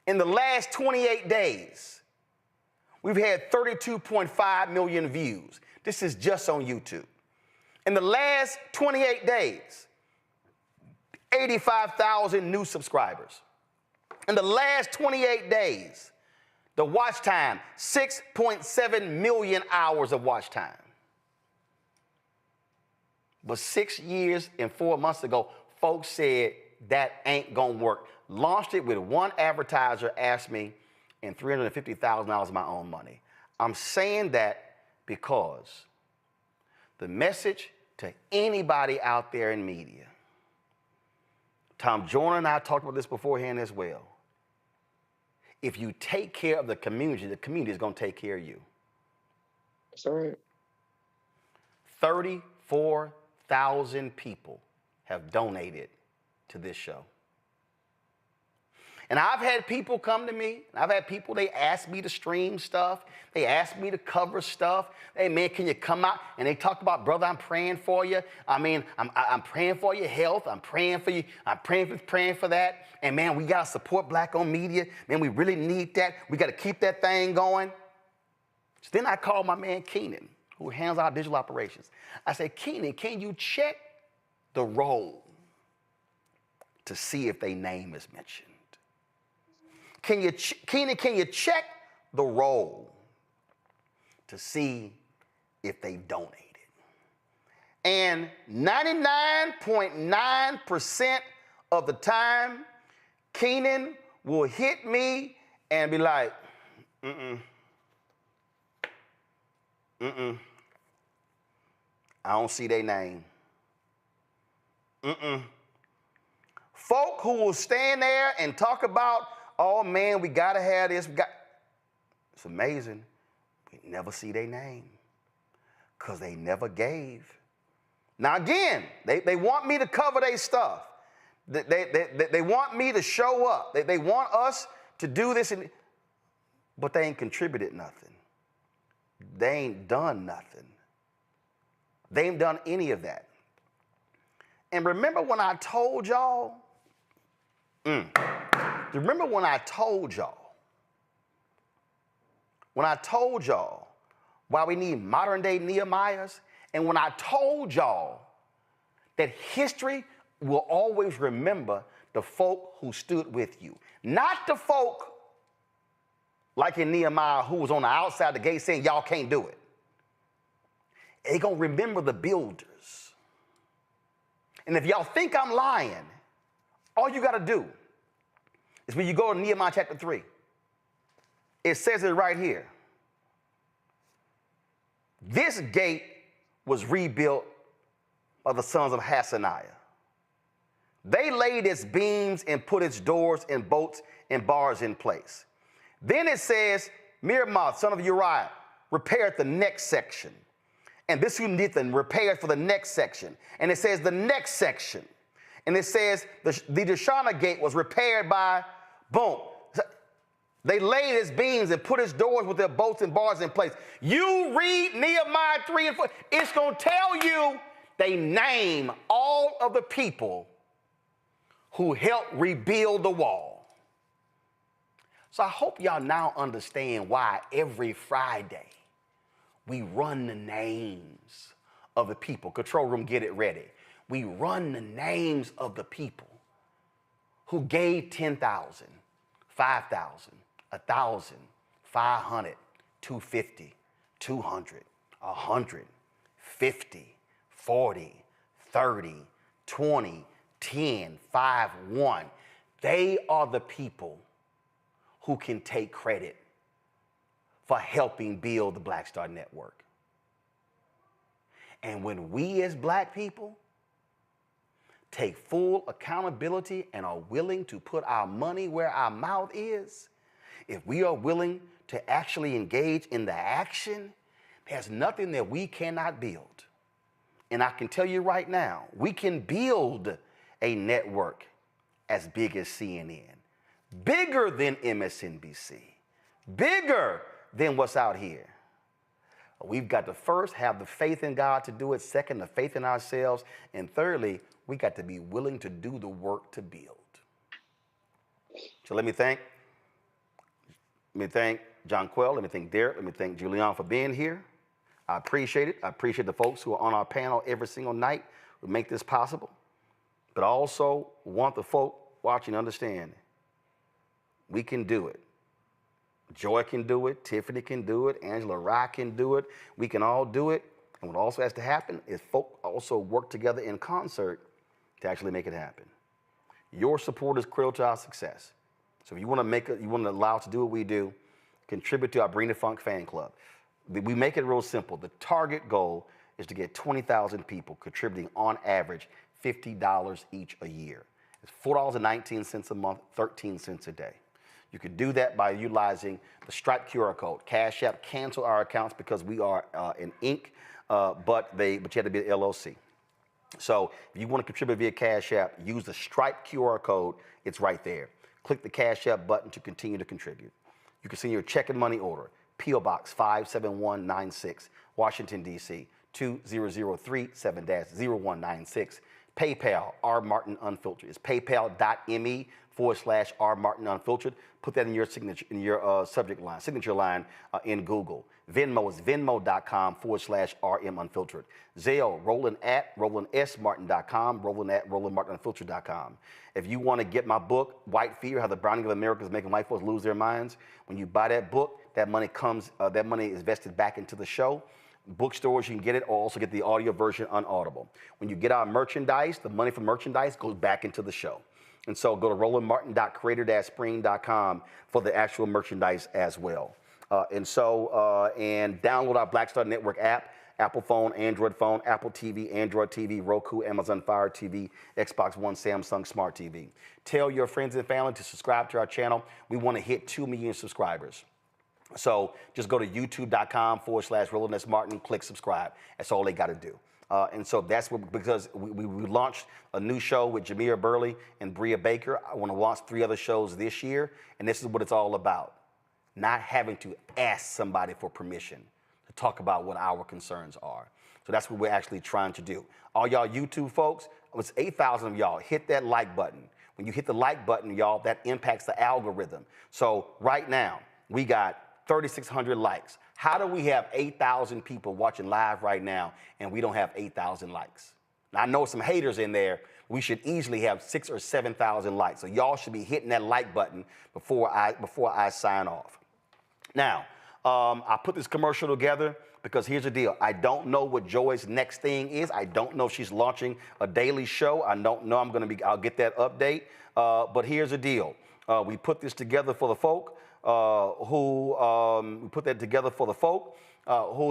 Speaker 2: In the last 28 days, we've had 32.5 million views. This is just on YouTube. In the last 28 days, 85,000 new subscribers. In the last 28 days, the watch time, 6.7 million hours of watch time. But 6 years and 4 months ago, folks said that ain't gonna work. Launched it with one advertiser, asked me, and $350,000 of my own money. I'm saying that because the message to anybody out there in media, Tom Joyner and I talked about this beforehand as well. If you take care of the community is going to take care of you.
Speaker 21: That's all right.
Speaker 2: 34,000 people have donated to this show. And I've had people come to me. I've had people, they ask me to stream stuff. They ask me to cover stuff. Hey, man, can you come out? And they talk about, brother, I'm praying for you. I mean, I'm praying for your health. I'm praying for you. I'm praying for that. And, man, we got to support black-owned media. Man, we really need that. We got to keep that thing going. So then I called my man Keenan, who handles our digital operations. I said, Keenan, can you check the roll to see if their name is mentioned? Keenan, can you check the roll to see if they donated? And 99.9% of the time, Keenan will hit me and be like, I don't see their name. Folk who will stand there and talk about, oh man, we gotta have this. It's amazing. We never see their name because they never gave. Now again, they want me to cover their stuff. They want me to show up. They want us to do this, but they ain't contributed nothing. They ain't done nothing. They ain't done any of that. And remember when I told y'all, remember when I told y'all why we need modern day Nehemiahs? And when I told y'all that history will always remember the folk who stood with you, not the folk like in Nehemiah, who was on the outside the gate saying, y'all can't do it. They're going to remember the builders. And if y'all think I'm lying, all you got to do is when you go to Nehemiah chapter 3, it says it right here. This gate was rebuilt by the sons of Hassaniah. They laid its beams and put its doors and bolts and bars in place. Then it says, Miramoth, son of Uriah, repaired the next section. And this who did the repairs for the next section. And it says the next section. And it says the Deshana gate was repaired by, boom. They laid its beams and put its doors with their bolts and bars in place. You read Nehemiah 3 and 4, it's going to tell you they name all of the people who helped rebuild the wall. So I hope y'all now understand why every Friday we run the names of the people. Control room, get it ready. We run the names of the people who gave 10,000, 5,000, 1,000, 500, 250, 200, 100, 50, 40, 30, 20, 10, 5, 1. They are the people who can take credit for helping build the Black Star Network. And when we as Black people take full accountability and are willing to put our money where our mouth is, if we are willing to actually engage in the action, there's nothing that we cannot build. And I can tell you right now, we can build a network as big as CNN, bigger than MSNBC, bigger than what's out here. We've got to first have the faith in God to do it. Second, the faith in ourselves. And thirdly, we got to be willing to do the work to build. So let me thank John Quell. Let me thank Derek. Let me thank Julian for being here. I appreciate it. I appreciate the folks who are on our panel every single night who make this possible. But I also want the folk watching to understand we can do it. Joy can do it. Tiffany can do it. Angela Rye can do it. We can all do it. And what also has to happen is folk also work together in concert to actually make it happen. Your support is critical to our success. So if you want to allow us to do what we do, contribute to our Bring the Funk fan club. We make it real simple. The target goal is to get 20,000 people contributing on average $50 each a year. It's $4.19 a month, 13 cents a day. You can do that by utilizing the Stripe QR code. Cash App cancel our accounts because we are an Inc., but you have to be an LLC. So if you want to contribute via Cash App, use the Stripe QR code. It's right there. Click the Cash App button to continue to contribute. You can send your check and money order, P.O. Box 57196, Washington, D.C., 20037-0196. PayPal, R. Martin Unfiltered. It's paypal.me/R. Martin Unfiltered. Put that in your signature, in your signature line in Google. Venmo is venmo.com/RM Unfiltered. Zelle, Roland@RolandSMartin.com, Roland@RolandMartinUnfiltered.com. If you want to get my book, White Fear, How the Browning of America is Making White Folks Lose Their Minds, when you buy that book, that money is vested back into the show. Bookstores, you can get it, or also get the audio version unaudible. When you get our merchandise, the money from merchandise goes back into the show. And so go to RolandMartin.creator-spring.com for the actual merchandise as well. And download our Black Star Network app, Apple phone, Android phone, Apple TV, Android TV, Roku, Amazon Fire TV, Xbox One, Samsung Smart TV. Tell your friends and family to subscribe to our channel. We want to hit 2 million subscribers. So just go to youtube.com/Roland S. Martin, click subscribe. That's all they got to do. And so that's because we launched a new show with Jameer Burley and Bria Baker. I want to launch 3 other shows this year, and this is what it's all about. Not having to ask somebody for permission to talk about what our concerns are. So that's what we're actually trying to do. All y'all YouTube folks, it's 8,000 of y'all, hit that like button. When you hit the like button, y'all, that impacts the algorithm. So right now, we got 3,600 likes. How do we have 8,000 people watching live right now and we don't have 8,000 likes? Now, I know some haters in there. We should easily have 6,000 or 7,000 likes. So y'all should be hitting that like button before I sign off. Now, I put this commercial together because here's the deal. I don't know what Joy's next thing is. I don't know if she's launching a daily show. I don't know. I'll get that update. But here's the deal. We put this together for the folk who,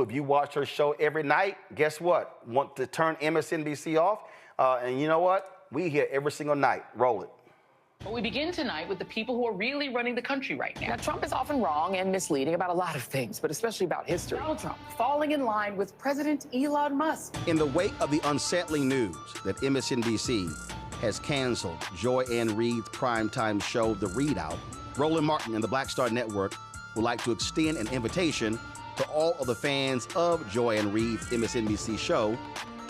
Speaker 2: if you watch her show every night, guess what? Want to turn MSNBC off? And you know what? We here every single night. Roll it.
Speaker 7: But we begin tonight with the people who are really running the country right now. Now, Trump is often wrong and misleading about a lot of things, but especially about history. Donald Trump falling in line with President Elon Musk.
Speaker 2: In the wake of the unsettling news that MSNBC has canceled Joy Reid's primetime show, The Readout, Roland Martin and the Black Star Network would like to extend an invitation to all of the fans of Joy Reid's MSNBC show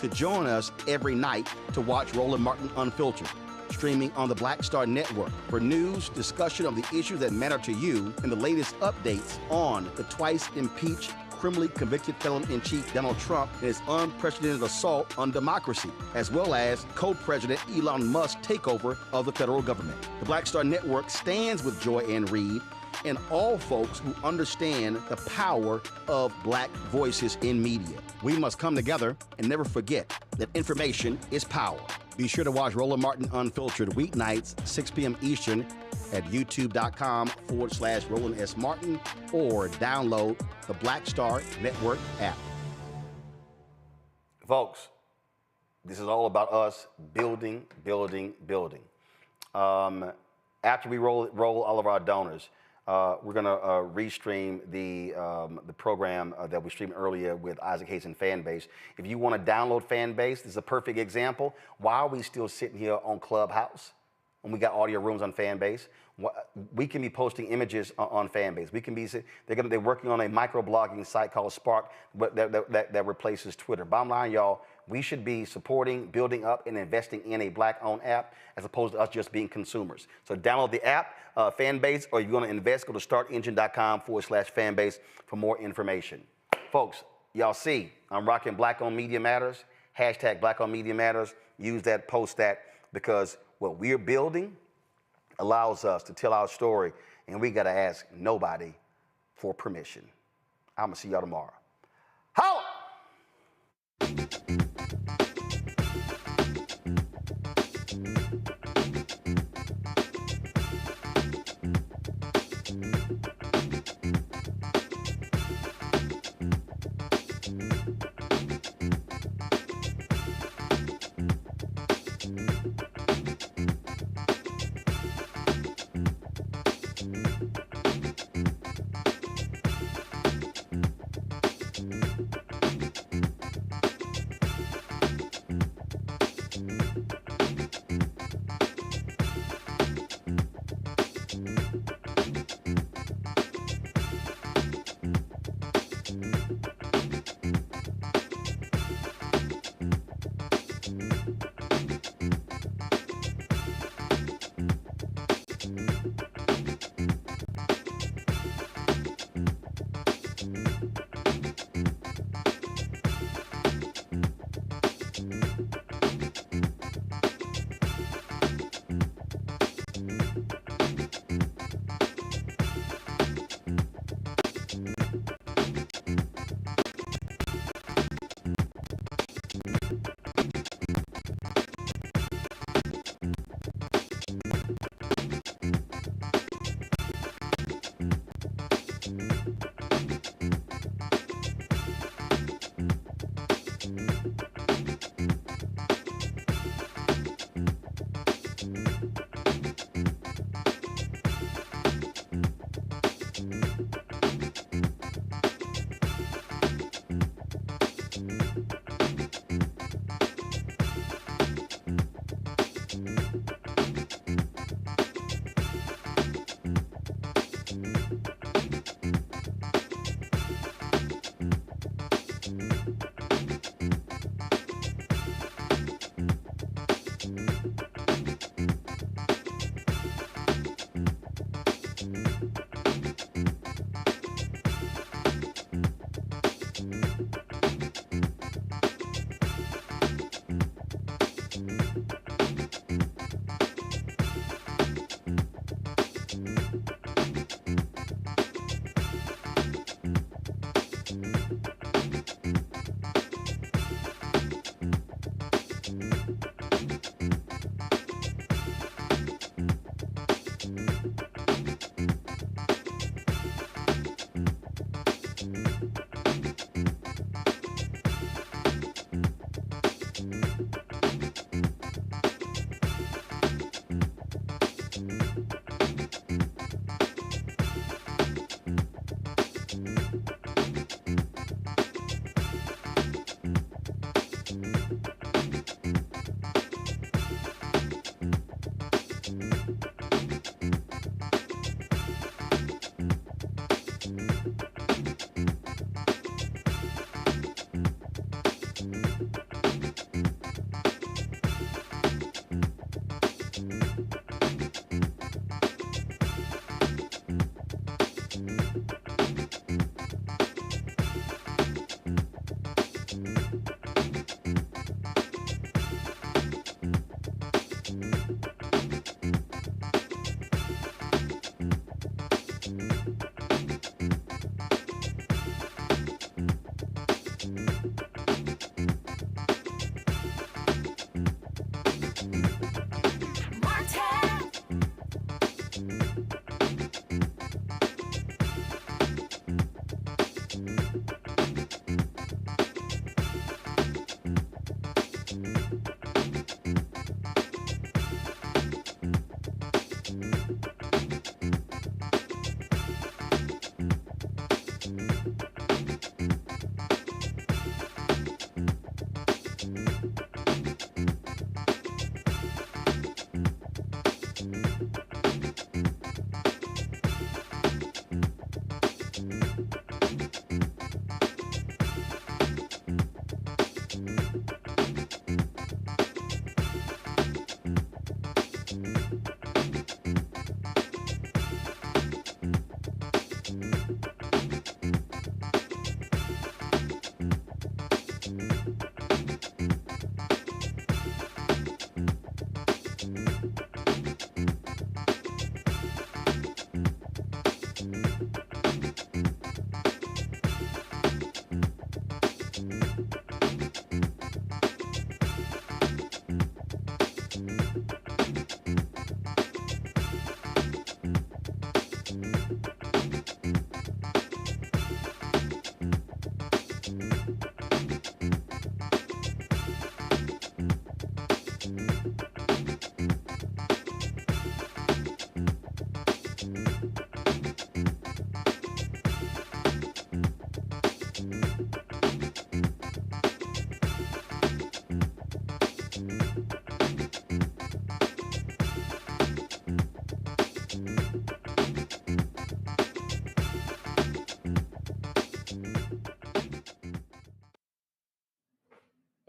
Speaker 2: to join us every night to watch Roland Martin Unfiltered, streaming on the Black Star Network for news, discussion of the issues that matter to you, and the latest updates on the twice impeached, criminally convicted felon-in-chief Donald Trump and his unprecedented assault on democracy, as well as co-president Elon Musk's takeover of the federal government. The Black Star Network stands with Joy Reid and all folks who understand the power of black voices in media. We must come together and never forget that information is power. Be sure to watch Roland Martin Unfiltered weeknights, 6 p.m. Eastern at youtube.com/Roland S. Martin or download the Black Star Network app. Folks, this is all about us building. After we roll all of our donors, we're going to restream the program that we streamed earlier with Isaac Hayes and Fanbase. If you want to download Fanbase, this is a perfect example. Why are we still sitting here on Clubhouse when we got audio rooms on Fanbase? We can be posting images on Fanbase. We can be they're working on a microblogging site called Spark that replaces Twitter. Bottom line, y'all, we should be supporting, building up, and investing in a black-owned app as opposed to us just being consumers. So download the app, Fanbase, or you're going to invest, go to startengine.com/Fanbase for more information. Folks, y'all see, I'm rocking Black on Media Matters, hashtag Black on Media Matters. Use that, post that, because what we're building allows us to tell our story, and we got to ask nobody for permission. I'm going to see y'all tomorrow. Holla!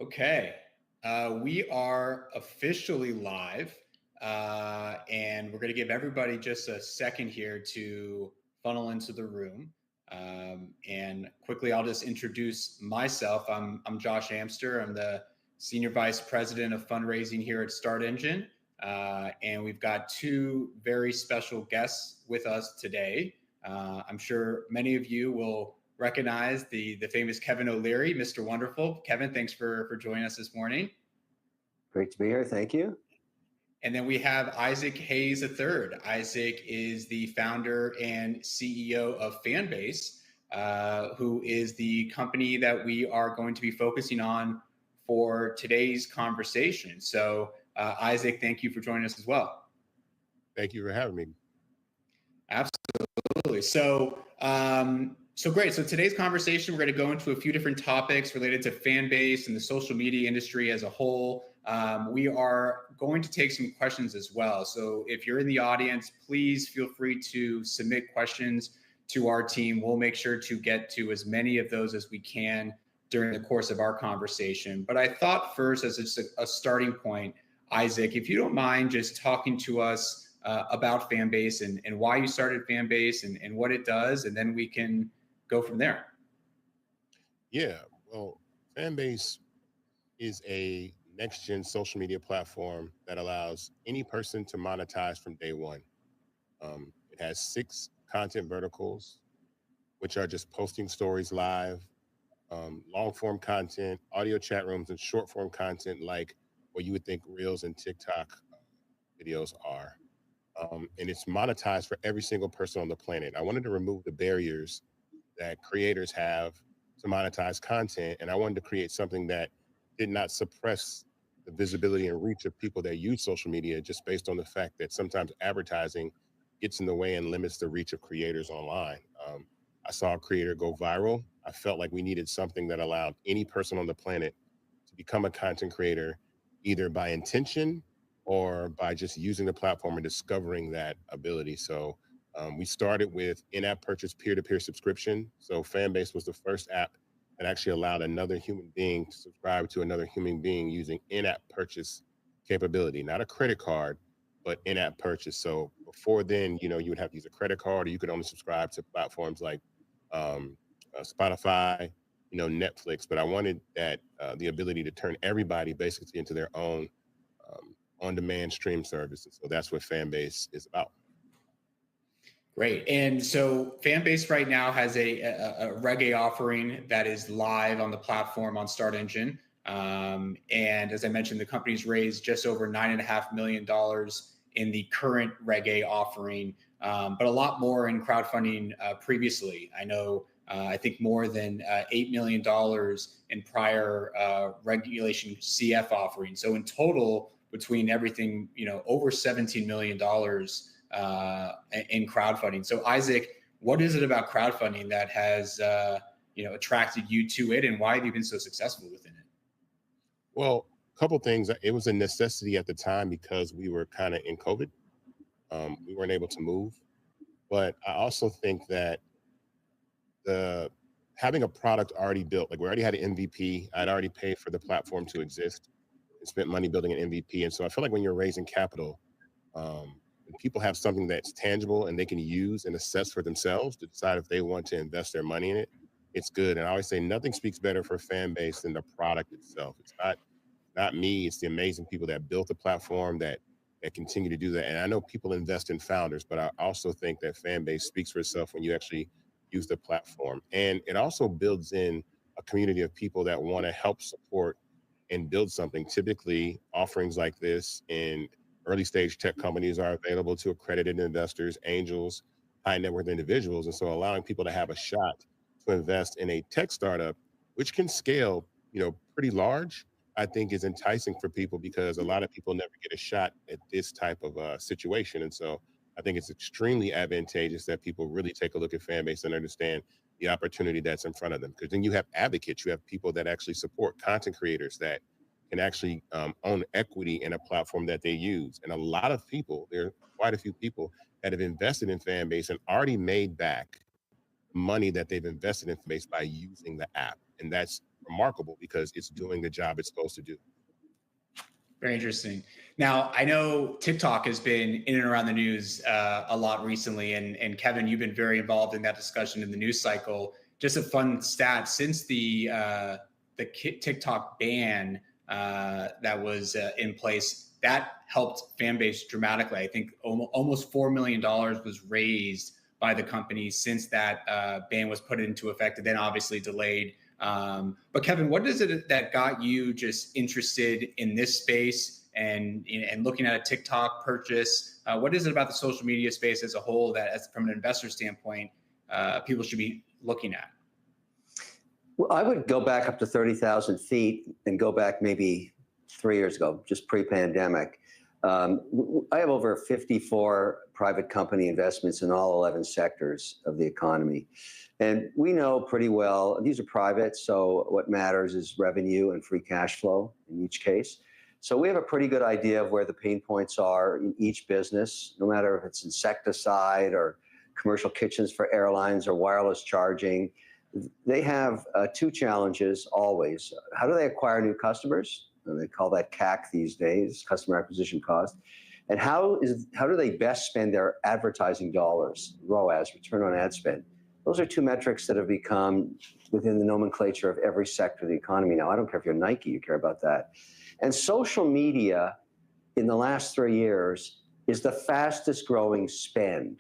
Speaker 3: Okay, we are officially live, and we're going to give everybody just a second here to funnel into the room. And quickly, I'll just introduce myself. I'm Josh Amster. I'm the Senior Vice President of Fundraising here at Start Engine, and we've got two very special guests with us today. I'm sure many of you will recognize the famous Kevin O'Leary, Mr. Wonderful. Kevin, thanks for joining us this morning.
Speaker 10: Great to be here. Thank you.
Speaker 3: And then we have Isaac Hayes III. Isaac is the founder and CEO of Fanbase, who is the company that we are going to be focusing on for today's conversation. So, Isaac, thank you for joining us as well.
Speaker 11: Thank you for having me.
Speaker 3: Absolutely. So great. So today's conversation, we're going to go into a few different topics related to Fanbase and the social media industry as a whole. We are going to take some questions as well. So if you're in the audience, please feel free to submit questions to our team. We'll make sure to get to as many of those as we can during the course of our conversation. But I thought first, as just a starting point, Isaac, if you don't mind just talking to us about Fanbase and why you started Fanbase and what it does, and then we can go from there.
Speaker 11: Yeah, well, Fanbase is a next-gen social media platform that allows any person to monetize from day one. It has 6 content verticals, which are just posting stories live, long-form content, audio chat rooms, and short-form content like what you would think Reels and TikTok videos are. And it's monetized for every single person on the planet. I wanted to remove the barriers that creators have to monetize content, and I wanted to create something that did not suppress the visibility and reach of people that use social media just based on the fact that sometimes advertising gets in the way and limits the reach of creators online. I saw a creator go viral. I felt like we needed something that allowed any person on the planet to become a content creator, either by intention or by just using the platform and discovering that ability. So we started with in-app purchase peer-to-peer subscription. So Fanbase was the first app that actually allowed another human being to subscribe to another human being using in-app purchase capability, not a credit card, but in-app purchase. So before then, you would have to use a credit card, or you could only subscribe to platforms like Spotify, Netflix. But I wanted that the ability to turn everybody basically into their own on-demand stream services. So that's what Fanbase is about.
Speaker 3: Great. And so Fanbase right now has a reggae offering that is live on the platform on Start Engine. And as I mentioned, the company's raised just over $9.5 million in the current reggae offering, but a lot more in crowdfunding previously. I know, I think more than $8 million in prior regulation CF offerings. So in total, between everything, over $17 million in crowdfunding. So Isaac, what is it about crowdfunding that has, attracted you to it, and why have you been so successful within it?
Speaker 11: Well, a couple things. It was a necessity at the time because we were kind of in COVID. We weren't able to move. But I also think that having a product already built, like we already had an MVP, I'd already paid for the platform to exist and spent money building an MVP. And so I feel like when you're raising capital, and people have something that's tangible and they can use and assess for themselves to decide if they want to invest their money in it, it's good. And I always say nothing speaks better for Fanbase than the product itself. It's not me, it's the amazing people that built the platform that continue to do that. And I know people invest in founders, but I also think that Fanbase speaks for itself when you actually use the platform. And it also builds in a community of people that want to help support and build something. Typically, offerings like this in early stage tech companies are available to accredited investors, angels, high net worth individuals. And so allowing people to have a shot to invest in a tech startup, which can scale, pretty large, I think is enticing for people because a lot of people never get a shot at this type of situation. And so I think it's extremely advantageous that people really take a look at Fanbase and understand the opportunity that's in front of them. Because then you have advocates, you have people that actually support content creators that can actually own equity in a platform that they use. And a lot of people, there are quite a few people that have invested in Fanbase and already made back money that they've invested in Fanbase by using the app. And that's remarkable because it's doing the job it's supposed to do.
Speaker 3: Very interesting. Now, I know TikTok has been in and around the news a lot recently, and Kevin, you've been very involved in that discussion in the news cycle. Just a fun stat, since the TikTok ban that was in place, that helped Fanbase dramatically. I think almost $4 million was raised by the company since that ban was put into effect, and then obviously delayed. But Kevin, what is it that got you just interested in this space and looking at a TikTok purchase? What is it about the social media space as a whole that, from an investor standpoint, people should be looking at?
Speaker 10: Well, I would go back up to 30,000 feet and go back maybe 3 years ago, just pre-pandemic. I have over 54 private company investments in all 11 sectors of the economy. And we know pretty well, these are private, so what matters is revenue and free cash flow in each case. So we have a pretty good idea of where the pain points are in each business, no matter if it's insecticide or commercial kitchens for airlines or wireless charging. They have two challenges always. How do they acquire new customers? And they call that CAC these days, customer acquisition cost. And how do they best spend their advertising dollars, ROAS, return on ad spend? Those are two metrics that have become within the nomenclature of every sector of the economy now. I don't care if you're Nike, you care about that. And social media in the last 3 years is the fastest growing spend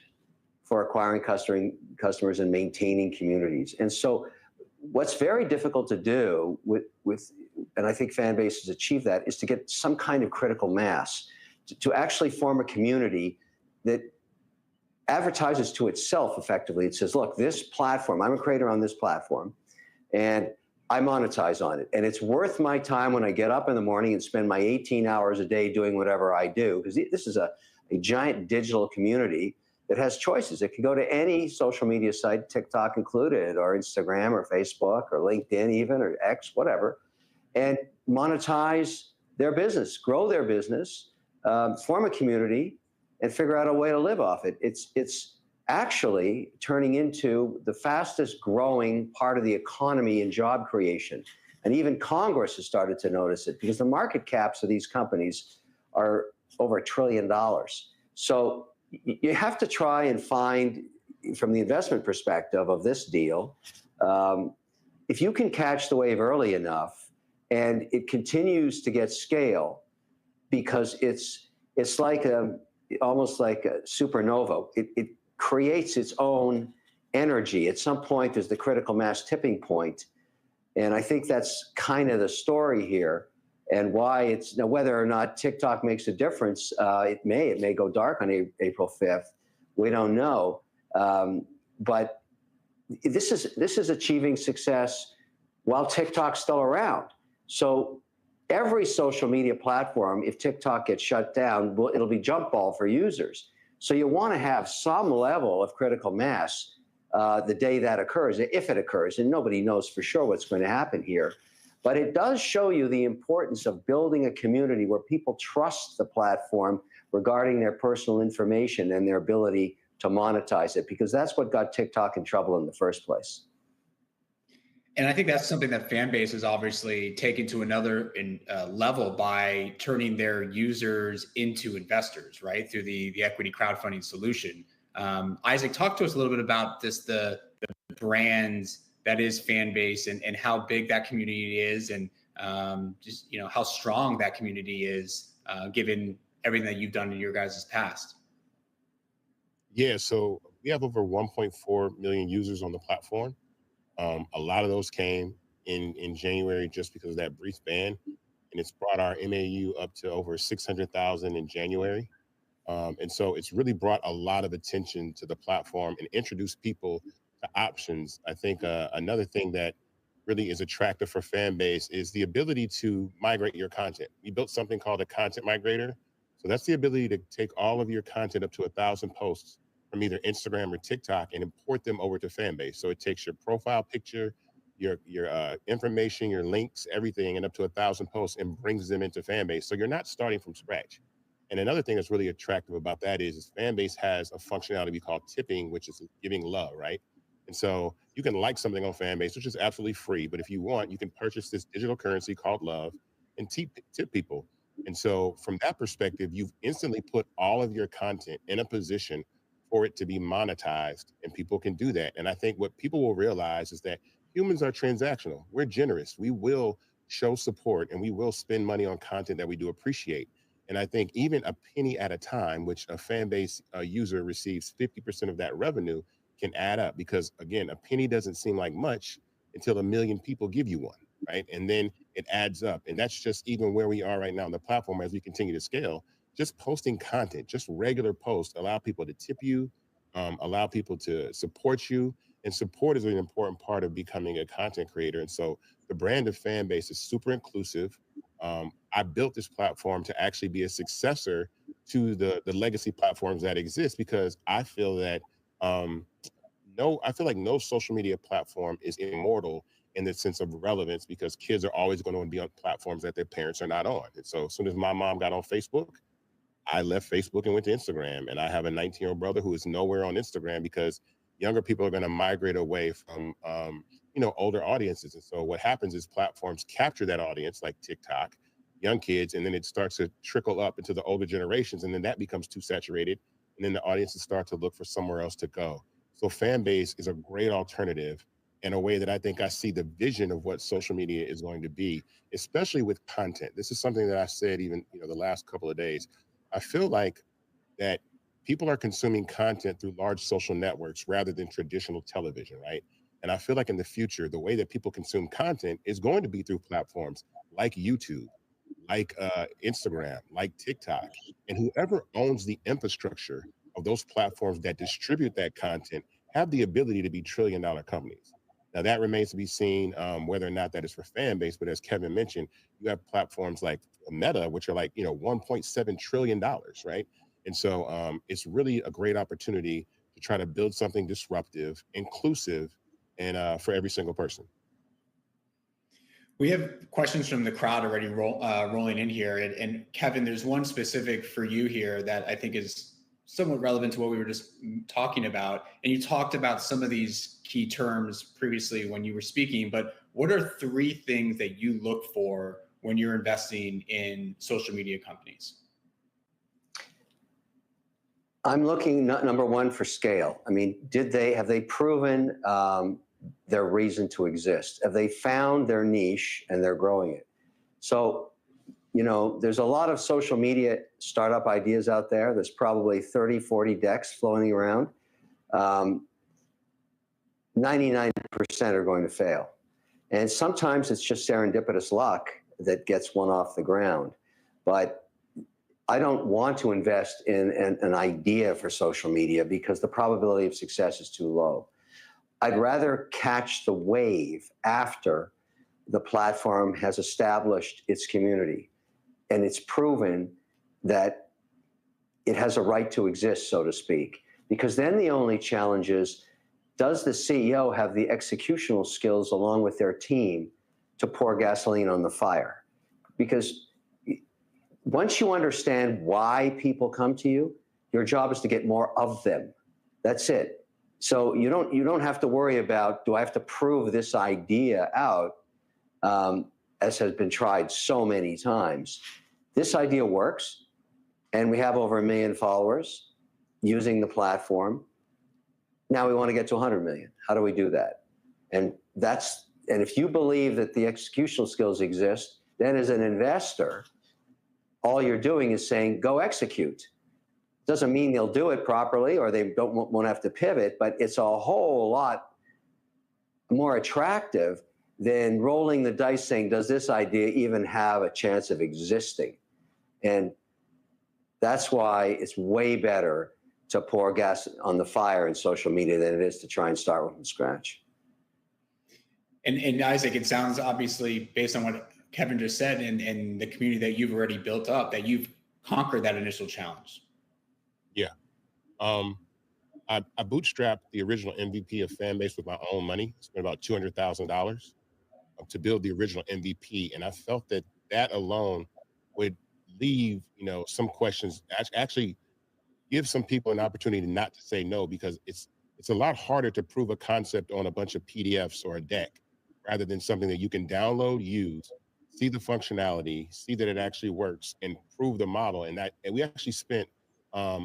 Speaker 10: for acquiring customers and maintaining communities. And so what's very difficult to do and I think Fanbase has achieved that, is to get some kind of critical mass, to actually form a community that advertises to itself effectively. It says, look, this platform, I'm a creator on this platform, and I monetize on it. And it's worth my time when I get up in the morning and spend my 18 hours a day doing whatever I do, because this is a giant digital community It has choices. It can go to any social media site, TikTok included, or Instagram or Facebook or LinkedIn even, or X, whatever, and monetize their business, grow their business, form a community, and figure out a way to live off it. It's actually turning into the fastest growing part of the economy and job creation. And even Congress has started to notice it because the market caps of these companies are over $1 trillion. So you have to try and find, from the investment perspective of this deal, if you can catch the wave early enough and it continues to get scale, because it's like almost like a supernova. It creates its own energy. At some point, there's the critical mass tipping point. And I think that's kind of the story here, and why it's now, whether or not TikTok makes a difference, it may go dark on April 5th. We don't know. But this is achieving success while TikTok's still around. So every social media platform, if TikTok gets shut down, it'll be jump ball for users. So you want to have some level of critical mass the day that occurs, if it occurs, and nobody knows for sure what's going to happen here. But it does show you the importance of building a community where people trust the platform regarding their personal information and their ability to monetize it, because that's what got TikTok in trouble in the first place.
Speaker 3: And I think that's something that Fanbase has obviously taken to another level by turning their users into investors, right, through the equity crowdfunding solution. Isaac, talk to us a little bit about this, the brands that is Fanbase, and how big that community is, and just how strong that community is, given everything that you've done in your guys' past.
Speaker 11: Yeah, so we have over 1.4 million users on the platform. A lot of those came in January just because of that brief ban, and it's brought our MAU up to over 600,000 in January. And so it's really brought a lot of attention to the platform and introduced people to options. I think another thing that really is attractive for Fanbase is the ability to migrate your content. We built something called a content migrator. So that's the ability to take all of your content up to 1,000 posts from either Instagram or TikTok and import them over to Fanbase. So it takes your profile picture, your information, your links, everything, and up to 1,000 posts and brings them into Fanbase. So you're not starting from scratch. And another thing that's really attractive about that is Fanbase has a functionality we call tipping, which is giving love, right? And so you can like something on Fanbase, which is absolutely free. But if you want, you can purchase this digital currency called love and tip people. And so from that perspective, you've instantly put all of your content in a position for it to be monetized, and people can do that. And I think what people will realize is that humans are transactional. We're generous. We will show support, and we will spend money on content that we do appreciate. And I think even a penny at a time, which a Fanbase user receives 50% of that revenue, can add up, because again, a penny doesn't seem like much until 1 million people give you one, right? And then it adds up. And that's just even where we are right now on the platform as we continue to scale. Just posting content, just regular posts, allow people to tip you, allow people to support you. And support is an important part of becoming a content creator. And so the brand of Fanbase is super inclusive. I built this platform to actually be a successor to the legacy platforms that exist, because I feel that I feel like no social media platform is immortal in the sense of relevance, because kids are always going to be on platforms that their parents are not on. And so as soon as my mom got on Facebook, I left Facebook and went to Instagram. And I have a 19-year-old brother who is nowhere on Instagram, because younger people are going to migrate away from older audiences. And so what happens is platforms capture that audience, like TikTok, young kids, and then it starts to trickle up into the older generations, and then that becomes too saturated, and then the audiences start to look for somewhere else to go. So Fanbase is a great alternative in a way that I think I see the vision of what social media is going to be, especially with content. This is something that I said even the last couple of days. I feel like that people are consuming content through large social networks rather than traditional television, right? And I feel like in the future, the way that people consume content is going to be through platforms like YouTube, like Instagram, like TikTok, and whoever owns the infrastructure of those platforms that distribute that content have the ability to be trillion-dollar companies. Now that remains to be seen whether or not that is for Fanbase, but as Kevin mentioned, you have platforms like Meta, which are like $1.7 trillion, right? And so it's really a great opportunity to try to build something disruptive, inclusive, and for every single person.
Speaker 3: We have questions from the crowd already rolling in here. And Kevin, there's one specific for you here that I think is somewhat relevant to what we were just talking about. And you talked about some of these key terms previously when you were speaking, but what are 3 things that you look for when you're investing in social media companies?
Speaker 10: I'm looking, number one, for scale. I mean, have they proven their reason to exist? Have they found their niche and they're growing it? So, you know, there's a lot of social media startup ideas out there. There's probably 30, 40 decks floating around. 99% are going to fail. And sometimes it's just serendipitous luck that gets one off the ground. But I don't want to invest in an idea for social media because the probability of success is too low. I'd rather catch the wave after the platform has established its community and it's proven that it has a right to exist, so to speak. Because then the only challenge is, does the CEO have the executional skills along with their team to pour gasoline on the fire? Because once you understand why people come to you, your job is to get more of them. That's it. So you don't have to worry about, do I have to prove this idea out, as has been tried so many times. This idea works, and we have over 1 million followers using the platform. Now we want to get to 100 million. How do we do that? And if you believe that the executional skills exist, then as an investor, all you're doing is saying, go execute. Doesn't mean they'll do it properly or they won't have to pivot, but it's a whole lot more attractive than rolling the dice saying, does this idea even have a chance of existing? And that's why it's way better to pour gas on the fire in social media than it is to try and start from scratch.
Speaker 3: And Isaac, it sounds obviously, based on what Kevin just said and the community that you've already built up, that you've conquered that initial challenge.
Speaker 11: Yeah. I bootstrapped the original MVP of Fanbase with my own money. I spent about $200,000 to build the original MVP. And I felt that alone would leave, some questions, actually give some people an opportunity not to say no, because it's a lot harder to prove a concept on a bunch of PDFs or a deck rather than something that you can download, use, see the functionality, see that it actually works, and prove the model. And we actually spent a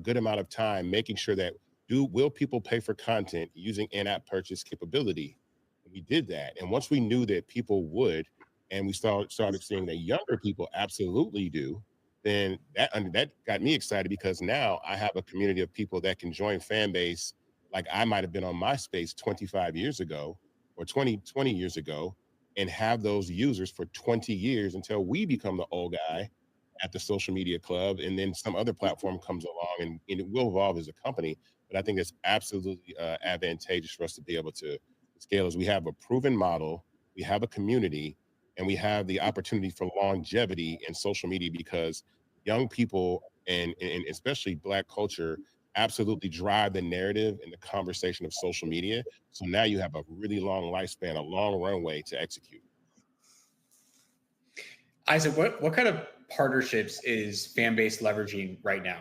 Speaker 11: good amount of time making sure that will people pay for content using in-app purchase capability? And we did that. And once we knew that people would, and we started seeing that younger people absolutely do, then that got me excited, because now I have a community of people that can join Fanbase like I might have been on MySpace 25 years ago or 20 years ago, and have those users for 20 years until we become the old guy at the social media club, and then some other platform comes along, and it will evolve as a company. But I think it's absolutely advantageous for us to be able to scale, as we have a proven model, we have a community, and we have the opportunity for longevity in social media, because young people and especially Black culture absolutely drive the narrative and the conversation of social media. So now you have a really long lifespan, a long runway to execute.
Speaker 3: Isaac, what kind of partnerships is Fanbase leveraging right now?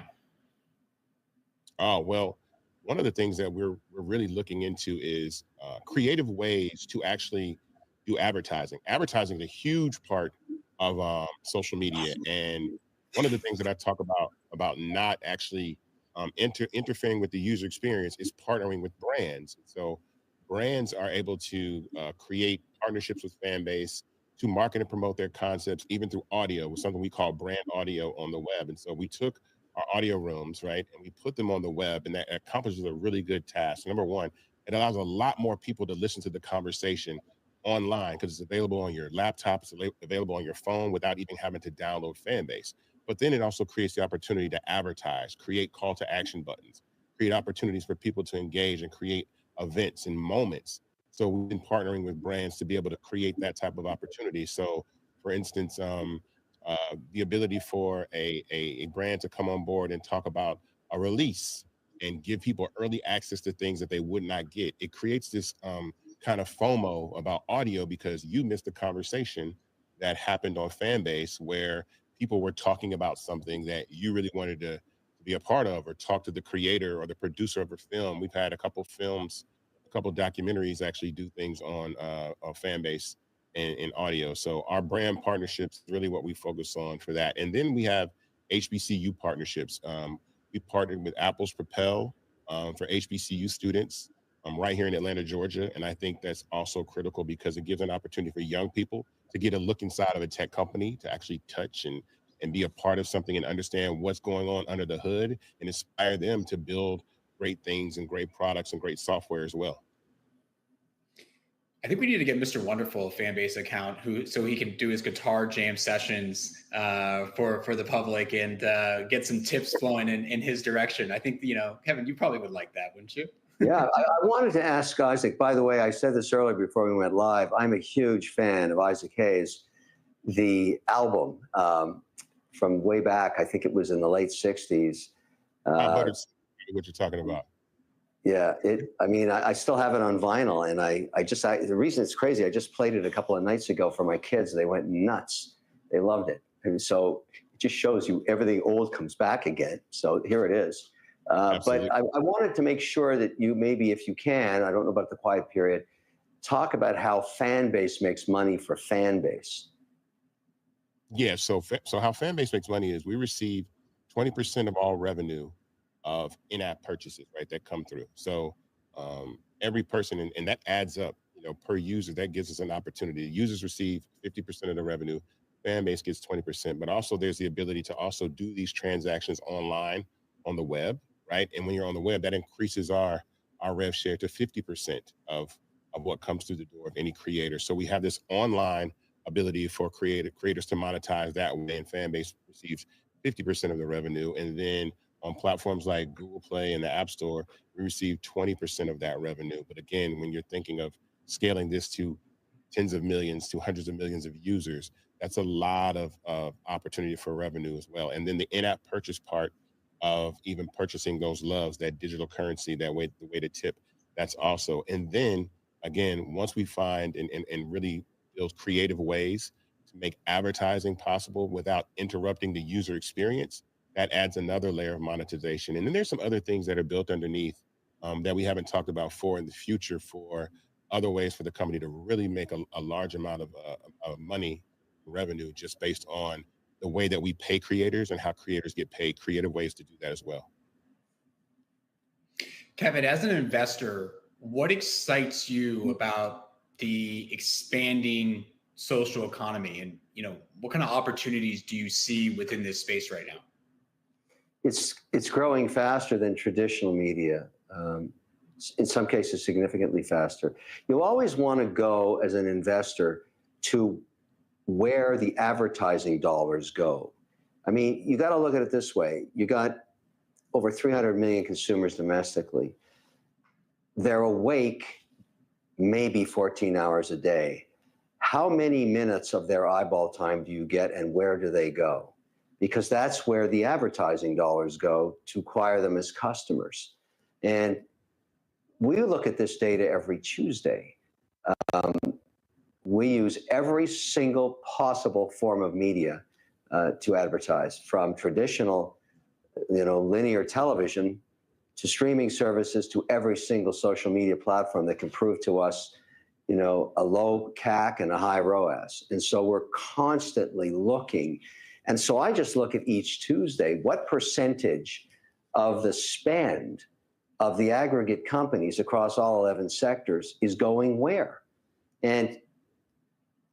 Speaker 11: Oh, well, one of the things that we're really looking into is creative ways to actually do advertising. Advertising is a huge part of social media. And one of the things that I talk about not actually interfering with the user experience is partnering with brands. So brands are able to create partnerships with Fanbase to market and promote their concepts, even through audio, with something we call brand audio on the web. And so we took our audio rooms, right, and we put them on the web, and that accomplishes a really good task. Number one, it allows a lot more people to listen to the conversation online, because it's available on your laptop, it's available on your phone without even having to download Fanbase. But then it also creates the opportunity to advertise, create call to action buttons, create opportunities for people to engage and create events and moments. So we've been partnering with brands to be able to create that type of opportunity. So for instance, the ability for a brand to come on board and talk about a release and give people early access to things that they would not get. It creates this kind of FOMO about audio because you missed a conversation that happened on Fanbase where people were talking about something that you really wanted to be a part of or talk to the creator or the producer of a film. We've had a couple films, a couple documentaries actually do things on Fanbase and audio. So our brand partnerships is really what we focus on for that. And then we have HBCU partnerships. We partnered with Apple's Propel for HBCU students right here in Atlanta, Georgia. And I think that's also critical because it gives an opportunity for young people to get a look inside of a tech company, to actually touch and be a part of something and understand what's going on under the hood and inspire them to build great things and great products and great software as well.
Speaker 3: I think we need to get Mr. Wonderful a Fanbase account so he can do his guitar jam sessions for the public and get some tips flowing in his direction. I think, Kevin, you probably would like that, wouldn't you?
Speaker 10: Yeah, I wanted to ask Isaac, by the way, I said this earlier before we went live, I'm a huge fan of Isaac Hayes, the album from way back, I think it was in the late 60s.
Speaker 11: What you're talking about.
Speaker 10: Yeah, I still have it on vinyl, and the reason it's crazy, I just played it a couple of nights ago for my kids. They went nuts. They loved it. And so it just shows you everything old comes back again. So here it is. But I wanted to make sure that you maybe, if you can, I don't know about the quiet period, talk about how Fanbase makes money for Fanbase.
Speaker 11: Yeah, so how Fanbase makes money is we receive 20% of all revenue of in-app purchases, right, that come through. So every person, and that adds up, per user, that gives us an opportunity. Users receive 50% of the revenue, Fanbase gets 20%, but also there's the ability to also do these transactions online on the web, right? And when you're on the web, that increases our rev share to 50% of what comes through the door of any creator. So we have this online ability for creators to monetize that way, and Fanbase receives 50% of the revenue. And then on platforms like Google Play and the App Store, we receive 20% of that revenue. But again, when you're thinking of scaling this to tens of millions to hundreds of millions of users, that's a lot of opportunity for revenue as well. And then the in-app purchase part of even purchasing those loves, that digital currency, the way to tip, that's also. And then again, once we find and really build creative ways to make advertising possible without interrupting the user experience, that adds another layer of monetization. And then there's some other things that are built underneath that we haven't talked about in the future for other ways for the company to really make a large amount of money, revenue, just based on the way that we pay creators and how creators get paid, creative ways to do that as well.
Speaker 3: Kevin, as an investor, what excites you about the expanding social economy? And, what kind of opportunities do you see within this space right now?
Speaker 10: It's growing faster than traditional media. In some cases, significantly faster. You always want to go as an investor to where the advertising dollars go. I mean, you got to look at it this way. You got over 300 million consumers domestically. They're awake maybe 14 hours a day. How many minutes of their eyeball time do you get, and where do they go? Because that's where the advertising dollars go to acquire them as customers. And we look at this data every Tuesday. We use every single possible form of media to advertise, from traditional, linear television to streaming services to every single social media platform that can prove to us, a low CAC and a high ROAS. And so we're constantly looking. And so I just look at each Tuesday, what percentage of the spend of the aggregate companies across all 11 sectors is going where? And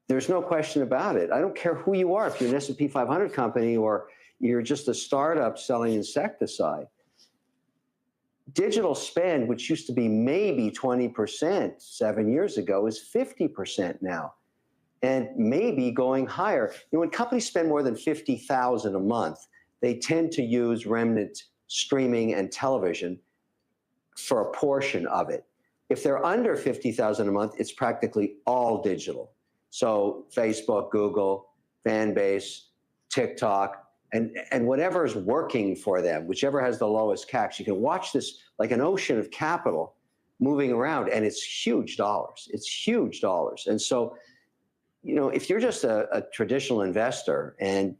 Speaker 10: there's no question about it. I don't care who you are, if you're an S&P 500 company or you're just a startup selling insecticide. Digital spend, which used to be maybe 20% 7 years ago, is 50% now, and maybe going higher. When companies spend more than $50,000 a month, they tend to use remnant streaming and television for a portion of it. If they're under $50,000 a month, it's practically all digital. So Facebook, Google, Fanbase, TikTok, and whatever is working for them, whichever has the lowest CAC. You can watch this like an ocean of capital moving around, and it's huge dollars. It's huge dollars. And so, you know, if you're just a traditional investor and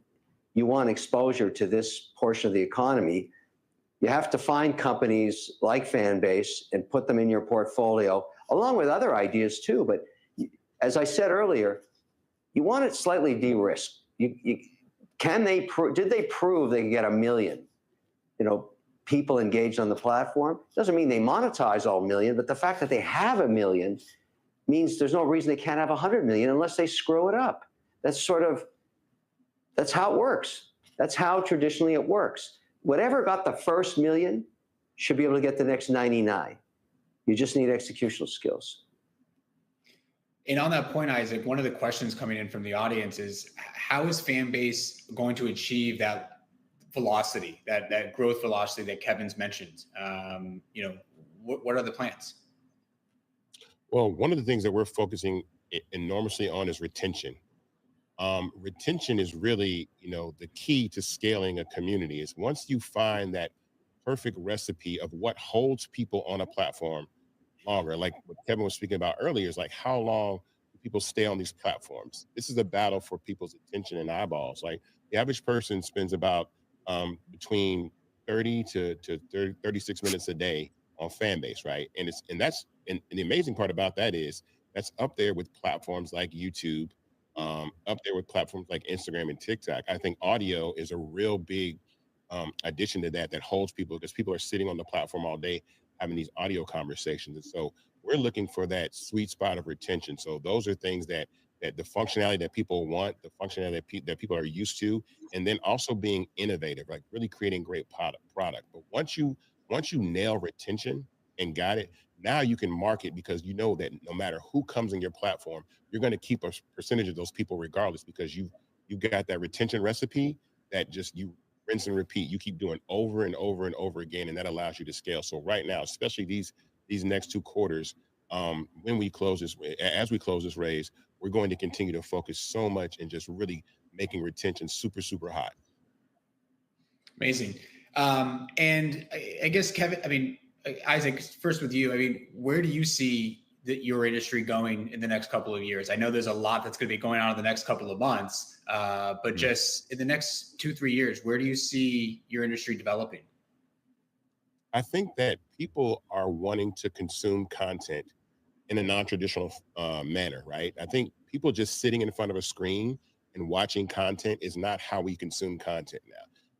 Speaker 10: you want exposure to this portion of the economy, you have to find companies like Fanbase and put them in your portfolio, along with other ideas too. But as I said earlier, you want it slightly de-risked. Did they prove they can get 1 million, you know, people engaged on the platform? Doesn't mean they monetize all 1 million, but the fact that they have 1 million means there's no reason they can't have 100 million unless they screw it up. That's how it works. That's how traditionally it works. Whatever got the first 1 million should be able to get the next 99. You just need executional skills.
Speaker 3: And on that point, Isaac, one of the questions coming in from the audience is, how is Fanbase going to achieve that velocity, that growth velocity that Kevin's mentioned? You know, what are the plans?
Speaker 11: Well, one of the things that we're focusing enormously on is retention. Retention is really, you know, the key to scaling a community. Is once you find that perfect recipe of what holds people on a platform longer, like what Kevin was speaking about earlier, is like, how long do people stay on these platforms? This is a battle for people's attention and eyeballs. Like, the average person spends about between 30 to 36 minutes a day on Fanbase, right? And the amazing part about that is that's up there with platforms like YouTube, up there with platforms like Instagram and TikTok. I think audio is a real big addition to that holds people, because people are sitting on the platform all day having these audio conversations. And so we're looking for that sweet spot of retention. So those are things that the functionality that people want, the functionality that people are used to, and then also being innovative, like really creating great product. But once you nail retention and got it, now you can market, because you know that no matter who comes in your platform, you're going to keep a percentage of those people regardless, because you got that retention recipe that just you rinse and repeat. You keep doing over and over and over again, and that allows you to scale. So right now, especially these next 2 quarters, as we close this raise, we're going to continue to focus so much and just really making retention super, super hot.
Speaker 3: Amazing. And I guess, Kevin, Isaac, first with you, where do you see your industry going in the next couple of years? I know there's a lot that's going to be going on in the next couple of months, but just in the next 2-3 years, where do you see your industry developing?
Speaker 11: I think that people are wanting to consume content in a non-traditional manner, right? I think people just sitting in front of a screen and watching content is not how we consume content now.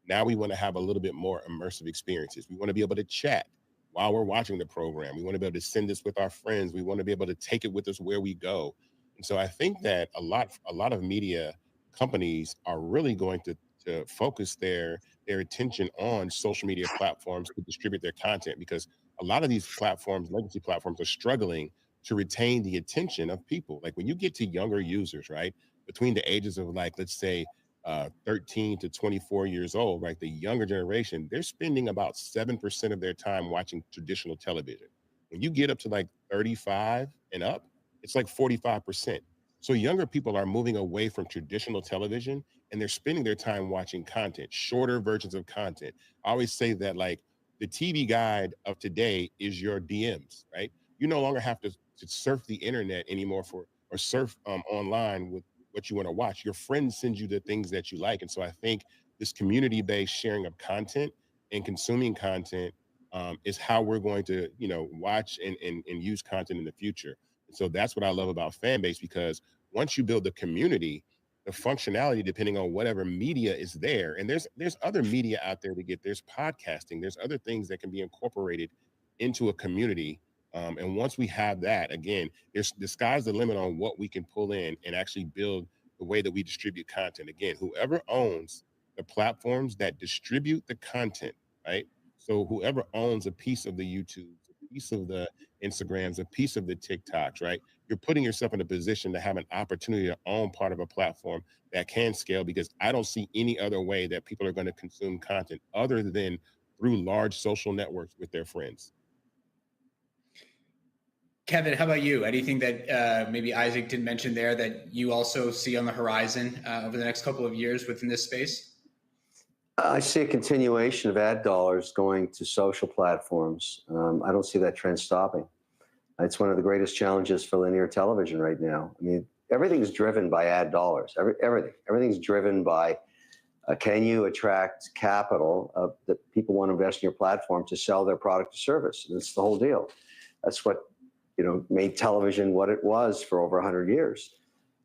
Speaker 11: Now we want to have a little bit more immersive experiences. We want to be able to chat while we're watching the program. We want to be able to send this with our friends. We want to be able to take it with us where we go. And so I think that a lot of media companies are really going to focus their attention on social media platforms to distribute their content, because a lot of these platforms, legacy platforms, are struggling to retain the attention of people. Like, when you get to younger users, right, between the ages of, like, let's say 13 to 24 years old, right, the younger generation, they're spending about 7% of their time watching traditional television. When you get up to like 35 and up, it's like 45%. So younger people are moving away from traditional television, and they're spending their time watching content, shorter versions of content. I always say that, like, the TV guide of today is your DMs, right? You no longer have to surf the internet anymore or surf online with what you want to watch. Your friends send you the things that you like. And so I think this community-based sharing of content and consuming content is how we're going to, watch and use content in the future. And so that's what I love about Fanbase, because once you build the community, the functionality, depending on whatever media is there, and there's other media out there to get, there's podcasting, there's other things that can be incorporated into a community. And once we have that, again, the sky's the limit on what we can pull in and actually build the way that we distribute content. Again, whoever owns the platforms that distribute the content, right? So whoever owns a piece of the YouTube, a piece of the Instagrams, a piece of the TikToks, right? You're putting yourself in a position to have an opportunity to own part of a platform that can scale, because I don't see any other way that people are going to consume content other than through large social networks with their friends.
Speaker 3: Kevin, how about you? Anything that maybe Isaac didn't mention there that you also see on the horizon over the next couple of years within this space?
Speaker 10: I see a continuation of ad dollars going to social platforms. I don't see that trend stopping. It's one of the greatest challenges for linear television right now. I mean, everything's driven by ad dollars. Everything's driven by can you attract capital that people want to invest in your platform to sell their product or service? And that's the whole deal. That's what made television what it was for over 100 years.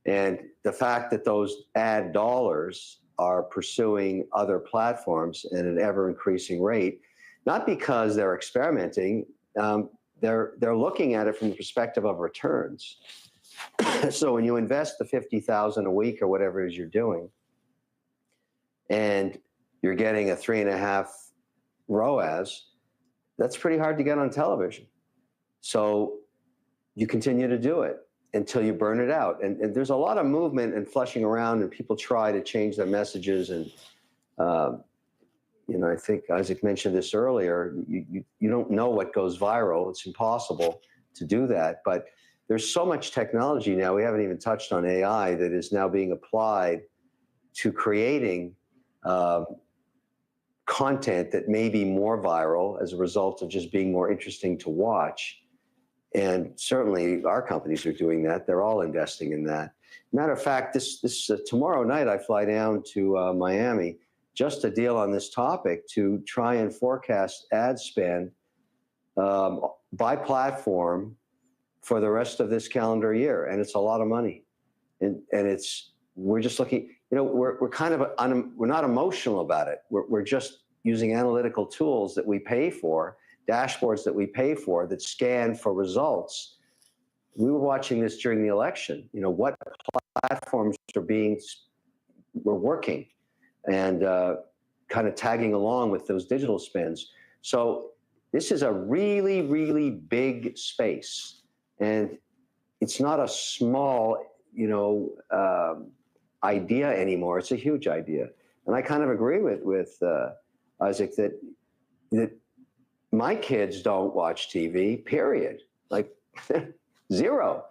Speaker 10: And the fact that those ad dollars are pursuing other platforms at an ever-increasing rate, not because they're experimenting, they're looking at it from the perspective of returns. So when you invest the $50,000 a week or whatever it is you're doing, and you're getting a 3.5 ROAS, that's pretty hard to get on television. So you continue to do it until you burn it out. And there's a lot of movement and flushing around, and people try to change their messages. And, I think Isaac mentioned this earlier, you don't know what goes viral. It's impossible to do that. But there's so much technology now, we haven't even touched on AI, that is now being applied to creating content that may be more viral as a result of just being more interesting to watch. And certainly our companies are doing that. They're all investing in that. Matter of fact, this tomorrow night I fly down to Miami just to deal on this topic to try and forecast ad spend by platform for the rest of this calendar year. And it's a lot of money. And we're just looking, we're kind of, we're not emotional about it. We're just using analytical tools that we pay for, dashboards that we pay for that scan for results. We were watching this during the election, what platforms were working and kind of tagging along with those digital spends. So this is a really, really big space. And it's not a small, idea anymore. It's a huge idea. And I kind of agree with Isaac that my kids don't watch TV, period. Like zero.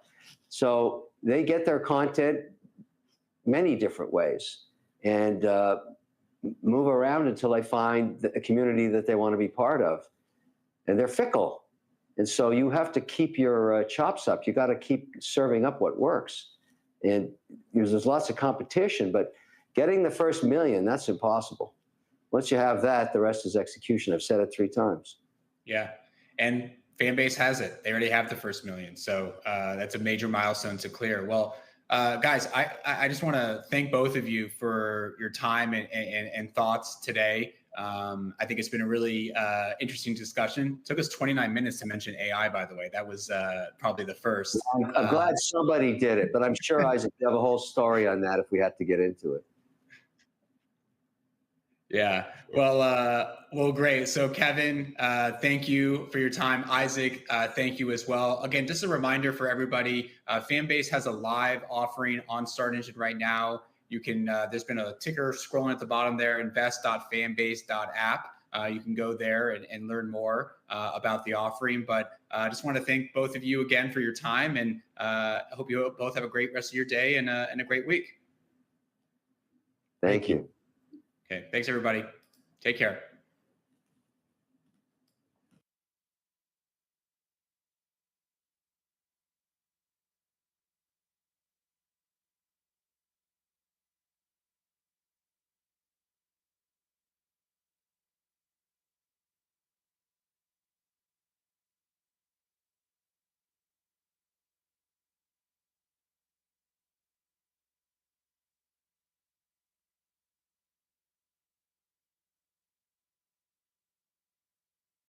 Speaker 10: So they get their content many different ways and move around until they find a community that they want to be part of. And they're fickle. And so you have to keep your chops up. You got to keep serving up what works. And there's lots of competition, but getting the first million, that's impossible. Once you have that, the rest is execution. I've said it 3 times.
Speaker 3: Yeah. And Fanbase has it. They already have the first million. So that's a major milestone to clear. Well, guys, I just want to thank both of you for your time and thoughts today. I think it's been a really interesting discussion. It took us 29 minutes to mention AI, by the way. That was probably the first.
Speaker 10: I'm glad somebody did it, but I'm sure Isaac would have a whole story on that if we had to get into it.
Speaker 3: Yeah. Well, great. So Kevin, thank you for your time. Isaac, thank you as well. Again, just a reminder for everybody, Fanbase has a live offering on Start Engine right now. You can, there's been a ticker scrolling at the bottom there, invest.fanbase.app. You can go there and learn more about the offering. But I just want to thank both of you again for your time, and I hope you both have a great rest of your day and a great week.
Speaker 10: Thank you.
Speaker 3: Okay, thanks everybody. Take care.